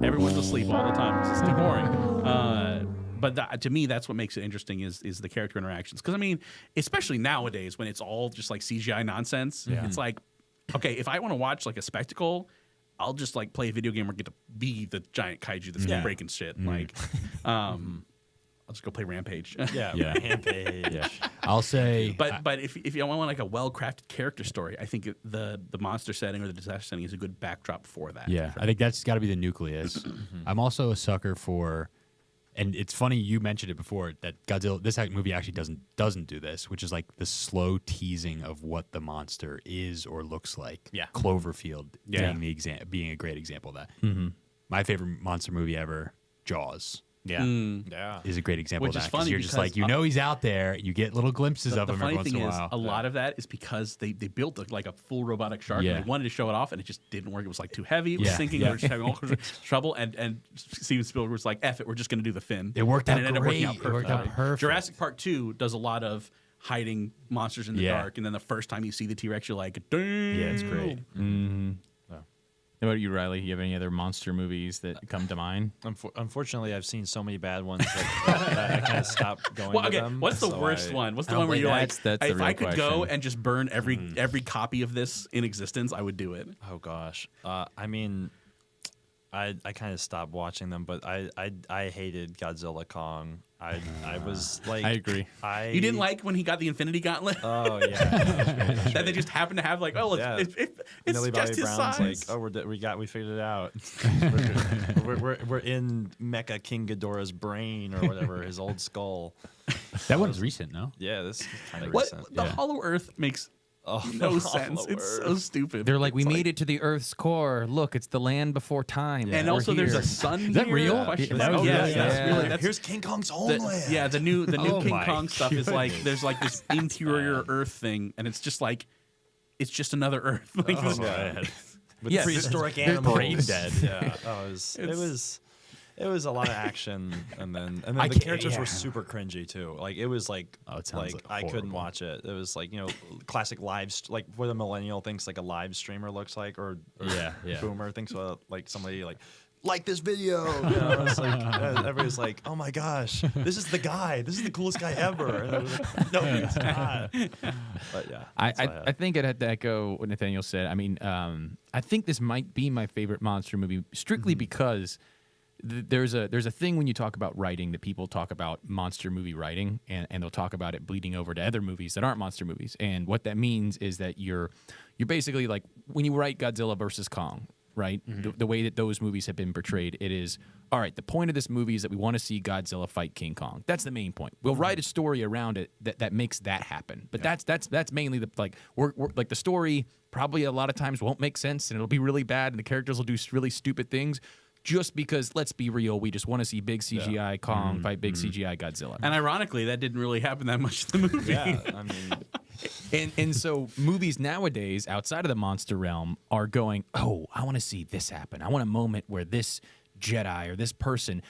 [SPEAKER 3] everyone's asleep all the time. It's just too boring. But to me, that's what makes it interesting is the character interactions. Because I mean, especially nowadays when it's all just like CGI nonsense, it's like, okay, if I want to watch like a spectacle, I'll just like play a video game or get to be the giant kaiju that's breaking shit. Like, I'll just go play Rampage.
[SPEAKER 5] Rampage.
[SPEAKER 2] Yeah. I'll say,
[SPEAKER 3] But if you want like a well-crafted character story, I think the monster setting or the disaster setting is a good backdrop for that.
[SPEAKER 2] yeah, I think that's got to be the nucleus. I'm also a sucker for, and it's funny you mentioned it before that Godzilla. This movie actually doesn't do this, which is like the slow teasing of what the monster is or looks like.
[SPEAKER 4] Yeah.
[SPEAKER 2] Cloverfield being a great example of that. My favorite monster movie ever, Jaws.
[SPEAKER 4] Yeah.
[SPEAKER 5] Yeah.
[SPEAKER 2] Is a great example
[SPEAKER 3] Which
[SPEAKER 2] of
[SPEAKER 3] is
[SPEAKER 2] that.
[SPEAKER 3] funny
[SPEAKER 2] You're just
[SPEAKER 3] because,
[SPEAKER 2] like, he's out there. You get little glimpses of
[SPEAKER 3] The
[SPEAKER 2] him
[SPEAKER 3] funny
[SPEAKER 2] every once in
[SPEAKER 3] thing
[SPEAKER 2] a
[SPEAKER 3] is,
[SPEAKER 2] while.
[SPEAKER 3] a lot of that is because they built like a full robotic shark.
[SPEAKER 2] Yeah.
[SPEAKER 3] And they wanted to show it off, and it just didn't work. It was like too heavy. It was
[SPEAKER 2] Yeah.
[SPEAKER 3] sinking. They were just having all kinds of trouble. And Steven Spielberg was like, "F it, we're just going to do the fin."
[SPEAKER 2] It worked
[SPEAKER 3] and
[SPEAKER 2] out
[SPEAKER 3] it ended up working out
[SPEAKER 2] great. It worked out perfect.
[SPEAKER 3] Jurassic Park 2 does a lot of hiding monsters in the
[SPEAKER 2] Yeah.
[SPEAKER 3] dark, and then the first time you see the T-Rex, you're like, "Damn!"
[SPEAKER 2] Yeah, it's great.
[SPEAKER 4] How about you, Riley? You have any other monster movies that come to mind?
[SPEAKER 5] Unfortunately, I've seen so many bad ones that I kind of stopped going
[SPEAKER 3] Well,
[SPEAKER 5] to
[SPEAKER 3] okay,
[SPEAKER 5] them.
[SPEAKER 3] what's the
[SPEAKER 5] so
[SPEAKER 3] worst
[SPEAKER 5] I-
[SPEAKER 3] one? What's the
[SPEAKER 4] I
[SPEAKER 3] one where
[SPEAKER 4] don't
[SPEAKER 3] you're
[SPEAKER 4] think
[SPEAKER 3] like,
[SPEAKER 4] that's the
[SPEAKER 3] if
[SPEAKER 4] real
[SPEAKER 3] I could go
[SPEAKER 4] question.
[SPEAKER 3] and just burn every copy of this in existence, I would do it.
[SPEAKER 5] Oh gosh. I mean, I kind of stopped watching them, but I hated Godzilla Kong. I was like,
[SPEAKER 4] I agree.
[SPEAKER 3] You didn't like when he got the Infinity Gauntlet?
[SPEAKER 5] Oh yeah.
[SPEAKER 3] That they just happened to have like, oh, it's
[SPEAKER 5] Millie
[SPEAKER 3] just
[SPEAKER 5] Bobby
[SPEAKER 3] his
[SPEAKER 5] Brown's
[SPEAKER 3] size.
[SPEAKER 5] like, oh, we figured it out. we're in Mecha King Ghidorah's brain or whatever, his old skull.
[SPEAKER 2] That one's recent, no?
[SPEAKER 5] Yeah, this is kind of
[SPEAKER 3] What
[SPEAKER 5] recent.
[SPEAKER 3] the Hollow Earth makes no sense. It's so stupid.
[SPEAKER 4] They're like, we
[SPEAKER 3] It's
[SPEAKER 4] made it to the Earth's core. Look, it's the land before time.
[SPEAKER 3] and
[SPEAKER 4] We're
[SPEAKER 3] also there's
[SPEAKER 4] here.
[SPEAKER 3] a sun.
[SPEAKER 2] Is that
[SPEAKER 3] here?
[SPEAKER 2] real?
[SPEAKER 3] Question
[SPEAKER 2] That
[SPEAKER 3] mark.
[SPEAKER 2] was
[SPEAKER 3] Yeah,
[SPEAKER 2] really-
[SPEAKER 3] that's
[SPEAKER 4] yeah.
[SPEAKER 3] really that's
[SPEAKER 5] Here's King Kong's
[SPEAKER 3] the,
[SPEAKER 5] homeland.
[SPEAKER 3] yeah. The new
[SPEAKER 2] Oh
[SPEAKER 3] King
[SPEAKER 2] my
[SPEAKER 3] Kong stuff is like
[SPEAKER 2] goodness.
[SPEAKER 3] there's like this interior Earth thing, and it's just like it's just another Earth. Like
[SPEAKER 5] Oh,
[SPEAKER 3] this-
[SPEAKER 5] man. With
[SPEAKER 4] Yes.
[SPEAKER 5] prehistoric
[SPEAKER 2] They're
[SPEAKER 5] animals.
[SPEAKER 2] brain dead.
[SPEAKER 5] Yeah. Oh, it was a lot of action, and then
[SPEAKER 2] I
[SPEAKER 5] the
[SPEAKER 2] can't-
[SPEAKER 5] characters
[SPEAKER 2] yeah.
[SPEAKER 5] were super cringy too. Like it was like,
[SPEAKER 2] Oh, it sounds
[SPEAKER 5] like I couldn't
[SPEAKER 2] horrible.
[SPEAKER 5] watch it. It was like classic like what a millennial thinks like a live streamer looks like, or
[SPEAKER 2] Yeah.
[SPEAKER 5] boomer thinks what like somebody like this video. It's like everybody's like, oh my gosh, this is the guy. This is the coolest guy ever. And I was like, no, it's not. But yeah, that's all
[SPEAKER 4] I think I'd have to echo what Nathaniel said. I mean, I think this might be my favorite monster movie strictly because there's a thing when you talk about writing that people talk about monster movie writing, and they'll talk about it bleeding over to other movies that aren't monster movies. And what that means is that you're basically like when you write Godzilla versus Kong, right? The way that those movies have been portrayed, it is, all right, the point of this movie is that we want to see Godzilla fight King Kong. That's the main point. We'll write a story around it that makes that happen. But that's mainly the we're like the story probably a lot of times won't make sense and it'll be really bad and the characters will do really stupid things just because, let's be real, we just want to see big CGI Kong fight big CGI Godzilla.
[SPEAKER 3] And ironically, that didn't really happen that much in the movie.
[SPEAKER 5] Yeah, I mean,
[SPEAKER 4] And so movies nowadays outside of the monster realm are going, oh, I want to see this happen. I want a moment where this Jedi or this person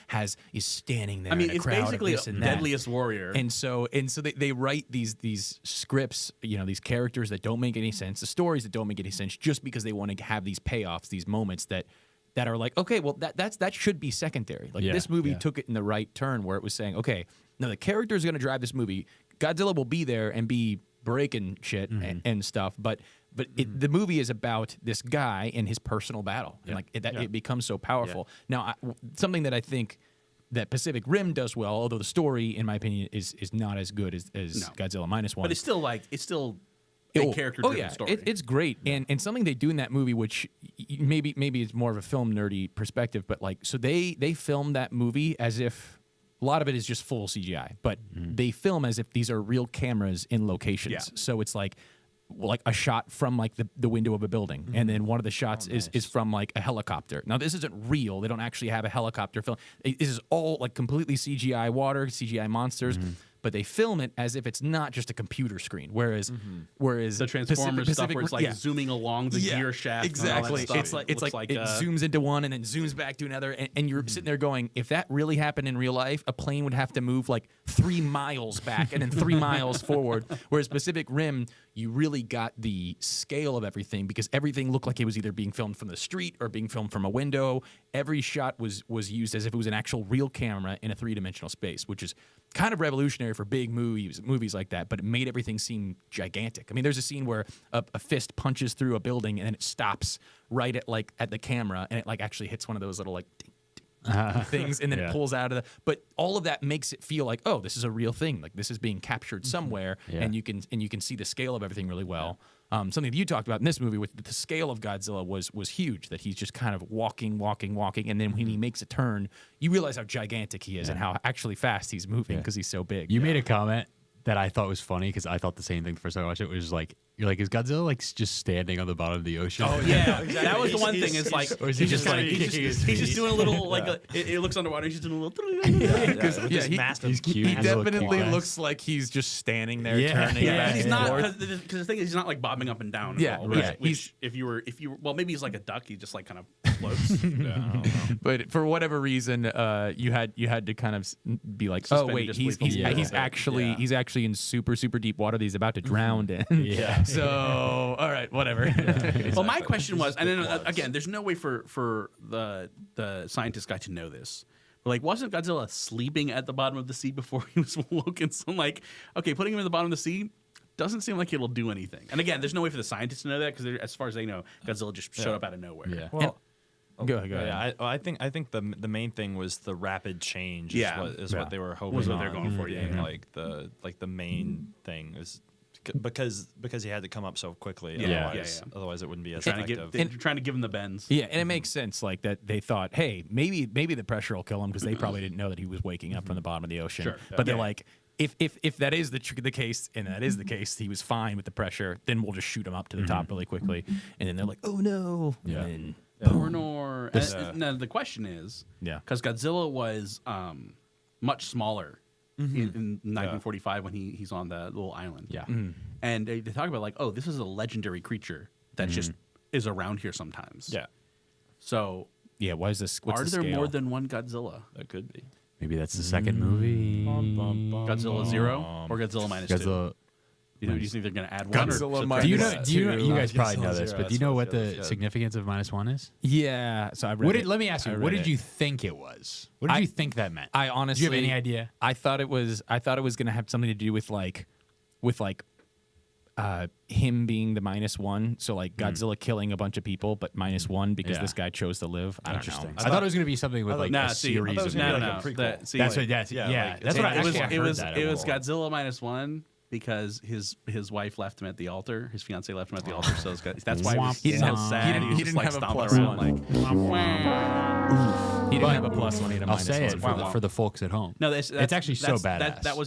[SPEAKER 4] is standing there.
[SPEAKER 3] I mean,
[SPEAKER 4] in a
[SPEAKER 3] it's
[SPEAKER 4] crowd of
[SPEAKER 3] basically
[SPEAKER 4] this and that.
[SPEAKER 3] Deadliest Warrior.
[SPEAKER 4] And so they write these scripts, these characters that don't make any sense, the stories that don't make any sense, just because they want to have these payoffs, these moments that are like, okay, well that should be secondary. Like this movie took it in the right turn where it was saying, okay, no, the character is going to drive this movie. Godzilla will be there and be breaking shit and stuff, but the movie is about this guy and his personal battle, and it becomes so powerful. Now, something that I think that Pacific Rim does well, although the story, in my opinion, is not as good as Godzilla -1.
[SPEAKER 3] but it's still a character-driven story.
[SPEAKER 4] It's great, and something they do in that movie, which maybe it's more of a film nerdy perspective, but so they film that movie as if a lot of it is just full CGI, but they film as if these are real cameras in locations.
[SPEAKER 3] Yeah.
[SPEAKER 4] So it's like a shot from the window of a building, and then one of the shots is from a helicopter. Now this isn't real; they don't actually have a helicopter film. This is all completely CGI water, CGI monsters. but they film it as if it's not just a computer screen. Whereas
[SPEAKER 3] The Transformers stuff
[SPEAKER 4] Pacific
[SPEAKER 3] where it's like zooming along the gear shaft.
[SPEAKER 4] Exactly.
[SPEAKER 3] And all that stuff.
[SPEAKER 4] It's like it zooms into one and then zooms back to another, and you're sitting there going, if that really happened in real life, a plane would have to move like 3 miles back and then 3 miles forward. Whereas Pacific Rim, you really got the scale of everything because everything looked like it was either being filmed from the street or being filmed from a window. Every shot was used as if it was an actual real camera in a 3-dimensional space, which is kind of revolutionary for big movies like that, but it made everything seem gigantic. I mean, there's a scene where a fist punches through a building and then it stops right at the camera, and it like actually hits one of those little like ding, ding, things, and then it pulls out of the. But all of that makes it feel like, oh, this is a real thing. Like this is being captured somewhere, and you can see the scale of everything really well. Something that you talked about in this movie with the scale of Godzilla was huge, that he's just kind of walking, and then when he makes a turn, you realize how gigantic he is and how actually fast he's moving because he's so big.
[SPEAKER 2] You made a comment that I thought was funny because I thought the same thing the first time I watched it. It was like, you're like, is Godzilla like just standing on the bottom of the ocean?
[SPEAKER 3] Oh yeah, exactly. That was the one thing. Is like
[SPEAKER 2] or is he
[SPEAKER 3] he's just doing a little like it looks underwater. He's just doing a little.
[SPEAKER 5] Because
[SPEAKER 2] he's cute.
[SPEAKER 4] He
[SPEAKER 2] He's a little
[SPEAKER 4] definitely
[SPEAKER 2] cute.
[SPEAKER 4] looks like he's just standing there
[SPEAKER 2] Yeah.
[SPEAKER 4] turning back
[SPEAKER 3] He's
[SPEAKER 4] and
[SPEAKER 3] not
[SPEAKER 4] forth.
[SPEAKER 3] because the thing is he's not like bobbing up and down. At
[SPEAKER 4] Yeah,
[SPEAKER 3] all,
[SPEAKER 4] right.
[SPEAKER 3] Which if you were well maybe he's like a duck. He just like kind of floats.
[SPEAKER 4] But for whatever reason, you had to kind of be like, oh
[SPEAKER 3] Suspended
[SPEAKER 4] wait,
[SPEAKER 3] disbelief
[SPEAKER 4] he's
[SPEAKER 3] a little
[SPEAKER 4] he's
[SPEAKER 3] bit.
[SPEAKER 4] actually he's actually in super deep water that he's about to drown in.
[SPEAKER 2] Yeah.
[SPEAKER 4] So all right, whatever.
[SPEAKER 3] Well, my question was, and then again, there's no way for the scientist guy to know this. But like, wasn't Godzilla sleeping at the bottom of the sea before he was woken? So I'm like, okay, putting him in the bottom of the sea doesn't seem like it'll do anything. And again, there's no way for the scientists to know that because as far as they know, Godzilla just showed up out of nowhere.
[SPEAKER 2] Yeah.
[SPEAKER 5] Well,
[SPEAKER 4] Go ahead.
[SPEAKER 5] yeah, I think the main thing was the rapid change.
[SPEAKER 3] Yeah.
[SPEAKER 5] is what they were hoping.
[SPEAKER 3] Was what
[SPEAKER 5] on
[SPEAKER 3] they're going for, yeah.
[SPEAKER 5] being like the main thing is because he had to come up so quickly.
[SPEAKER 3] Yeah.
[SPEAKER 5] Otherwise it wouldn't be as
[SPEAKER 3] Trying
[SPEAKER 5] effective.
[SPEAKER 3] to trying to give him the bends.
[SPEAKER 4] Yeah, and it makes sense like that they thought, hey, maybe the pressure will kill him because they probably didn't know that he was waking up from the bottom of the ocean.
[SPEAKER 3] Sure.
[SPEAKER 4] But they're
[SPEAKER 3] Yeah.
[SPEAKER 4] like, if that is the case, and that is the case, he was fine with the pressure, then we'll just shoot him up to the top really quickly. And then they're like, oh no.
[SPEAKER 2] Yeah.
[SPEAKER 4] And
[SPEAKER 3] Nor. Now the question is, because Godzilla was much smaller in 1945 when he's on the little island.
[SPEAKER 2] Yeah.
[SPEAKER 3] And they talk about like, oh, this is a legendary creature that just is around here sometimes.
[SPEAKER 5] Yeah,
[SPEAKER 3] So
[SPEAKER 4] yeah, why is this? What's
[SPEAKER 3] are
[SPEAKER 4] the
[SPEAKER 3] there
[SPEAKER 4] scale?
[SPEAKER 3] more than one Godzilla?
[SPEAKER 5] that could be.
[SPEAKER 2] Maybe that's the second movie.
[SPEAKER 3] Godzilla 0 or Godzilla minus 2?
[SPEAKER 2] Godzilla.
[SPEAKER 3] Do you think they're going to add one?
[SPEAKER 4] Godzilla
[SPEAKER 3] or
[SPEAKER 4] minus
[SPEAKER 2] Do you
[SPEAKER 3] subtract
[SPEAKER 2] know?
[SPEAKER 3] one?
[SPEAKER 2] Do you know? You guys probably
[SPEAKER 5] Godzilla
[SPEAKER 2] know this,
[SPEAKER 5] zero,
[SPEAKER 2] but do you
[SPEAKER 5] that's
[SPEAKER 2] know
[SPEAKER 5] what
[SPEAKER 2] what
[SPEAKER 5] feels
[SPEAKER 2] the
[SPEAKER 5] good.
[SPEAKER 2] significance of -1 is?
[SPEAKER 4] Yeah, so I read.
[SPEAKER 2] Let me ask you. What did you think it was? What did you think that meant?
[SPEAKER 4] I honestly,
[SPEAKER 2] do you have any idea?
[SPEAKER 4] I thought it was going to have something to do with him being the -1. So like Godzilla killing a bunch of people, but -1 because
[SPEAKER 2] Yeah.
[SPEAKER 4] this guy chose to live. I don't know.
[SPEAKER 2] I thought it was going to be something with like
[SPEAKER 3] Nah,
[SPEAKER 2] a
[SPEAKER 3] see,
[SPEAKER 2] series.
[SPEAKER 5] I thought it was
[SPEAKER 2] of
[SPEAKER 5] gonna be
[SPEAKER 3] no,
[SPEAKER 5] like
[SPEAKER 3] no.
[SPEAKER 5] a prequel.
[SPEAKER 3] That- see,
[SPEAKER 2] That's what.
[SPEAKER 5] yeah,
[SPEAKER 2] Yeah,
[SPEAKER 5] like,
[SPEAKER 2] that's what I
[SPEAKER 3] it was.
[SPEAKER 2] actually
[SPEAKER 3] It
[SPEAKER 2] heard
[SPEAKER 3] was.
[SPEAKER 2] that
[SPEAKER 3] It was
[SPEAKER 2] at one
[SPEAKER 3] Godzilla -1 because his wife left him at the altar. His fiance left him at the altar. So that's why
[SPEAKER 2] He didn't
[SPEAKER 3] so
[SPEAKER 2] have-
[SPEAKER 3] sad.
[SPEAKER 4] he
[SPEAKER 3] He was
[SPEAKER 4] didn't
[SPEAKER 3] just like
[SPEAKER 4] have a
[SPEAKER 3] stomping
[SPEAKER 4] plus
[SPEAKER 3] around
[SPEAKER 4] one.
[SPEAKER 3] like.
[SPEAKER 4] He didn't
[SPEAKER 2] But
[SPEAKER 4] have a +1. He had a
[SPEAKER 2] I'll
[SPEAKER 4] -1.
[SPEAKER 2] say it
[SPEAKER 3] Wow.
[SPEAKER 2] for the folks at home.
[SPEAKER 3] No,
[SPEAKER 2] it's actually so badass.
[SPEAKER 3] That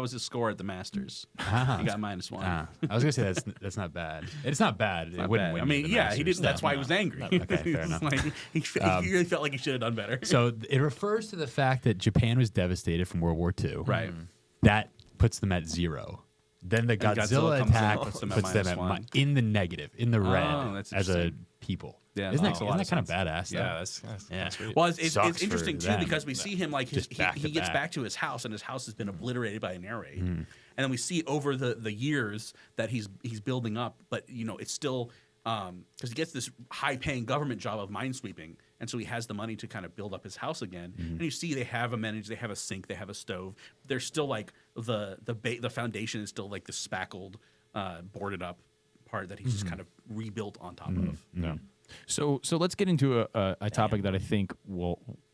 [SPEAKER 3] was his score at the Masters.
[SPEAKER 2] Ah.
[SPEAKER 3] He got -1.
[SPEAKER 2] I was gonna say that's not bad. It's not bad.
[SPEAKER 3] Not
[SPEAKER 2] It wouldn't
[SPEAKER 3] bad.
[SPEAKER 2] win.
[SPEAKER 3] I mean,
[SPEAKER 2] you the
[SPEAKER 3] yeah, he
[SPEAKER 2] Masters.
[SPEAKER 3] didn't. That's why he was angry.
[SPEAKER 2] Okay, fair
[SPEAKER 3] He was
[SPEAKER 2] enough.
[SPEAKER 3] like, he really felt like he should have done better.
[SPEAKER 2] So it refers to the fact that Japan was devastated from World War II.
[SPEAKER 3] Right.
[SPEAKER 2] That puts them at 0. Then the
[SPEAKER 3] Godzilla
[SPEAKER 2] Godzilla
[SPEAKER 3] comes in
[SPEAKER 2] attack
[SPEAKER 3] and puts them
[SPEAKER 2] puts
[SPEAKER 3] at
[SPEAKER 2] them at
[SPEAKER 3] -1.
[SPEAKER 2] in the negative, in the red,
[SPEAKER 3] that's
[SPEAKER 2] as a
[SPEAKER 3] interesting.
[SPEAKER 2] people.
[SPEAKER 3] Yeah,
[SPEAKER 2] isn't
[SPEAKER 3] makes
[SPEAKER 2] that,
[SPEAKER 3] a lot
[SPEAKER 2] isn't that
[SPEAKER 3] of
[SPEAKER 2] kind of badass?
[SPEAKER 5] Yeah,
[SPEAKER 2] though?
[SPEAKER 5] that's
[SPEAKER 2] Yeah.
[SPEAKER 5] sweet.
[SPEAKER 3] Well, it's
[SPEAKER 2] Sucks for
[SPEAKER 3] interesting too
[SPEAKER 2] them.
[SPEAKER 3] because we see him like
[SPEAKER 2] Just back
[SPEAKER 3] he
[SPEAKER 2] to
[SPEAKER 3] gets
[SPEAKER 2] back.
[SPEAKER 3] back to his house and his house has been obliterated by an air raid, and then we see over the years that he's building up, but it's still because he gets this high paying government job of minesweeping, and so he has the money to kind of build up his house again. And you see they have amenities, they have a sink, they have a stove. They're still like the foundation is still like the spackled, boarded up part that he's just kind of rebuilt on top of.
[SPEAKER 2] No.
[SPEAKER 4] So let's get into a topic that I think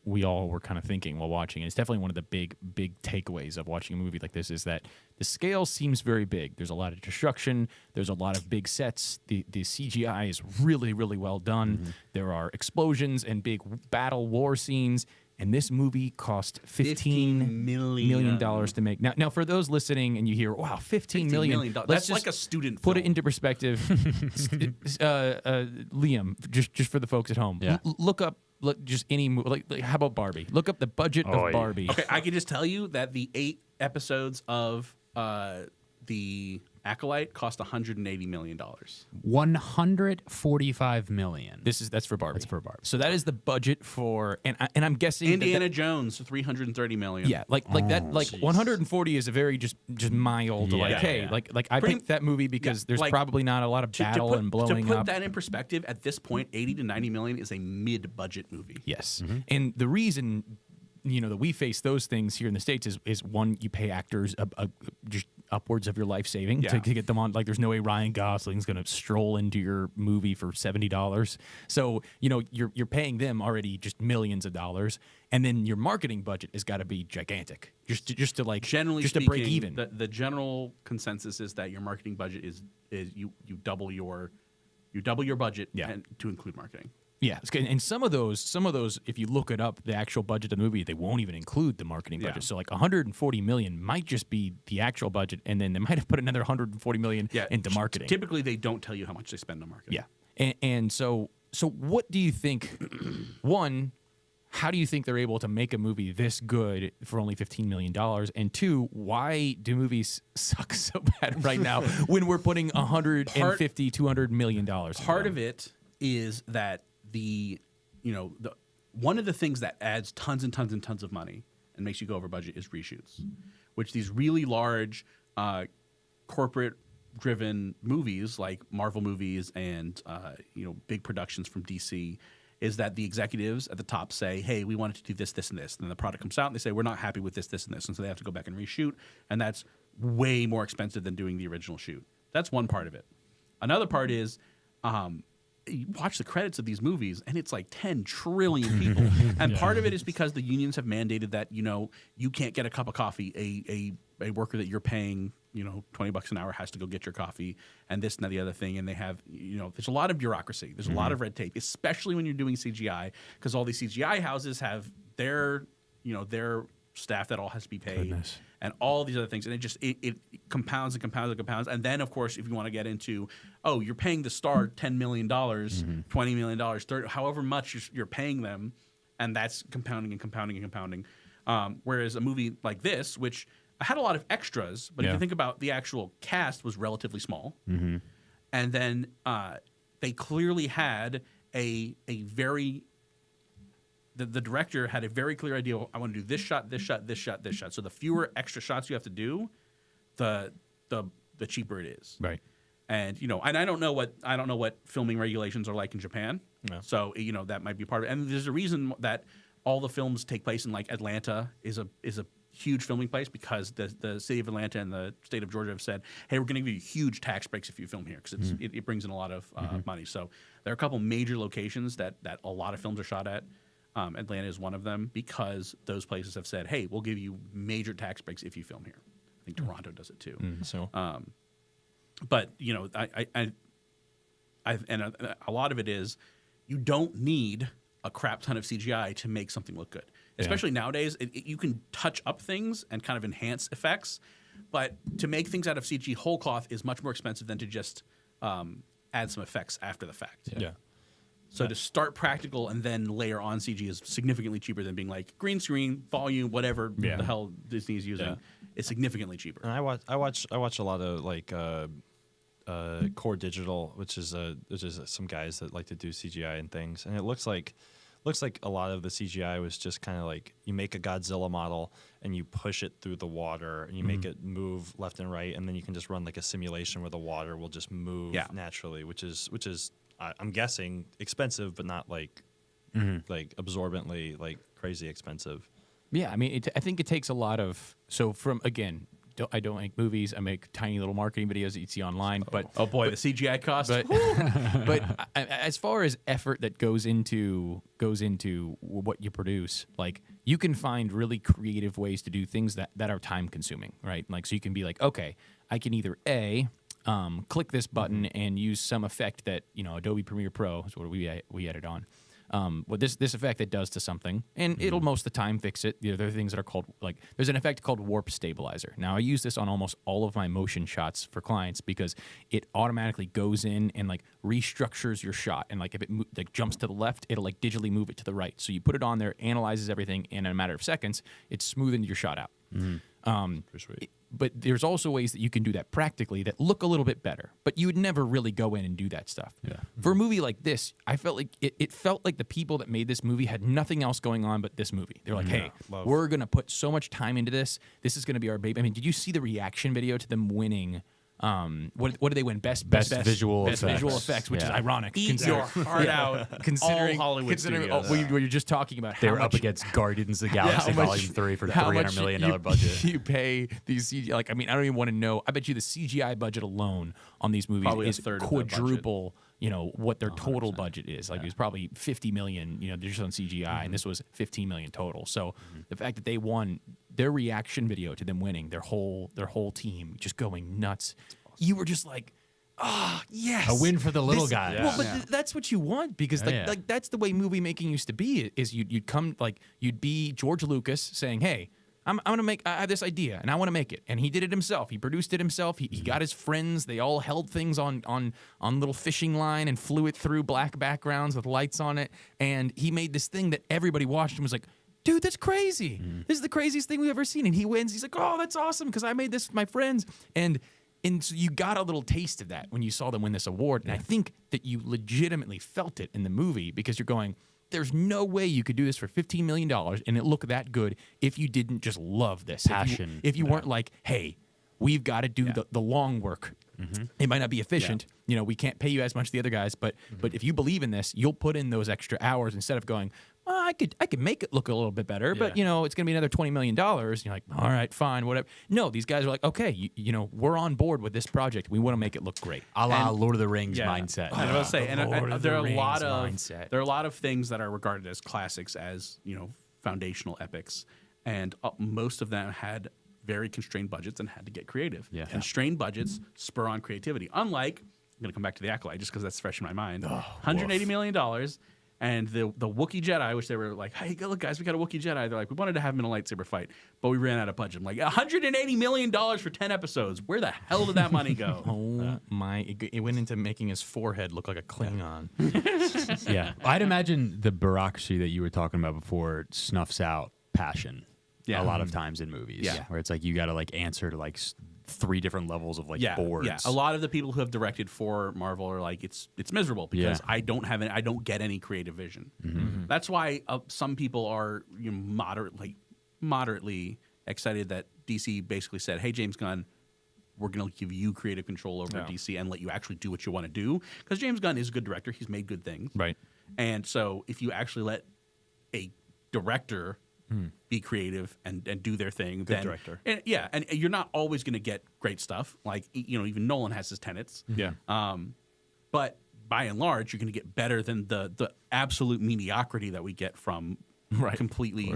[SPEAKER 4] we all were kind of thinking while watching. And it's definitely one of the big takeaways of watching a movie like this is that the scale seems very big. There's a lot of destruction. There's a lot of big sets. The CGI is really, really well done. There are explosions and big battle war scenes. And this movie cost $15 million to make. Now, for those listening and you hear, wow, $15 million.
[SPEAKER 3] That's like a student
[SPEAKER 4] Put
[SPEAKER 3] film.
[SPEAKER 4] it into perspective. Liam, just for the folks at home,
[SPEAKER 2] Yeah.
[SPEAKER 4] look up just any movie. Like, how about Barbie? Look up the budget of
[SPEAKER 2] yeah.
[SPEAKER 4] Barbie.
[SPEAKER 3] Okay, I can just tell you that the 8 episodes of the Acolyte cost $180 million.
[SPEAKER 2] 145 million.
[SPEAKER 4] That's for Barbie.
[SPEAKER 2] That's for Barbie.
[SPEAKER 4] So that is the budget for, and I'm guessing
[SPEAKER 3] Indiana Jones, $330 million.
[SPEAKER 4] Yeah, like that, like
[SPEAKER 5] Jeez.
[SPEAKER 4] 140 is a very just mild, like,
[SPEAKER 2] Yeah,
[SPEAKER 4] hey,
[SPEAKER 2] yeah.
[SPEAKER 4] like I
[SPEAKER 3] Pretty-
[SPEAKER 4] picked that movie because there's
[SPEAKER 3] like,
[SPEAKER 4] probably not a lot of battle and blowing
[SPEAKER 3] to put
[SPEAKER 4] up.
[SPEAKER 3] that in perspective, at this point, 80 to 90 million is a mid-budget movie.
[SPEAKER 4] Yes, and the reason that we face those things here in the States is one, you pay actors just upwards of your life saving
[SPEAKER 3] Yeah.
[SPEAKER 4] to get them on. Like, there's no way Ryan Gosling's going to stroll into your movie for $70. So you're paying them already just millions of dollars, and then your marketing budget has got to be gigantic just to like
[SPEAKER 3] Generally
[SPEAKER 4] just
[SPEAKER 3] speaking,
[SPEAKER 4] to break even.
[SPEAKER 3] the general consensus is that your marketing budget is you double your budget
[SPEAKER 4] Yeah.
[SPEAKER 3] and to include marketing.
[SPEAKER 4] Yeah, and some of those, if you look it up, the actual budget of the movie, they won't even include the marketing budget.
[SPEAKER 3] Yeah.
[SPEAKER 4] So like 140 million might just be the actual budget, and then they might have put another 140 million into marketing.
[SPEAKER 3] Typically, they don't tell you how much they spend on marketing.
[SPEAKER 4] Yeah, and so what do you think? One, how do you think they're able to make a movie this good for only $15 million? And two, why do movies suck so bad right now when we're putting $150-200 million?
[SPEAKER 3] Part of it is that one of the things that adds tons and tons and tons of money and makes you go over budget is reshoots, which these really large corporate-driven movies like Marvel movies and big productions from DC is that the executives at the top say, hey, we wanted to do this, this, and this. And then the product comes out and they say, we're not happy with this, this, and this. And so they have to go back and reshoot. And that's way more expensive than doing the original shoot. That's one part of it. Another part is you watch the credits of these movies and it's like 10 trillion people. And part of it is because the unions have mandated that, you can't get a cup of coffee. A worker that you're paying, $20 an hour has to go get your coffee and this and that, the other thing. And they have, there's a lot of bureaucracy. There's a lot of red tape, especially when you're doing CGI, because all these CGI houses have their staff that all has to be paid.
[SPEAKER 2] Goodness.
[SPEAKER 3] And all these other things. And it compounds and compounds and compounds. And then, of course, if you want to get into, you're paying the star $10 million, $20 million, $30, however much you're paying them, and that's compounding and compounding and compounding. Whereas a movie like this, which had a lot of extras, but if you think about the actual cast was relatively small. And then they clearly had a very... The director had a very clear idea. I want to do this shot, this shot, this shot, this shot. So the fewer extra shots you have to do, the cheaper it is.
[SPEAKER 4] Right.
[SPEAKER 3] And and I don't know what filming regulations are like in Japan.
[SPEAKER 5] Yeah.
[SPEAKER 3] So that might be part of it. And there's a reason that all the films take place in like Atlanta is a huge filming place, because the city of Atlanta and the state of Georgia have said, hey, we're going to give you huge tax breaks if you film here, because it brings in a lot of money. So there are a couple major locations that a lot of films are shot at. Atlanta is one of them, because those places have said, hey, we'll give you major tax breaks if you film here. I think Toronto does it too.
[SPEAKER 5] So
[SPEAKER 3] But a lot of it is you don't need a crap ton of CGI to make something look good. Especially nowadays, you can touch up things and kind of enhance effects, but to make things out of CG whole cloth is much more expensive than to just add some effects after the fact.
[SPEAKER 5] yeah.
[SPEAKER 3] So to start practical and then layer on CG is significantly cheaper than being like green screen, volume, whatever the hell Disney is using.
[SPEAKER 5] Yeah.
[SPEAKER 3] It's significantly cheaper.
[SPEAKER 5] And I watch a lot of like Core Digital, which is some guys that like to do CGI and things, and it looks like a lot of the CGI was just kind of like you make a Godzilla model and you push it through the water and you make it move left and right, and then you can just run like a simulation where the water will just move naturally, which is I'm guessing expensive, but not like absorbently like crazy expensive.
[SPEAKER 4] Yeah, I mean, I think it takes a lot of. So I don't make movies. I make tiny little marketing videos that you see online. But
[SPEAKER 3] Oh boy, the CGI cost.
[SPEAKER 4] but as far as effort that goes into what you produce, like you can find really creative ways to do things that are time consuming, right? Like, so you can be like, okay, I can either click this button and use some effect that Adobe Premiere Pro is what we edit on. This effect that does to something, and it'll most of the time fix it. There are things that are called, like, there's an effect called warp stabilizer. Now, I use this on almost all of my motion shots for clients because it automatically goes in and like restructures your shot, and like if it like jumps to the left, it'll like digitally move it to the right. So you put it on there, analyzes everything, and in a matter of seconds, it's smoothing your shot out.
[SPEAKER 5] Pretty sweet.
[SPEAKER 4] But there's also ways that you can do that practically that look a little bit better. But you would never really go in and do that stuff.
[SPEAKER 2] Yeah.
[SPEAKER 4] For a movie like this, I felt like it felt like the people that made this movie had nothing else going on but this movie. They're like, hey, we're going to put so much time into this. This is going to be our baby. I mean, did you see the reaction video to them winning? What did they win? Best visual effects, which is ironic.
[SPEAKER 3] Eat your heart out.
[SPEAKER 4] Considering
[SPEAKER 3] all Hollywood studios.
[SPEAKER 4] what you're just talking about.
[SPEAKER 2] They were up against Guardians of the Galaxy Volume 3 for $300 million budget.
[SPEAKER 4] You pay these CGI. Like, I mean, I don't even want to know. I bet you the CGI budget alone on these movies
[SPEAKER 3] Probably a
[SPEAKER 4] is
[SPEAKER 3] third of the
[SPEAKER 4] quadruple. You know what their total budget is. Like it was probably $50 million. You know, just on CGI, and this was $15 million total. So the fact that they won, their reaction video to them winning, their whole team just going nuts. You were just like, oh, yes.
[SPEAKER 2] A win for the little guys.
[SPEAKER 4] Well, but that's what you want because like that's the way movie making used to be. Is you'd come like you'd be George Lucas saying, hey, I'm gonna make. I have this idea and I want to make it, and he did it himself. He produced it himself. He got his friends. They all held things on little fishing line and flew it through black backgrounds with lights on it, and he made this thing that everybody watched and was like, dude, that's crazy. This is the craziest thing we've ever seen. And he wins. He's like, oh, that's awesome because I made this with my friends. And so you got a little taste of that when you saw them win this award. And I think that you legitimately felt it in the movie because you're going, there's no way you could do this for $15 million and it looked that good if you didn't just love this.
[SPEAKER 2] Passion.
[SPEAKER 4] If you weren't like, hey, we've got to do the long work. It might not be efficient. You know, we can't pay you as much as the other guys, but if you believe in this, you'll put in those extra hours instead of going, well, I could make it look a little bit better, but you know, it's going to be another $20 million. And you're like, all right, fine, whatever. No, these guys are like, okay, you know, we're on board with this project. We want to make it look great.
[SPEAKER 2] A la Lord of the Rings mindset.
[SPEAKER 3] I was about to say, and there are
[SPEAKER 4] mindset.
[SPEAKER 3] a lot of things that are regarded as classics, as you know, foundational epics, and most of them had very constrained budgets and had to get creative. Constrained budgets spur on creativity. Unlike, I'm going to come back to the Acolyte just because that's fresh in my mind. $180 million. And the Wookiee Jedi, which they were like, hey, look, guys, we got a Wookiee Jedi. They're like, we wanted to have him in a lightsaber fight, but we ran out of budget. I'm like, $180 million for 10 episodes. Where the hell did that money go?
[SPEAKER 4] It went into making his forehead look like a Klingon.
[SPEAKER 2] Yeah. I'd imagine the bureaucracy that you were talking about before snuffs out passion a lot of times in movies.
[SPEAKER 3] Yeah.
[SPEAKER 2] Where it's like you got to like answer to like 3 different levels of like boards.
[SPEAKER 3] Yeah, a lot of the people who have directed for Marvel are like, it's miserable because I don't get any creative vision. That's why some people are moderately excited that DC basically said, hey, James Gunn, we're going to give you creative control over DC and let you actually do what you want to do. Because James Gunn is a good director. He's made good things.
[SPEAKER 4] Right.
[SPEAKER 3] And so if you actually let a director be creative and do their thing.
[SPEAKER 5] Good director.
[SPEAKER 3] And you're not always going to get great stuff. Like, you know, even Nolan has his tenets.
[SPEAKER 4] Yeah.
[SPEAKER 3] But by and large, you're going to get better than the absolute mediocrity that we get from completely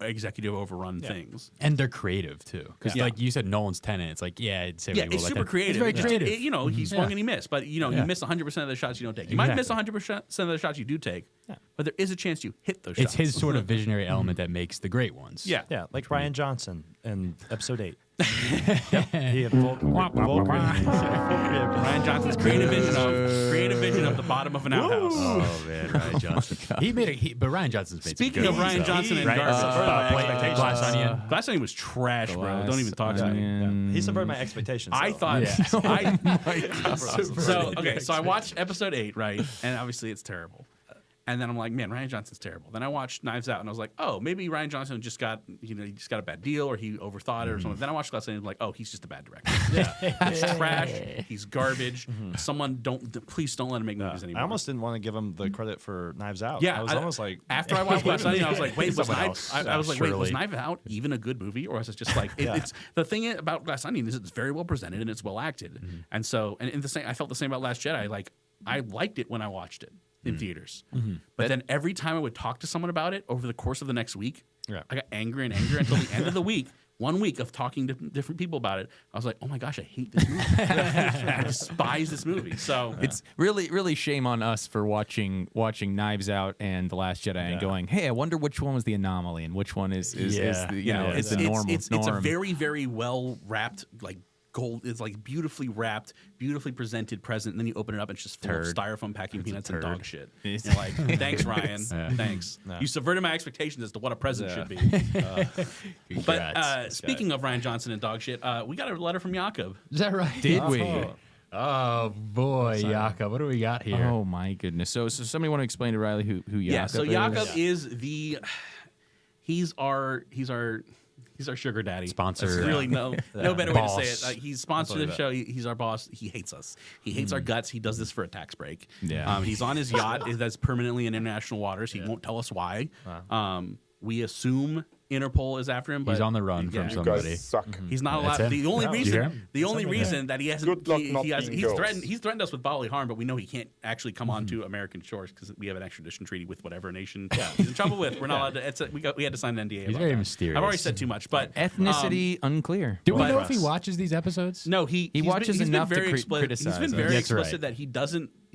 [SPEAKER 3] executive overrun things.
[SPEAKER 2] And they're creative too. Because like you said, Nolan's Tenet, it's like, it's
[SPEAKER 3] super creative.
[SPEAKER 2] It's very creative.
[SPEAKER 3] You know, he swung and he missed. But, you know, you miss 100% of the shots you don't take. You might miss 100% of the shots you do take. But there is a chance you hit those shots.
[SPEAKER 2] It's his sort of visionary element that makes the great ones.
[SPEAKER 3] Yeah.
[SPEAKER 5] Yeah, like Ryan Johnson in episode 8. He had
[SPEAKER 3] Ryan Johnson's creative vision of the bottom of an outhouse.
[SPEAKER 2] Oh man, Ryan Johnson. But Ryan Johnson's made
[SPEAKER 3] Speaking of Ryan Johnson and
[SPEAKER 2] garbage, Glass Onion.
[SPEAKER 3] Glass Onion was trash, bro. Don't even talk to me.
[SPEAKER 5] He subverted my expectations.
[SPEAKER 3] I thought. So I watched episode 8, right, and obviously it's terrible. And then I'm like, man, Ryan Johnson's terrible. Then I watched Knives Out, and I was like, oh, maybe Ryan Johnson just got a bad deal, or he overthought it, or something. Then I watched Glass Onion, and I'm like, oh, he's just a bad director. He's trash. He's garbage. Please don't let him make movies anymore.
[SPEAKER 5] I almost didn't want to give him the credit for Knives Out.
[SPEAKER 3] Yeah,
[SPEAKER 5] I was almost like,
[SPEAKER 3] after I watched Glass Onion, I was like, wait, was Knives Out even a good movie, or was it just like it's the thing about Glass Onion is it's very well presented and it's well acted, and so in the same, I felt the same about Last Jedi. Like I liked it when I watched it in theaters. But then every time I would talk to someone about it over the course of the next week, I got angrier and angrier until the end of the week. 1 week of talking to different people about it, I was like, oh my gosh, I hate this movie. I despise this movie. So
[SPEAKER 4] it's really shame on us for watching Knives Out and The Last Jedi and going, hey, I wonder which one was the anomaly and which one is the normal.
[SPEAKER 3] It's a very, very well wrapped, like gold. It's like beautifully wrapped, beautifully presented present, and then you open it up and it's just full of styrofoam packing peanuts and dog shit. And you're like, thanks, Ryan. Thanks. You subverted my expectations as to what a present should be. But speaking of Ryan Johnson and dog shit, we got a letter from Jakob.
[SPEAKER 2] Is that right?
[SPEAKER 4] Did we?
[SPEAKER 2] Oh boy, Jakob, what do we got here?
[SPEAKER 4] Oh my goodness! So somebody want to explain to Riley who Jakob
[SPEAKER 3] Yeah. So
[SPEAKER 4] is?
[SPEAKER 3] Jakob is he's our sugar daddy.
[SPEAKER 2] Sponsor.
[SPEAKER 3] There's really no better way to
[SPEAKER 2] Boss.
[SPEAKER 3] say it. He's sponsored the show. He's our boss. He hates us. He hates our guts. He does this for a tax break.
[SPEAKER 4] Yeah.
[SPEAKER 3] He's on his yacht that's permanently in international waters. He won't tell us why. We assume Interpol is after him, but
[SPEAKER 2] He's on the run from somebody.
[SPEAKER 3] he's not allowed.
[SPEAKER 2] That's
[SPEAKER 3] The
[SPEAKER 2] him.
[SPEAKER 3] only
[SPEAKER 2] Did you hear him?
[SPEAKER 3] reason that he hasn't
[SPEAKER 6] Good luck not being
[SPEAKER 3] he's
[SPEAKER 6] ghosts.
[SPEAKER 3] threatened us with bodily harm, but we know he can't actually come onto American shores because we have an extradition treaty with whatever nation he's in trouble with. We're not allowed to. We had to sign an NDA.
[SPEAKER 2] He's
[SPEAKER 3] about
[SPEAKER 2] very
[SPEAKER 3] that.
[SPEAKER 2] mysterious.
[SPEAKER 3] I've already said too much, but
[SPEAKER 4] Ethnicity unclear.
[SPEAKER 2] Do we
[SPEAKER 3] but-
[SPEAKER 2] know if he watches these episodes?
[SPEAKER 3] no, he
[SPEAKER 4] watches
[SPEAKER 3] he's
[SPEAKER 4] enough
[SPEAKER 3] been
[SPEAKER 4] to
[SPEAKER 3] very explicit.
[SPEAKER 4] criticize
[SPEAKER 3] He's been
[SPEAKER 4] us.
[SPEAKER 3] very
[SPEAKER 2] That's right.
[SPEAKER 3] explicit that he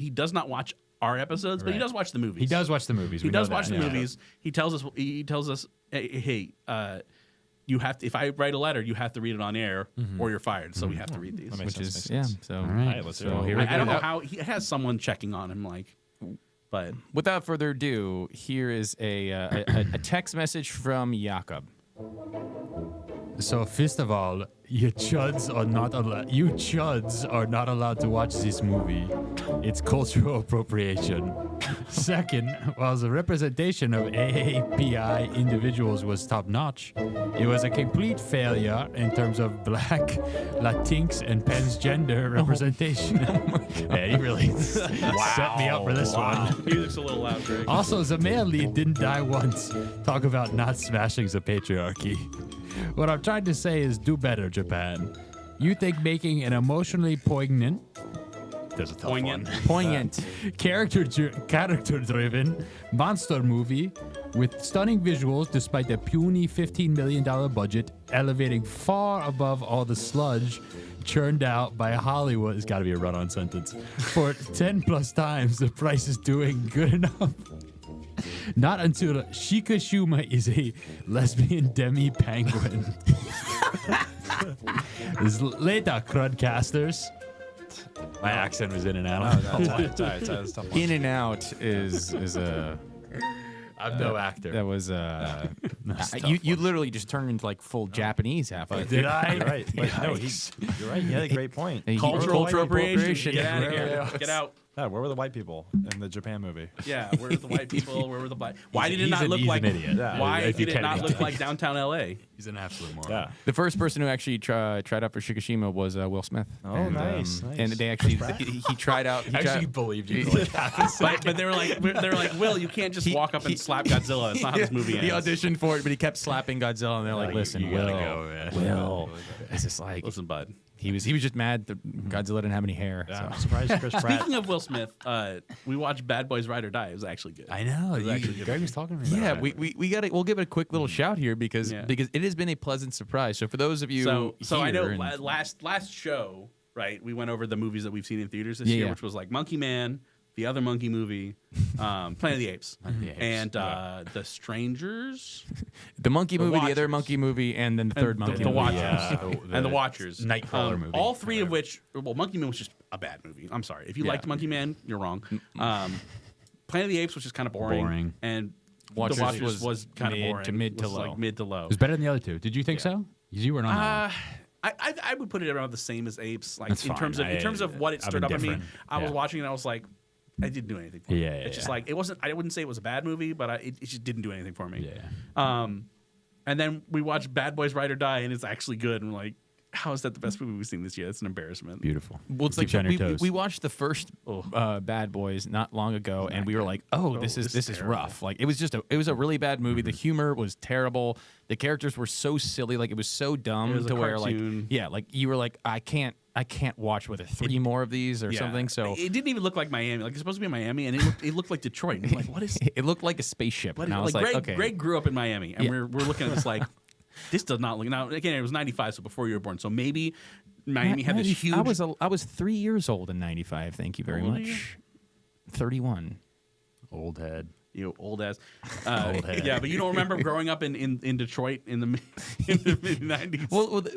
[SPEAKER 3] does not watch our episodes, but he
[SPEAKER 2] Right.
[SPEAKER 3] does watch the movies.
[SPEAKER 2] He does watch the movies.
[SPEAKER 3] He
[SPEAKER 2] we
[SPEAKER 3] does
[SPEAKER 2] know
[SPEAKER 3] watch
[SPEAKER 2] that,
[SPEAKER 3] the
[SPEAKER 2] yeah.
[SPEAKER 3] movies. He tells us, hey, you have to, if I write a letter, you have to read it on air, or you're fired. So we have to read these.
[SPEAKER 4] Which is
[SPEAKER 5] sense.
[SPEAKER 4] So
[SPEAKER 2] All right.
[SPEAKER 5] right, let's
[SPEAKER 2] so
[SPEAKER 5] do it.
[SPEAKER 2] here we
[SPEAKER 3] I don't
[SPEAKER 2] go.
[SPEAKER 3] know how he has someone checking on him, but
[SPEAKER 4] without further ado, here is a text message from Jakob.
[SPEAKER 2] So first of all, you chuds are not allowed to watch this movie. It's cultural appropriation. Second, while the representation of AAPI individuals was top notch, it was a complete failure in terms of Black, Latinx, and transgender representation. Man, he really set me up for this one.
[SPEAKER 3] music's a little loud, Greg.
[SPEAKER 2] Also, the male lead didn't die once. Talk about not smashing the patriarchy. What I'm trying to say is do better, Japan. You think making an emotionally poignant, there's a tough
[SPEAKER 3] Poignant.
[SPEAKER 2] one,
[SPEAKER 4] Poignant.
[SPEAKER 2] character-driven monster movie with stunning visuals despite a puny $15 million budget, elevating far above all the sludge churned out by Hollywood. It's got to be a run-on sentence. For 10 plus times the price is doing good enough. Not until Shikashuma is a lesbian demi-penguin. Later, crudcasters. My accent was in and out.
[SPEAKER 5] It's a tough one.
[SPEAKER 4] In and out is a.
[SPEAKER 2] I'm no actor.
[SPEAKER 4] That was you literally just turned into like full Japanese halfway.
[SPEAKER 2] Did I?
[SPEAKER 5] You're right. But no, you're right. He had a great point.
[SPEAKER 3] Cultural appropriation. Get
[SPEAKER 4] Yeah.
[SPEAKER 3] out of here. Get out.
[SPEAKER 5] Yeah, where were the white people in the Japan movie?
[SPEAKER 3] Yeah, where were the white people? Where were the black? Why did it
[SPEAKER 2] he's
[SPEAKER 3] not
[SPEAKER 2] an-
[SPEAKER 3] look
[SPEAKER 2] he's
[SPEAKER 3] like?
[SPEAKER 2] an idiot.
[SPEAKER 5] Yeah.
[SPEAKER 3] Why
[SPEAKER 2] If you
[SPEAKER 3] did it
[SPEAKER 2] can
[SPEAKER 3] not
[SPEAKER 2] be.
[SPEAKER 3] look like downtown LA?
[SPEAKER 2] He's an absolute moron.
[SPEAKER 5] Yeah.
[SPEAKER 4] The first person who actually tried out for Shikishima was Will Smith.
[SPEAKER 5] Oh, nice, nice.
[SPEAKER 4] And they actually he tried out. He
[SPEAKER 2] Actually,
[SPEAKER 4] tried,
[SPEAKER 2] believed you.
[SPEAKER 3] But they were like, Will, you can't just walk up and slap Godzilla. That's not how this movie
[SPEAKER 4] He
[SPEAKER 3] ends.
[SPEAKER 4] auditioned for it, but he kept slapping Godzilla, and they're like, "Listen,
[SPEAKER 2] you gotta
[SPEAKER 4] Will,
[SPEAKER 2] go, man.
[SPEAKER 4] Will." It's just like
[SPEAKER 3] Listen, bud.
[SPEAKER 4] he was just mad that Godzilla didn't have any hair.
[SPEAKER 5] Yeah,
[SPEAKER 4] so.
[SPEAKER 5] I'm surprised Chris Pratt.
[SPEAKER 3] Speaking of Will Smith, we watched Bad Boys Ride or Die. It was actually good.
[SPEAKER 2] I know. Greg was talking to me
[SPEAKER 4] Yeah,
[SPEAKER 2] about it.
[SPEAKER 4] we got we'll give it a quick little shout here because
[SPEAKER 3] Yeah.
[SPEAKER 4] it has been a pleasant surprise. So for those of you
[SPEAKER 3] So I know
[SPEAKER 4] here and-
[SPEAKER 3] last show, right? We went over the movies that we've seen in theaters this
[SPEAKER 4] Yeah,
[SPEAKER 3] year,
[SPEAKER 4] yeah.
[SPEAKER 3] which was like Monkey Man, the other monkey movie, Planet of the Apes, and The Strangers,
[SPEAKER 4] the monkey movie, the other
[SPEAKER 3] Watchers.
[SPEAKER 4] monkey movie, and then the third monkey
[SPEAKER 3] the
[SPEAKER 4] movie.
[SPEAKER 3] Watchers,
[SPEAKER 2] Yeah.
[SPEAKER 3] and the Watchers,
[SPEAKER 2] Nightcrawler movie.
[SPEAKER 3] All three of which, well, Monkey Man was just a bad movie. I'm sorry if you
[SPEAKER 4] Yeah.
[SPEAKER 3] liked Monkey Man, you're wrong. Planet of the Apes was just kind of boring, and
[SPEAKER 4] Watchers
[SPEAKER 3] The Watchers was kind of
[SPEAKER 4] mid
[SPEAKER 3] boring.
[SPEAKER 4] to mid to
[SPEAKER 3] Was, like
[SPEAKER 4] low.
[SPEAKER 3] mid to low.
[SPEAKER 2] It was better than the other two. Did you think so? You weren't on that one.
[SPEAKER 3] I would put it around the same as Apes, like
[SPEAKER 2] That's
[SPEAKER 3] in
[SPEAKER 2] fine.
[SPEAKER 3] terms of what it
[SPEAKER 2] I'm
[SPEAKER 3] stirred up in me.
[SPEAKER 2] indifferent.
[SPEAKER 3] I was
[SPEAKER 2] Yeah.
[SPEAKER 3] watching it, and I was like, I didn't do anything for me.
[SPEAKER 2] Yeah,
[SPEAKER 3] It's just
[SPEAKER 2] yeah.
[SPEAKER 3] like it wasn't. I wouldn't say it was a bad movie, but it just didn't do anything for me.
[SPEAKER 2] Yeah.
[SPEAKER 3] And then we watched Bad Boys Ride or Die, and it's actually good. And we're like, how is that the best movie we've seen this year? That's an embarrassment.
[SPEAKER 2] Beautiful.
[SPEAKER 4] Well, it's
[SPEAKER 2] Keeps
[SPEAKER 4] like
[SPEAKER 2] you on your toes.
[SPEAKER 4] we watched the first Bad Boys not long ago, and we were like, "Oh, this is
[SPEAKER 3] terrible.
[SPEAKER 4] rough." Like it was a really bad movie. The humor was terrible. The characters were so silly, like it was so dumb
[SPEAKER 3] It was a
[SPEAKER 4] to where
[SPEAKER 3] cartoon.
[SPEAKER 4] like you were like, I can't watch with three more of these or
[SPEAKER 3] Yeah.
[SPEAKER 4] something. So
[SPEAKER 3] it didn't even look like Miami. Like it's supposed to be Miami, and it looked like Detroit. And I'm like, what is?
[SPEAKER 4] it looked like a spaceship,
[SPEAKER 3] What
[SPEAKER 4] and
[SPEAKER 3] is
[SPEAKER 4] I was
[SPEAKER 3] like
[SPEAKER 4] like,
[SPEAKER 3] Greg,
[SPEAKER 4] okay.
[SPEAKER 3] Greg grew up in Miami, and
[SPEAKER 4] Yeah.
[SPEAKER 3] we're looking at this like, this does not look. Now again, it was '95, so before you were born. So maybe Miami had this huge.
[SPEAKER 4] I was 3 years old in '95. Thank you very
[SPEAKER 3] How old are you?
[SPEAKER 4] much. 31.
[SPEAKER 2] Old head.
[SPEAKER 3] You old ass.
[SPEAKER 2] Old head.
[SPEAKER 3] Yeah, but you don't remember growing up in Detroit in the mid 90s.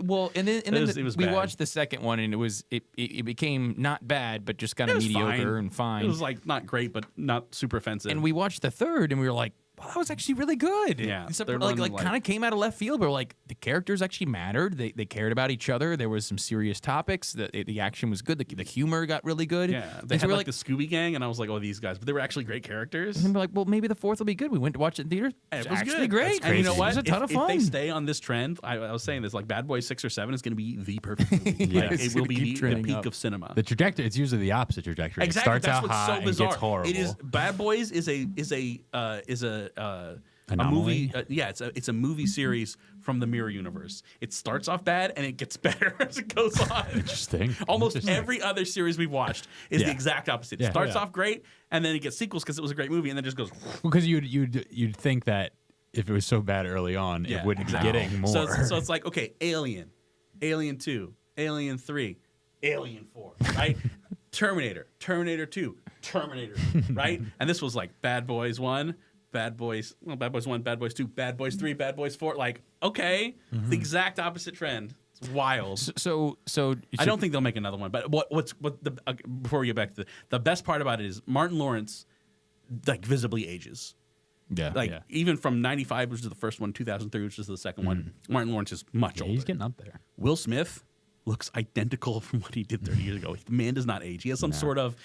[SPEAKER 4] Well, and then
[SPEAKER 3] It was
[SPEAKER 4] we
[SPEAKER 3] bad.
[SPEAKER 4] watched the second one, and it became not bad, but just kind
[SPEAKER 3] It
[SPEAKER 4] of
[SPEAKER 3] was
[SPEAKER 4] mediocre
[SPEAKER 3] fine.
[SPEAKER 4] and fine.
[SPEAKER 3] It was like not great, but not super offensive.
[SPEAKER 4] And we watched the third, and we were like, wow, that was actually really good.
[SPEAKER 3] Yeah,
[SPEAKER 4] Except
[SPEAKER 3] third
[SPEAKER 4] like
[SPEAKER 3] one,
[SPEAKER 4] kind of came out of left field, but like the characters actually mattered. They cared about each other. There was some serious topics. The action was good. The humor got really good.
[SPEAKER 3] yeah, they
[SPEAKER 4] And so
[SPEAKER 3] had
[SPEAKER 4] we're
[SPEAKER 3] like the Scooby Gang, and I was like, oh, these guys, but they were actually great characters.
[SPEAKER 4] and we're like, well, maybe the fourth will be good. We went to watch it in theater.
[SPEAKER 3] It was
[SPEAKER 4] actually
[SPEAKER 3] good.
[SPEAKER 4] great.
[SPEAKER 3] And you know
[SPEAKER 4] It
[SPEAKER 3] what?
[SPEAKER 4] was a ton of fun.
[SPEAKER 3] If they stay on this trend, I was saying this, like Bad Boys 6 or 7 is going to be the perfect movie.
[SPEAKER 2] Yeah.
[SPEAKER 3] Like,
[SPEAKER 4] It's
[SPEAKER 3] it will
[SPEAKER 4] gonna
[SPEAKER 3] be
[SPEAKER 4] keep
[SPEAKER 3] the
[SPEAKER 4] trending
[SPEAKER 3] peak
[SPEAKER 4] up.
[SPEAKER 3] of cinema.
[SPEAKER 2] The trajectory, it's usually the opposite trajectory.
[SPEAKER 3] Exactly.
[SPEAKER 2] It starts
[SPEAKER 3] That's
[SPEAKER 2] out
[SPEAKER 3] what's
[SPEAKER 2] high
[SPEAKER 3] so bizarre.
[SPEAKER 2] and gets horrible.
[SPEAKER 3] It is Bad Boys is a
[SPEAKER 2] Anomaly?
[SPEAKER 3] movie. It's a movie series from the Mirror Universe. It starts off bad and it gets better as it goes on.
[SPEAKER 2] Interesting.
[SPEAKER 3] Almost
[SPEAKER 2] Interesting.
[SPEAKER 3] every other series we've watched is the
[SPEAKER 2] Yeah.
[SPEAKER 3] exact opposite. It
[SPEAKER 2] Yeah.
[SPEAKER 3] starts
[SPEAKER 2] Yeah.
[SPEAKER 3] off great and then it gets sequels because it was a great movie and then just goes.
[SPEAKER 2] Because you'd think that if it was so bad early on,
[SPEAKER 3] Yeah,
[SPEAKER 2] it wouldn't
[SPEAKER 3] exactly.
[SPEAKER 2] be getting more.
[SPEAKER 3] So it's like, okay, Alien, Alien 2, Alien 3, Alien 4, right? Terminator, Terminator 2, Terminator, right? And this was like Bad Boys 1, Bad Boys 1, Bad Boys 2, Bad Boys 3, Bad Boys 4. Like, okay, the exact opposite trend. It's wild.
[SPEAKER 4] So
[SPEAKER 3] I don't think they'll make another one. But before we get back to the best part about it is Martin Lawrence, like, visibly ages.
[SPEAKER 4] yeah,
[SPEAKER 3] Like,
[SPEAKER 2] Yeah.
[SPEAKER 3] even from 95, which is the first one, 2003, which is the second one, Martin Lawrence is much
[SPEAKER 2] Yeah,
[SPEAKER 3] older.
[SPEAKER 2] he's getting up there.
[SPEAKER 3] Will Smith looks identical from what he did 30 years ago. The man does not age. He has some sort of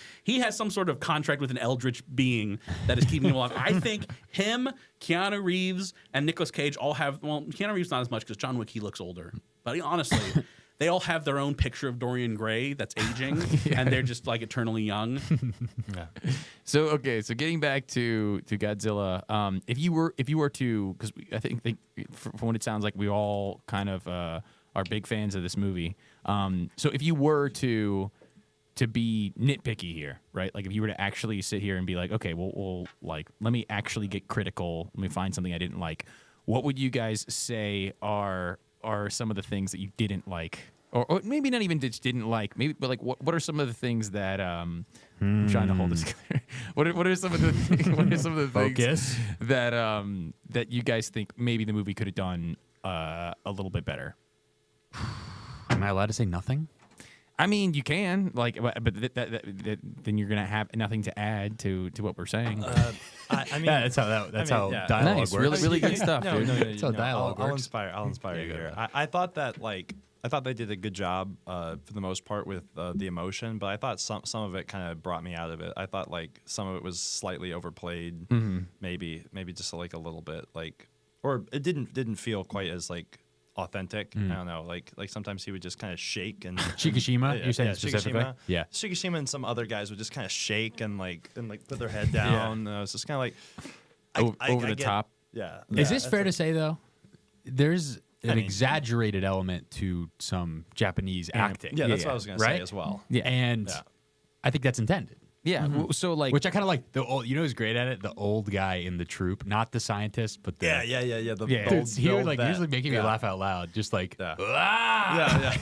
[SPEAKER 3] contract with an eldritch being that is keeping him alive. I think him, Keanu Reeves, and Nicolas Cage all have, well, Keanu Reeves not as much because John Wick, he looks older. But honestly, they all have their own picture of Dorian Gray that's aging, and they're just like eternally young.
[SPEAKER 5] Yeah.
[SPEAKER 4] So getting back to Godzilla, if you were to, because I think from what it sounds like, we all kind of are big fans of this movie. So if you were to be nitpicky here, right? Like if you were to actually sit here and be like, okay, well, like let me actually get critical. Let me find something I didn't like. What would you guys say are some of the things that you didn't like? Or maybe not even just didn't like, maybe, but like what are some of the things that I'm trying to hold this together? What are some of the
[SPEAKER 2] Focus.
[SPEAKER 4] things that you guys think maybe the movie could have done a little bit better?
[SPEAKER 2] Am I allowed to say nothing?
[SPEAKER 4] I mean, you can, like, but then you're gonna have nothing to add to what we're saying.
[SPEAKER 5] I mean,
[SPEAKER 2] Yeah, that's how
[SPEAKER 5] yeah.
[SPEAKER 2] dialogue
[SPEAKER 4] Nice,
[SPEAKER 2] works.
[SPEAKER 4] really good stuff,
[SPEAKER 5] No,
[SPEAKER 4] dude.
[SPEAKER 5] no, no,
[SPEAKER 2] That's how
[SPEAKER 5] no,
[SPEAKER 2] dialogue
[SPEAKER 5] I'll
[SPEAKER 2] works.
[SPEAKER 5] inspire
[SPEAKER 2] Yeah,
[SPEAKER 5] you
[SPEAKER 2] go
[SPEAKER 5] here.
[SPEAKER 2] ahead.
[SPEAKER 5] I thought they did a good job for the most part with the emotion, but I thought some of it kind of brought me out of it. I thought like some of it was slightly overplayed, maybe just like a little bit, like, or it didn't feel quite as like authentic. I don't know, like sometimes he would just kind of shake and
[SPEAKER 2] Shikishima,
[SPEAKER 5] Yeah,
[SPEAKER 2] you're saying
[SPEAKER 5] yeah,
[SPEAKER 2] specifically?
[SPEAKER 5] Shikishima.
[SPEAKER 2] Yeah.
[SPEAKER 5] Shikishima and some other guys would just kind of shake and put their head down. It's just kind of like
[SPEAKER 4] Over
[SPEAKER 5] I
[SPEAKER 4] the
[SPEAKER 5] get-
[SPEAKER 4] top.
[SPEAKER 5] Yeah.
[SPEAKER 2] Is this fair to say, though? There's an
[SPEAKER 5] mean-
[SPEAKER 2] exaggerated element to some Japanese acting.
[SPEAKER 5] Yeah, that's what I was gonna
[SPEAKER 2] right?
[SPEAKER 5] say as well.
[SPEAKER 4] Yeah.
[SPEAKER 2] And
[SPEAKER 5] Yeah.
[SPEAKER 2] I think that's intended.
[SPEAKER 4] Yeah. So like,
[SPEAKER 2] Which I kind of like. The old, who's great at it? The old guy in the troupe, not the scientist, but the
[SPEAKER 5] Yeah. The
[SPEAKER 2] yeah.
[SPEAKER 5] old-
[SPEAKER 2] He
[SPEAKER 5] the
[SPEAKER 2] would
[SPEAKER 5] old
[SPEAKER 2] like
[SPEAKER 5] vet.
[SPEAKER 2] usually making me
[SPEAKER 5] Yeah.
[SPEAKER 2] laugh out loud, just like
[SPEAKER 5] Yeah.
[SPEAKER 2] ah!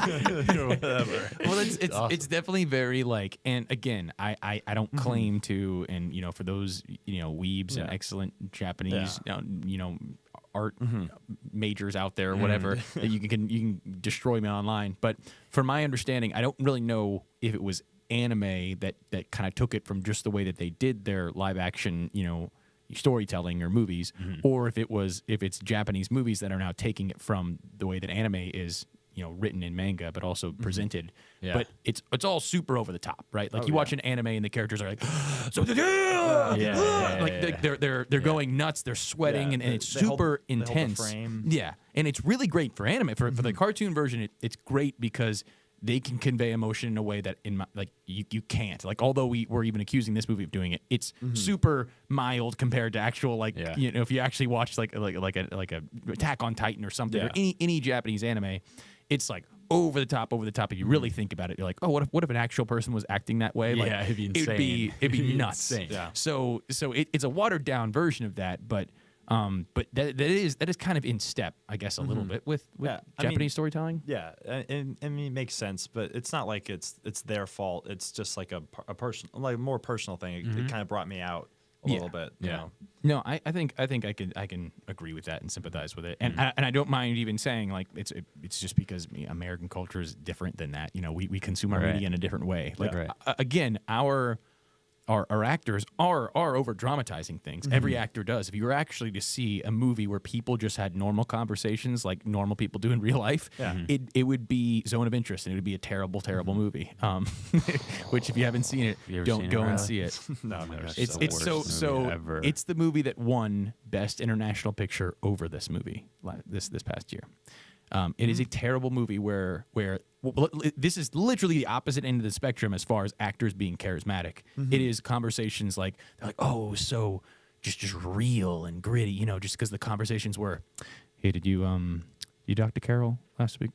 [SPEAKER 5] Whatever.
[SPEAKER 4] well, it's
[SPEAKER 2] awesome.
[SPEAKER 4] it's definitely very like, and again, I don't claim to, and for those weebs and
[SPEAKER 5] Yeah.
[SPEAKER 4] excellent Japanese art majors out there or whatever that you can destroy me online. But from my understanding, I don't really know if it was anime that kind of took it from just the way that they did their live action storytelling or movies, or if it's Japanese movies that are now taking it from the way that anime is written in manga but also presented.
[SPEAKER 2] Yeah.
[SPEAKER 4] But it's all super over the top, right? Like you watch an anime and the characters are like so
[SPEAKER 2] Yeah.
[SPEAKER 4] they're going nuts, they're sweating,
[SPEAKER 5] Yeah,
[SPEAKER 4] and it's
[SPEAKER 5] they hold-
[SPEAKER 4] super
[SPEAKER 5] they hold the
[SPEAKER 4] intense.
[SPEAKER 5] frame.
[SPEAKER 4] Yeah, and it's really great for anime. For the cartoon version, it's great because they can convey emotion in a way that you can't. Like, although we're even accusing this movie of doing it, it's super mild compared to actual
[SPEAKER 2] Yeah.
[SPEAKER 4] if you actually watch like a Attack on Titan or something or any Japanese anime, it's like over the top. If you really think about it, you're like, oh, what if an actual person was acting that way? Like,
[SPEAKER 2] Yeah, it'd be insane.
[SPEAKER 4] It'd be nuts.
[SPEAKER 2] Insane.
[SPEAKER 5] Yeah.
[SPEAKER 4] So it's a watered down version of that, but that is kind of in step, I guess, a little bit with
[SPEAKER 5] Yeah, I
[SPEAKER 4] Japanese
[SPEAKER 5] mean-
[SPEAKER 4] storytelling.
[SPEAKER 5] Yeah, and I mean, it makes sense, but it's not like it's their fault. It's just like a personal, like more personal thing. It kind of brought me out a little bit. You
[SPEAKER 2] Yeah.
[SPEAKER 5] know?
[SPEAKER 4] No, I think I can agree with that and sympathize with it, and I don't mind even saying like it's just because American culture is different than that. You know, we consume our media in a different way. Like again, our actors are over dramatizing things. Every actor does. If you were actually to see a movie where people just had normal conversations like normal people do in real life, it would be Zone of Interest, and it would be a terrible movie. Which if you haven't seen it, don't go and see it.
[SPEAKER 5] No,
[SPEAKER 4] It's
[SPEAKER 2] the worst movie
[SPEAKER 4] so
[SPEAKER 2] ever.
[SPEAKER 4] it's the movie that won Best International Picture over this movie this past year. It is a terrible movie where this is literally the opposite end of the spectrum as far as actors being charismatic. It is conversations like they're like, oh, so just real and gritty, you know, just because the conversations were, hey, did you talk to Carol last week?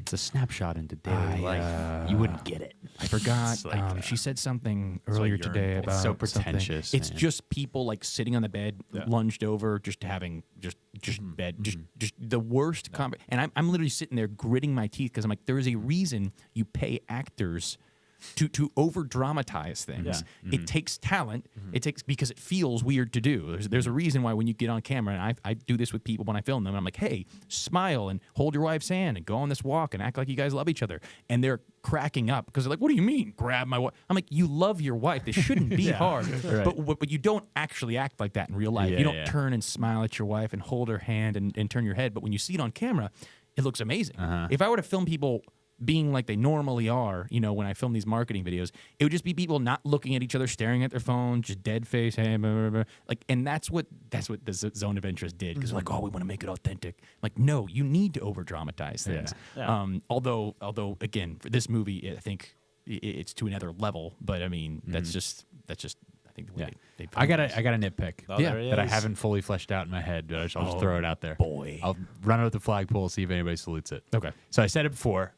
[SPEAKER 2] It's a snapshot into daily life. You wouldn't get it.
[SPEAKER 4] I forgot.
[SPEAKER 2] It's like,
[SPEAKER 4] she said something earlier today
[SPEAKER 5] urine.
[SPEAKER 4] about
[SPEAKER 2] It's so
[SPEAKER 4] something.
[SPEAKER 2] pretentious,
[SPEAKER 4] It's
[SPEAKER 2] man.
[SPEAKER 4] just people like sitting on the bed, lunged over, just having just bed, just the worst. And I'm literally sitting there gritting my teeth because I'm like, there is a reason you pay actors to over dramatize things. It takes talent. It takes because it feels weird to do. There's a reason why when you get on camera, and I do this with people when I film them, and I'm like, hey, smile and hold your wife's hand and go on this walk and act like you guys love each other. And they're cracking up because they're like, what do you mean grab my wife? I'm like, you love your wife. This shouldn't be hard. But you don't actually act like that in real life. You don't turn and smile at your wife and hold her hand and turn your head. But when you see it on camera, it looks amazing. If I were to film people being like they normally are, you know, when I film these marketing videos, it would just be people not looking at each other, staring at their phone, just dead face, hey, blah, blah, blah. Like, and that's what the Zone of Interest did, because like, oh, we want to make it authentic. Like, no, you need to over dramatize things. Although again, for this movie, I think it's to another level. But I mean, that's just I think the way they
[SPEAKER 2] I got a nitpick
[SPEAKER 5] there he
[SPEAKER 2] that I
[SPEAKER 5] is.
[SPEAKER 2] haven't fully fleshed out in my head, but I'll just throw it out there.
[SPEAKER 4] boy.
[SPEAKER 2] I'll run out the flagpole, see if anybody salutes it.
[SPEAKER 4] Okay.
[SPEAKER 2] So I said it before,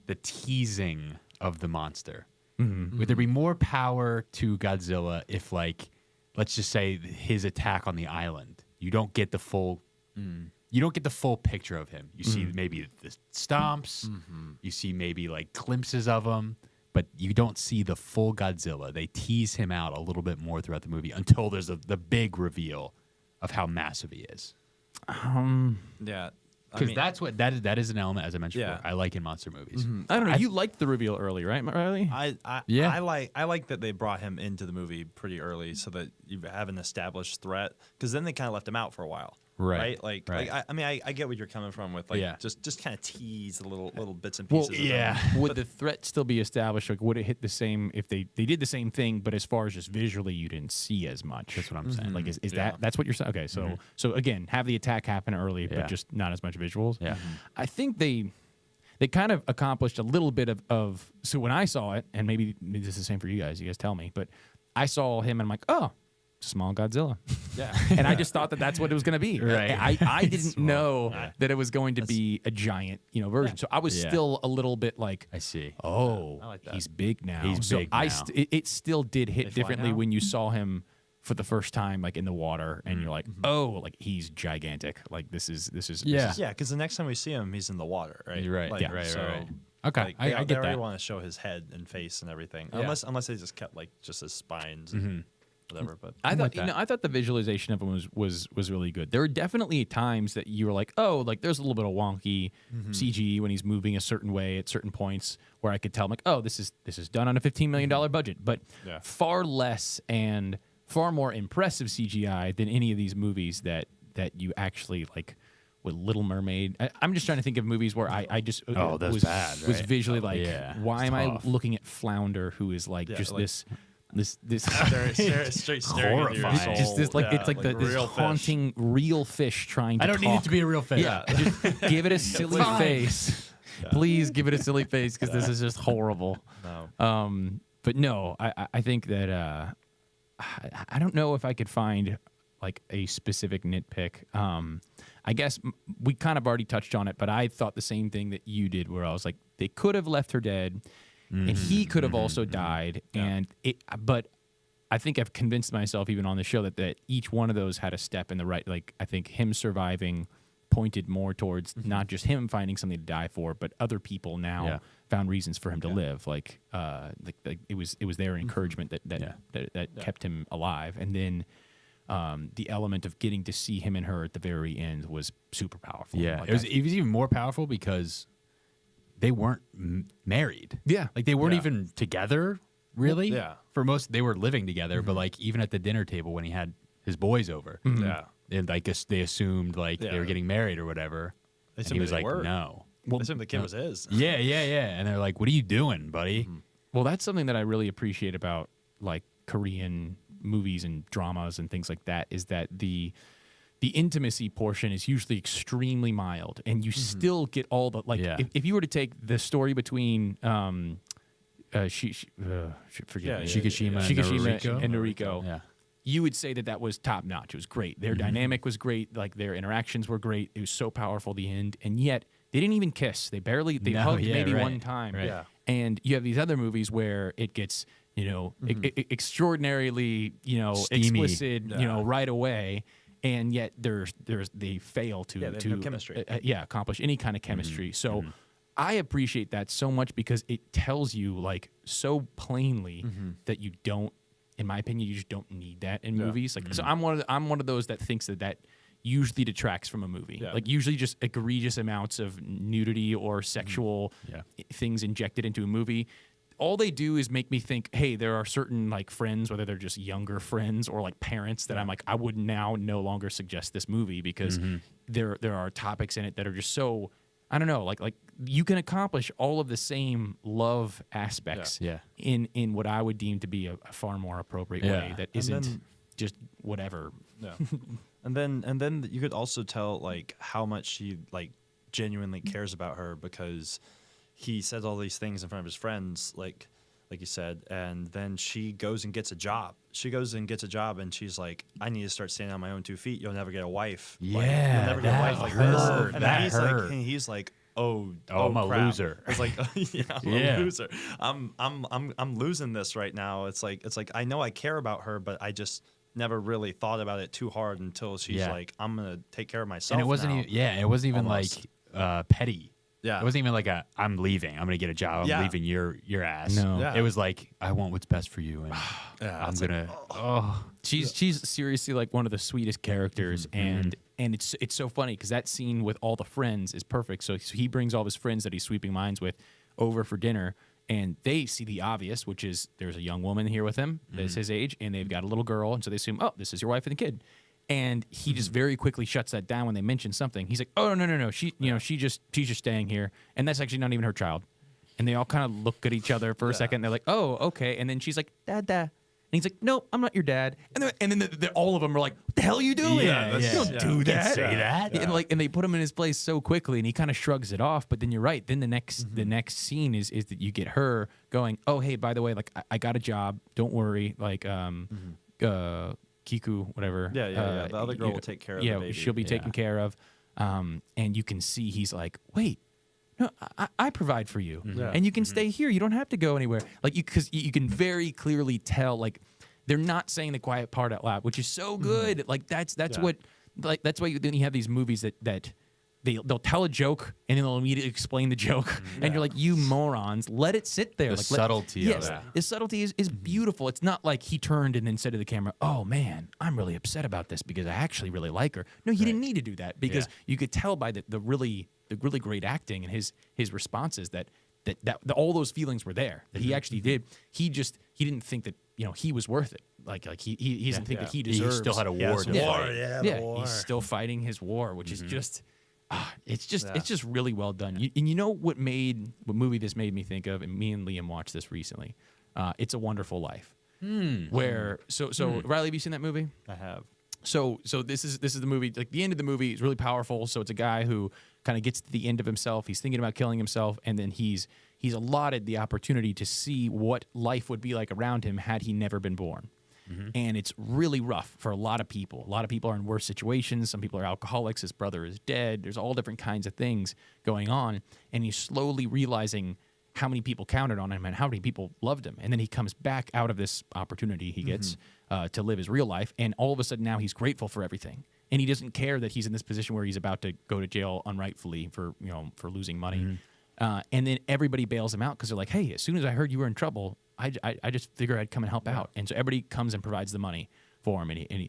[SPEAKER 2] the teasing of the monster. Would there be more power to Godzilla if, like, let's just say his attack on the island, you don't get the full picture of him. You see maybe the stomps, you see maybe like glimpses of him, but you don't see the full Godzilla. They tease him out a little bit more throughout the movie until there's the big reveal of how massive he is.
[SPEAKER 5] Yeah.
[SPEAKER 2] Because that is an element, as I mentioned
[SPEAKER 5] Yeah.
[SPEAKER 2] before, I like in monster movies.
[SPEAKER 4] I don't know. You liked the reveal early, right, Riley?
[SPEAKER 5] I like that they brought him into the movie pretty early so that you have an established threat, because then they kind of left him out for a while.
[SPEAKER 2] Right.
[SPEAKER 5] Like
[SPEAKER 2] Right.
[SPEAKER 5] I mean, I get where you're coming from with like
[SPEAKER 2] Yeah.
[SPEAKER 5] just kind of tease the little bits and
[SPEAKER 4] Well,
[SPEAKER 5] pieces. of them.
[SPEAKER 4] Would the threat still be established? Like, would it hit the same if they did the same thing, but as far as just visually, you didn't see as much?
[SPEAKER 2] That's what I'm saying.
[SPEAKER 4] Like, is that's what you're saying? Okay, so again, have the attack happen early, but just not as much visuals.
[SPEAKER 2] Yeah.
[SPEAKER 4] I think they kind of accomplished a little bit of. So when I saw it, and maybe this is the same for you guys tell me, but I saw him and I'm like, oh, small Godzilla.
[SPEAKER 5] Yeah.
[SPEAKER 4] And I just thought that that's what it was going to be.
[SPEAKER 2] Right.
[SPEAKER 4] I didn't know that it was going to be a giant, version. So I was still a little bit like,
[SPEAKER 2] I see.
[SPEAKER 4] oh,
[SPEAKER 5] I like that.
[SPEAKER 4] he's big now.
[SPEAKER 2] He's
[SPEAKER 4] so
[SPEAKER 2] big
[SPEAKER 4] I
[SPEAKER 2] now.
[SPEAKER 4] it still did hit
[SPEAKER 5] They fly
[SPEAKER 4] differently
[SPEAKER 5] now?
[SPEAKER 4] when you saw him for the first time, like in the water, and you're like, oh, like he's gigantic. Like this is
[SPEAKER 2] Yeah.
[SPEAKER 5] Yeah, because the next time we see him, he's in the water, right?
[SPEAKER 2] You're right.
[SPEAKER 5] Like,
[SPEAKER 2] Yeah, right.
[SPEAKER 5] so,
[SPEAKER 2] Right. Okay,
[SPEAKER 5] Like,
[SPEAKER 2] I
[SPEAKER 5] they
[SPEAKER 2] get
[SPEAKER 5] already
[SPEAKER 2] that.
[SPEAKER 5] want to show his head and face and everything,
[SPEAKER 2] Yeah.
[SPEAKER 5] unless they just kept like just his spines and whatever. But
[SPEAKER 4] I thought
[SPEAKER 2] with that.
[SPEAKER 4] I thought the visualization of him was really good. There were definitely times that you were like, oh, like there's a little bit of wonky CG when he's moving a certain way at certain points where I could tell, I'm like, oh, this is done on a $15 million budget, but
[SPEAKER 5] Yeah.
[SPEAKER 4] far less and far more impressive CGI than any of these movies that you actually like. With Little Mermaid, I'm just trying to think of movies where I just
[SPEAKER 2] that's
[SPEAKER 4] was
[SPEAKER 2] bad,
[SPEAKER 4] was
[SPEAKER 2] right?
[SPEAKER 4] visually like,
[SPEAKER 2] yeah,
[SPEAKER 4] why
[SPEAKER 2] it's
[SPEAKER 4] am
[SPEAKER 2] tough.
[SPEAKER 4] I looking at Flounder, who is like just
[SPEAKER 5] like-
[SPEAKER 4] this
[SPEAKER 5] straight staring into your
[SPEAKER 2] Horrifying.
[SPEAKER 5] soul.
[SPEAKER 4] just this like
[SPEAKER 5] Yeah,
[SPEAKER 4] it's like this
[SPEAKER 5] real fish.
[SPEAKER 4] haunting real fish trying to
[SPEAKER 2] I don't need
[SPEAKER 4] talk.
[SPEAKER 2] it to be a real face.
[SPEAKER 5] Yeah.
[SPEAKER 4] Just give it a silly
[SPEAKER 2] fine.
[SPEAKER 4] face. Please give it a silly face because this is just horrible.
[SPEAKER 5] No.
[SPEAKER 4] But no, I think that I don't know if I could find like a specific nitpick. I guess we kind of already touched on it, but I thought the same thing that you did, where I was like, they could have left her dead, and he could have also died, but I think I've convinced myself even on the show that each one of those had a step in the right. Like I think him surviving pointed more towards not just him finding something to die for, but other people now found reasons for him to live. Like it was their encouragement that kept him alive. And then the element of getting to see him and her at the very end was super powerful.
[SPEAKER 2] Yeah,
[SPEAKER 4] Like,
[SPEAKER 2] it was even more powerful because they weren't married.
[SPEAKER 4] Yeah.
[SPEAKER 2] Like they weren't even together, really.
[SPEAKER 5] Yeah.
[SPEAKER 2] For most, they were living together, but like even at the dinner table when he had his boys over,
[SPEAKER 5] Yeah.
[SPEAKER 2] and I guess they assumed like they were getting married or whatever.
[SPEAKER 5] They
[SPEAKER 2] And
[SPEAKER 5] assumed
[SPEAKER 2] he was
[SPEAKER 5] they
[SPEAKER 2] like,
[SPEAKER 5] were.
[SPEAKER 2] no.
[SPEAKER 5] They assumed the kid was his.
[SPEAKER 2] Yeah. And they're like, what are you doing, buddy?
[SPEAKER 4] Well, that's something that I really appreciate about like Korean movies and dramas and things like that, is that the intimacy portion is usually extremely mild, and you still get all the like. If you were to take the story between Shikishima and Noriko,
[SPEAKER 2] Yeah.
[SPEAKER 4] you would say that was top notch. It was great. Their dynamic was great. Like their interactions were great. It was so powerful. The end, and yet they didn't even kiss. They hugged maybe one time.
[SPEAKER 2] Right.
[SPEAKER 5] Yeah.
[SPEAKER 4] And you have these other movies where it gets, extraordinarily,
[SPEAKER 2] Steamy.
[SPEAKER 4] explicit, right away, and yet they fail to
[SPEAKER 5] they have no chemistry.
[SPEAKER 4] accomplish any kind of chemistry. So I appreciate that so much because it tells you like so plainly that you don't, in my opinion, you just don't need that in movies. Like, so I'm one of those that thinks that usually detracts from a movie.
[SPEAKER 5] Yeah.
[SPEAKER 4] Like usually just egregious amounts of nudity or sexual things injected into a movie. All they do is make me think, hey, there are certain like friends, whether they're just younger friends or like parents, that I'm like, I would now no longer suggest this movie because there are topics in it that are just so, I don't know, like you can accomplish all of the same love aspects in what I would deem to be a far more appropriate way that isn't just whatever.
[SPEAKER 5] Yeah. And then you could also tell like how much she like genuinely cares about her, because he says all these things in front of his friends, like you said, and then she goes and gets a job. And she's like, I need to start standing on my own 2 feet. You'll never get a wife. Like,
[SPEAKER 2] Yeah,
[SPEAKER 5] you'll never get a
[SPEAKER 2] that
[SPEAKER 5] wife like
[SPEAKER 2] hurt.
[SPEAKER 5] this. And
[SPEAKER 2] That
[SPEAKER 5] then
[SPEAKER 2] hurt.
[SPEAKER 5] he's like, oh,
[SPEAKER 2] I'm a
[SPEAKER 5] crap.
[SPEAKER 2] loser.
[SPEAKER 5] It's like, I'm a loser. I'm losing this right now. It's like I know I care about her, but I just never really thought about it too hard until she's like, I'm gonna take care of myself.
[SPEAKER 2] And it wasn't
[SPEAKER 5] now.
[SPEAKER 2] it wasn't even
[SPEAKER 5] Almost.
[SPEAKER 2] like petty.
[SPEAKER 5] Yeah.
[SPEAKER 2] It wasn't even like I'm leaving. I'm gonna get a job. I'm leaving your ass.
[SPEAKER 4] No.
[SPEAKER 5] Yeah.
[SPEAKER 2] It was like, I want what's best for you, and I'm
[SPEAKER 5] it's
[SPEAKER 2] gonna.
[SPEAKER 4] She's seriously like one of the sweetest characters, and it's so funny because that scene with all the friends is perfect. So he brings all his friends that he's sweeping minds with over for dinner, and they see the obvious, which is there's a young woman here with him that's his age, and they've got a little girl, and so they assume, oh, this is your wife and the kid. And he just very quickly shuts that down when they mention something. He's like, "Oh no, she's just staying here, and that's actually not even her child." And they all kind of look at each other for a second. And they're like, "Oh, okay." And then she's like, "Dada," and he's like, "No, I'm not your dad." And then all of them are like, "What the hell are you doing? You don't do that.
[SPEAKER 2] Say that.
[SPEAKER 4] And they put him in his place so quickly, and he kind of shrugs it off. But then you're right. Then the next scene is that you get her going, "Oh, hey, by the way, like I got a job. Don't worry. Like Kiku, whatever.
[SPEAKER 5] The other girl will take care of the baby.
[SPEAKER 4] She'll be taken care of. And you can see he's like, wait, no, I provide for you, and you can stay here. You don't have to go anywhere. Like because you can very clearly tell, like they're not saying the quiet part out loud, which is so good. Like that's what, like that's why then you have these movies that. They'll tell a joke and then they'll immediately explain the joke, and you're like, you morons, let it sit there.
[SPEAKER 2] The subtlety of that.
[SPEAKER 4] The subtlety is beautiful. It's not like he turned and then said to the camera, "Oh man, I'm really upset about this because I actually really like her." No, he didn't need to do that because you could tell by the really great acting and his responses that all those feelings were there. That he actually did. He didn't think that he was worth it. Like he didn't think that he deserves.
[SPEAKER 2] He still had a war to fight.
[SPEAKER 4] He's still fighting his war, which is just. It's just really well done. And you know what movie this made me think of, and me and Liam watched this recently. It's a Wonderful Life. Where Riley, have you seen that movie?
[SPEAKER 5] I have.
[SPEAKER 4] So this is the movie. Like the end of the movie is really powerful. So it's a guy who kind of gets to the end of himself. He's thinking about killing himself, and then he's allotted the opportunity to see what life would be like around him had he never been born. And it's really rough for a lot of people. A lot of people are in worse situations. Some people are alcoholics. His brother is dead. There's all different kinds of things going on. And he's slowly realizing how many people counted on him and how many people loved him. And then he comes back out of this opportunity he gets to live his real life. And all of a sudden now he's grateful for everything. and he doesn't care that he's in this position where he's about to go to jail unrightfully for losing money. And then everybody bails him out because they're like, hey, as soon as I heard you were in trouble, I just figured I'd come and help out. And so everybody comes and provides the money for him. And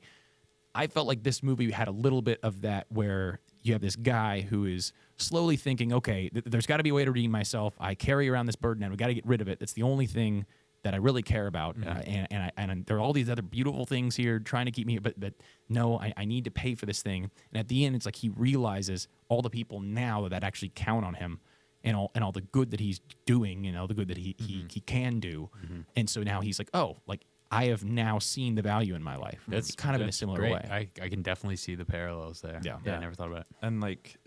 [SPEAKER 4] I felt like this movie had a little bit of that where you have this guy who is slowly thinking, okay, there's got to be a way to redeem myself. I carry around this burden and we got to get rid of it. That's the only thing that I really care about. And there are all these other beautiful things here trying to keep me, but no, I need to pay for this thing. And at the end, it's like he realizes all the people now that actually count on him and all the good that he's doing and all the good that he can do. And so now he's like, oh, like I have now seen the value in my life. That's kind of in a similar
[SPEAKER 2] great.
[SPEAKER 4] way.
[SPEAKER 2] I can definitely see the parallels there.
[SPEAKER 4] Yeah.
[SPEAKER 2] I never thought about it.
[SPEAKER 5] And like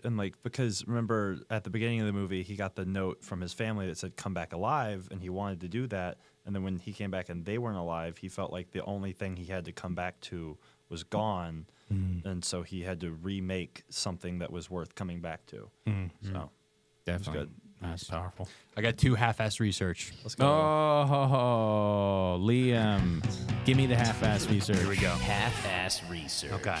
[SPEAKER 5] because remember at the beginning of the movie he got the note from his family that said come back alive, and he wanted to do that, and then when he came back and they weren't alive, he felt like the only thing he had to come back to was gone, and so he had to remake something that was worth coming back to. So
[SPEAKER 4] Definitely.
[SPEAKER 5] good.
[SPEAKER 4] That's powerful.
[SPEAKER 2] I got 2 half-ass research.
[SPEAKER 5] Let's go.
[SPEAKER 4] Oh, Liam, give me the half-ass research.
[SPEAKER 2] Here we go.
[SPEAKER 1] Half-ass research.
[SPEAKER 2] Okay.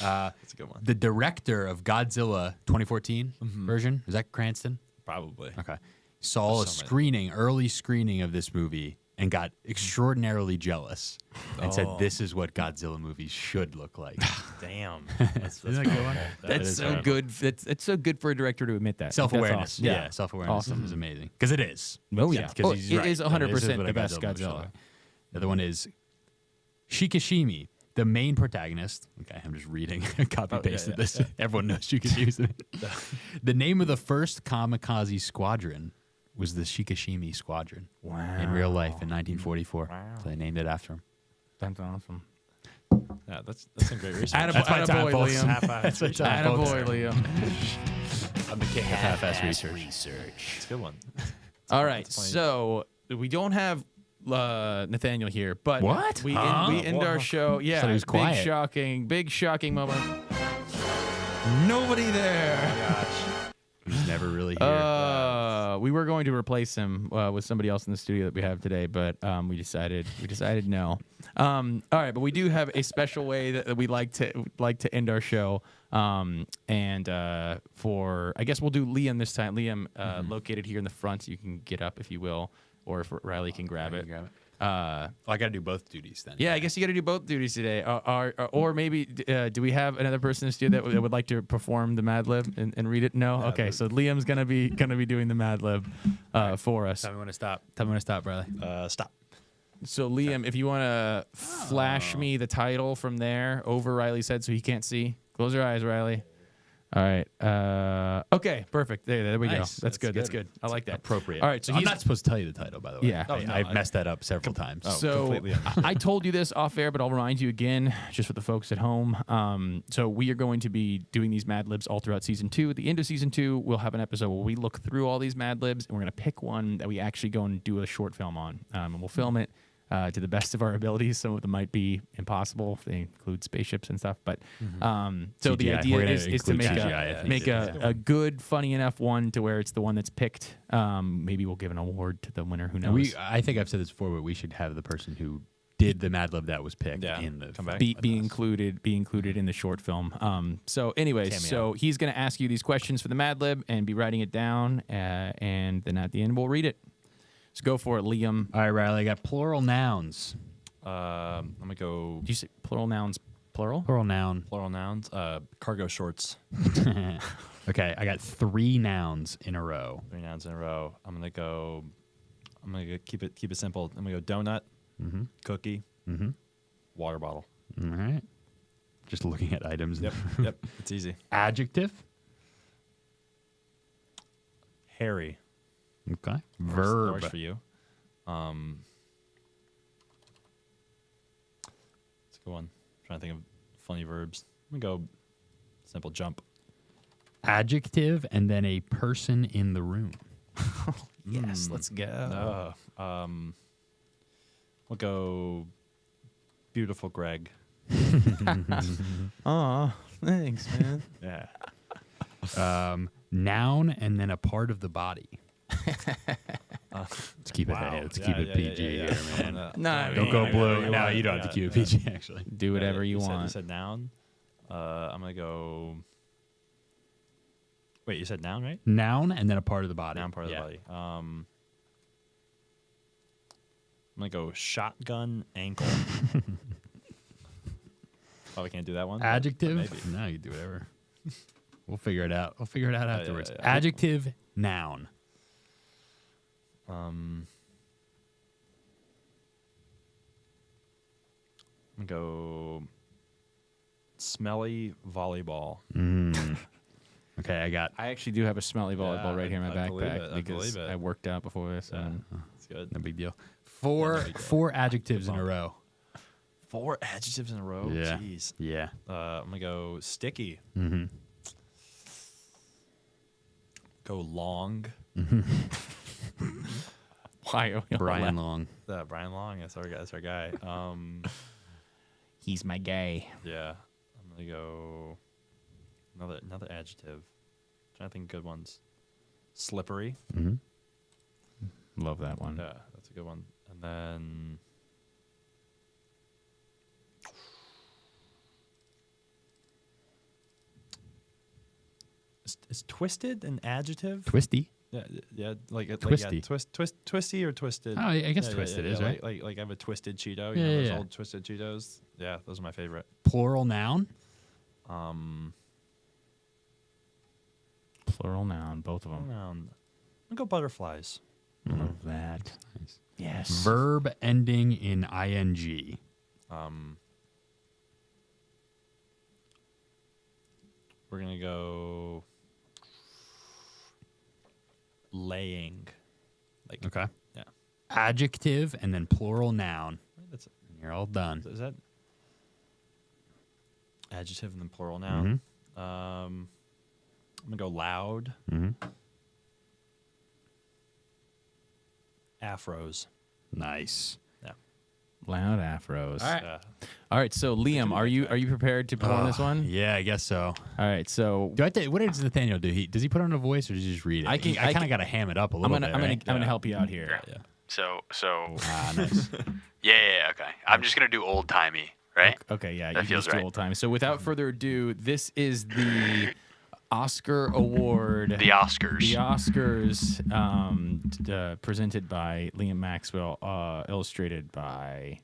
[SPEAKER 5] That's a good one.
[SPEAKER 2] The director of Godzilla 2014 version, is that Cranston?
[SPEAKER 5] Probably.
[SPEAKER 2] Okay. Saw a
[SPEAKER 5] so many.
[SPEAKER 2] early screening of this movie and got extraordinarily jealous and said this is what Godzilla movies should look like.
[SPEAKER 5] Damn. That's
[SPEAKER 2] Isn't that a good one?
[SPEAKER 4] That's so good. It's so good for a director to admit that.
[SPEAKER 2] Self-awareness.
[SPEAKER 4] That's awesome.
[SPEAKER 2] Yeah, self-awareness
[SPEAKER 4] Awesome.
[SPEAKER 2] is amazing. Because it is.
[SPEAKER 4] Oh, yeah.
[SPEAKER 2] Because he's right.
[SPEAKER 4] It is
[SPEAKER 2] This
[SPEAKER 4] 100%
[SPEAKER 2] what
[SPEAKER 4] the
[SPEAKER 2] a
[SPEAKER 4] best
[SPEAKER 2] movie should
[SPEAKER 4] Godzilla.
[SPEAKER 2] look like. The other one is Shikishimi, the main protagonist. Okay, I'm just reading. Copy-pasted this. Everyone knows Shikishimi. The name of the first kamikaze squadron was the Shikishimi Squadron.
[SPEAKER 4] Wow.
[SPEAKER 2] In real life in 1944. So they named it after him.
[SPEAKER 4] That's awesome.
[SPEAKER 5] Yeah, that's some great research.
[SPEAKER 4] Attaboy, Liam.
[SPEAKER 2] That's my time, folks.
[SPEAKER 4] Attaboy, Liam.
[SPEAKER 2] I'm the king of half-ass research.
[SPEAKER 5] It's a good one.
[SPEAKER 4] All right,
[SPEAKER 5] That's funny.
[SPEAKER 4] so we don't have Nathaniel here, but
[SPEAKER 2] What?
[SPEAKER 4] we
[SPEAKER 2] Huh?
[SPEAKER 4] end our show. Yeah,
[SPEAKER 2] Thought he was quiet.
[SPEAKER 4] big shocking moment. Nobody there.
[SPEAKER 2] He's never really here.
[SPEAKER 4] We were going to replace him with somebody else in the studio that we have today, but we decided no. All right, but we do have a special way that we like to end our show. And for I guess we'll do Liam this time. Liam, located here in the front, so you can get up if you will, or if Riley can grab it.
[SPEAKER 2] I got to do both duties then.
[SPEAKER 4] Yeah, I guess you got to do both duties today. Or maybe do we have another person in the studio that would like to perform the Mad Lib and read it? No. Okay, so Liam's gonna be doing the Mad Lib for us.
[SPEAKER 2] Tell me when to stop. Tell me when to stop, Riley.
[SPEAKER 5] Stop.
[SPEAKER 4] So Liam, if you want to flash me the title from there over Riley's head so he can't see. Close your eyes, Riley. All right. Okay, perfect. There we
[SPEAKER 2] Nice.
[SPEAKER 4] go. That's good. That's good. I like that.
[SPEAKER 2] Appropriate.
[SPEAKER 4] All right, so
[SPEAKER 2] I'm
[SPEAKER 4] he's
[SPEAKER 2] not supposed to tell you the title, by the way.
[SPEAKER 4] Yeah. Oh,
[SPEAKER 5] no,
[SPEAKER 2] I've messed that up several times.
[SPEAKER 4] So
[SPEAKER 5] completely
[SPEAKER 4] I told you this off air, but I'll remind you again, just for the folks at home. So we are going to be doing these Mad Libs all throughout season 2. At the end of season 2, we'll have an episode where we look through all these Mad Libs, and we're going to pick one that we actually go and do a short film on, and we'll film it to the best of our abilities. Some of them might be impossible if they include spaceships and stuff, but so the
[SPEAKER 2] CGI.
[SPEAKER 4] idea
[SPEAKER 2] We're gonna
[SPEAKER 4] is to
[SPEAKER 2] include
[SPEAKER 4] make
[SPEAKER 2] CGI, I think.
[SPEAKER 4] make a good, funny enough one to where it's the one that's picked. Maybe we'll give an award to the winner. Who knows?
[SPEAKER 2] I think I've said this before, but we should have the person who did the Mad Lib that was picked in the
[SPEAKER 5] come back.
[SPEAKER 4] be included in the short film. So anyways,
[SPEAKER 5] Cameo.
[SPEAKER 4] so he's going to ask you these questions for the Mad Lib and be writing it down, and then at the end we'll read it. So go for it, Liam.
[SPEAKER 2] All right, Riley, I got plural nouns.
[SPEAKER 5] I'm gonna go
[SPEAKER 4] Do you say plural nouns? Plural?
[SPEAKER 2] Plural noun.
[SPEAKER 5] plural nouns. Cargo shorts.
[SPEAKER 2] Okay, I got 3 nouns in a row.
[SPEAKER 5] 3 nouns in a row. I'm gonna keep it simple. I'm gonna go donut, cookie, water bottle.
[SPEAKER 2] All right. Just looking at items.
[SPEAKER 5] Yep. It's easy.
[SPEAKER 2] Adjective.
[SPEAKER 5] Hairy.
[SPEAKER 2] Okay.
[SPEAKER 5] That
[SPEAKER 2] Verb.
[SPEAKER 5] works for you. It's a good one. I'm trying to think of funny verbs. I'm gonna go simple jump.
[SPEAKER 2] Adjective, and then a person in the room.
[SPEAKER 4] Yes, let's go.
[SPEAKER 5] We'll go beautiful Greg.
[SPEAKER 4] Aw, thanks, man.
[SPEAKER 5] Yeah.
[SPEAKER 2] Noun, and then a part of the body. Let's keep it PG here, man.
[SPEAKER 4] No,
[SPEAKER 2] Don't go blue. No, you don't have to keep it PG. Actually,
[SPEAKER 4] do whatever you want.
[SPEAKER 5] You said noun. I'm gonna go. Wait, you said noun, right?
[SPEAKER 2] noun and then a part of the body.
[SPEAKER 5] Noun part of the body. I'm gonna go shotgun ankle. Probably can't do that one.
[SPEAKER 2] Adjective?
[SPEAKER 5] Maybe.
[SPEAKER 2] No, you can do whatever. We'll figure it out. Afterwards.
[SPEAKER 5] yeah.
[SPEAKER 2] Adjective, noun.
[SPEAKER 5] I'm gonna go smelly volleyball.
[SPEAKER 2] Okay,
[SPEAKER 4] I actually do have a smelly volleyball right here in my
[SPEAKER 5] I believe
[SPEAKER 4] backpack
[SPEAKER 5] it, I
[SPEAKER 4] because
[SPEAKER 5] believe it.
[SPEAKER 4] I worked out before this.
[SPEAKER 5] Yeah,
[SPEAKER 4] And
[SPEAKER 5] it's good.
[SPEAKER 2] no big deal. Four adjectives in a row.
[SPEAKER 5] 4 adjectives in a row.
[SPEAKER 2] Yeah.
[SPEAKER 5] Jeez.
[SPEAKER 2] Yeah.
[SPEAKER 5] I'm gonna go sticky. Go long.
[SPEAKER 4] why?
[SPEAKER 2] Brian Long.
[SPEAKER 5] Brian Long. That's our guy.
[SPEAKER 4] He's my guy.
[SPEAKER 5] Yeah. I'm gonna go another adjective. Trying to think of good ones. Slippery.
[SPEAKER 4] Love that one.
[SPEAKER 5] Yeah, that's a good one. And then is twisted an adjective?
[SPEAKER 2] Twisty.
[SPEAKER 5] Yeah,
[SPEAKER 2] Twisty.
[SPEAKER 5] Twisty or twisted.
[SPEAKER 2] Oh, I guess
[SPEAKER 5] Yeah,
[SPEAKER 2] twisted
[SPEAKER 5] yeah,
[SPEAKER 2] is,
[SPEAKER 5] yeah,
[SPEAKER 2] right?
[SPEAKER 5] Like I have a twisted Cheeto.
[SPEAKER 2] Yeah,
[SPEAKER 5] Those
[SPEAKER 2] yeah.
[SPEAKER 5] old twisted Cheetos. Yeah, those are my favorite.
[SPEAKER 2] Plural noun.
[SPEAKER 4] Plural noun, both of them.
[SPEAKER 5] I'll go butterflies.
[SPEAKER 4] Love that.
[SPEAKER 2] Nice.
[SPEAKER 4] Yes.
[SPEAKER 2] Verb ending in ing.
[SPEAKER 5] We're gonna go laying. Like
[SPEAKER 2] Okay.
[SPEAKER 5] Yeah.
[SPEAKER 2] Adjective and then plural noun.
[SPEAKER 5] That's
[SPEAKER 2] And you're all done.
[SPEAKER 5] is that adjective and then plural noun? I'm gonna go loud. Afros.
[SPEAKER 2] Nice.
[SPEAKER 5] Yeah.
[SPEAKER 4] Loud afros.
[SPEAKER 2] All right.
[SPEAKER 5] Yeah.
[SPEAKER 4] All right. So Liam, are you prepared to perform this one?
[SPEAKER 2] Yeah, I guess so.
[SPEAKER 4] All right. So
[SPEAKER 2] What does Nathaniel do? Does he put on a voice or does he just read it?
[SPEAKER 4] I can-
[SPEAKER 2] I
[SPEAKER 4] I
[SPEAKER 2] kind of
[SPEAKER 4] can-
[SPEAKER 2] got to ham it up a
[SPEAKER 4] I'm
[SPEAKER 2] little
[SPEAKER 4] gonna
[SPEAKER 2] bit.
[SPEAKER 4] I'm gonna help you out here.
[SPEAKER 5] Yeah.
[SPEAKER 6] So
[SPEAKER 2] Nice.
[SPEAKER 6] yeah, okay. I'm just gonna do old timey, right?
[SPEAKER 4] Okay. Yeah.
[SPEAKER 6] That
[SPEAKER 4] you
[SPEAKER 6] feels
[SPEAKER 4] just do
[SPEAKER 6] right.
[SPEAKER 4] old time. So without further ado, this is the Oscar Award.
[SPEAKER 6] The Oscars.
[SPEAKER 4] The Oscars, presented by Liam Maxwell, illustrated by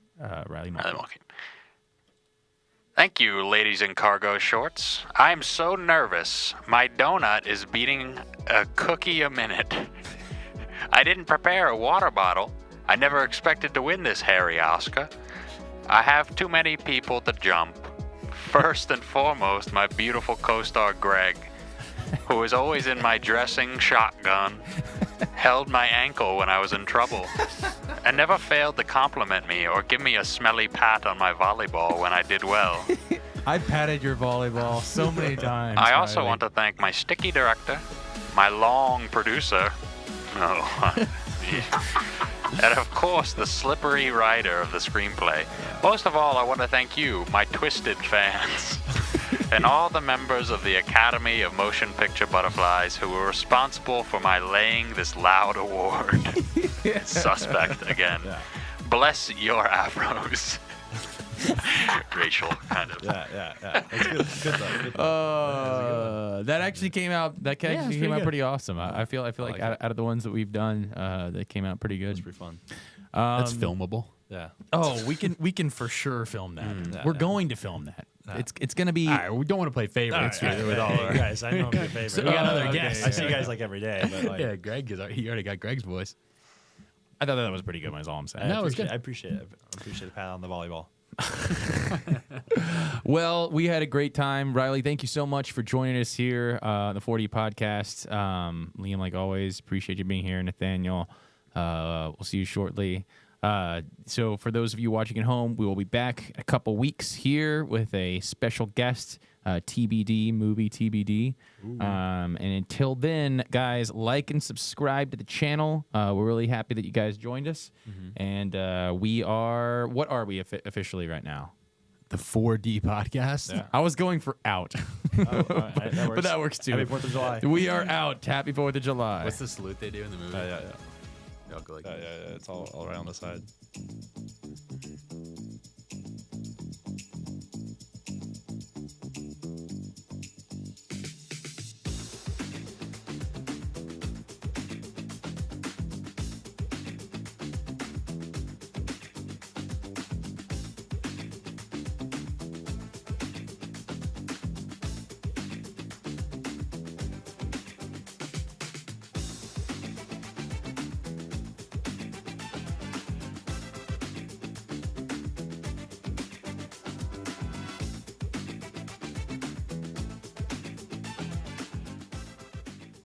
[SPEAKER 4] Riley Mulkey.
[SPEAKER 6] Thank you, ladies in cargo shorts. I'm so nervous. My donut is beating a cookie a minute. I didn't prepare a water bottle. I never expected to win this hairy Oscar. I have too many people to jump. First and foremost, my beautiful co-star Greg, who is always in my dressing shotgun, held my ankle when I was in trouble, and never failed to compliment me or give me a smelly pat on my volleyball when I did well.
[SPEAKER 4] I patted your volleyball so many times.
[SPEAKER 6] I also want to thank my sticky director, my long producer, and of course the slippery writer of the screenplay. Most of all, I want to thank you, my twisted fans, and all the members of the Academy of Motion Picture Butterflies who were responsible for my laying this loud award. Suspect again.
[SPEAKER 5] Yeah.
[SPEAKER 6] Bless your afros. Racial, kind of.
[SPEAKER 5] Yeah. That's good. Good though. Good though.
[SPEAKER 4] That actually came out. That
[SPEAKER 2] it's
[SPEAKER 4] actually
[SPEAKER 2] pretty
[SPEAKER 4] came out
[SPEAKER 2] good.
[SPEAKER 4] pretty awesome. I feel like
[SPEAKER 5] like
[SPEAKER 4] out of the ones that we've done, that came out pretty good.
[SPEAKER 5] It's pretty fun.
[SPEAKER 2] That's filmable.
[SPEAKER 5] Yeah.
[SPEAKER 4] Oh, we can for sure film that. We're going to film that. It's gonna be.
[SPEAKER 2] All right, we don't want to play favorites here with all our.
[SPEAKER 5] guys, I know your favorite.
[SPEAKER 2] So we got other
[SPEAKER 4] okay,
[SPEAKER 2] guests.
[SPEAKER 5] I see you guys like every day. But like,
[SPEAKER 2] Yeah, Greg is. He already got Greg's voice.
[SPEAKER 4] I thought that was pretty good. That's all I'm saying.
[SPEAKER 2] No, it was good.
[SPEAKER 5] I appreciate it. I appreciate the pat on the volleyball.
[SPEAKER 4] Well, we had a great time. Riley, thank you so much for joining us here on the 4D podcast. Liam, like always, appreciate you being here. Nathaniel, we'll see you shortly. So for those of you watching at home, we will be back in a couple weeks here with a special guest, TBD, movie TBD. And until then, guys, like and subscribe to the channel. We're really happy that you guys joined us. And we are, what are we officially right now?
[SPEAKER 2] The 4D podcast.
[SPEAKER 5] Yeah.
[SPEAKER 4] I was going for out. But that works too.
[SPEAKER 5] Happy 4th of July.
[SPEAKER 4] We are out. Happy 4th of July.
[SPEAKER 2] What's the salute they do in the movie?
[SPEAKER 5] Yeah.
[SPEAKER 7] I'll go like
[SPEAKER 5] Yeah,
[SPEAKER 7] this.
[SPEAKER 5] yeah, yeah, it's all right on the side.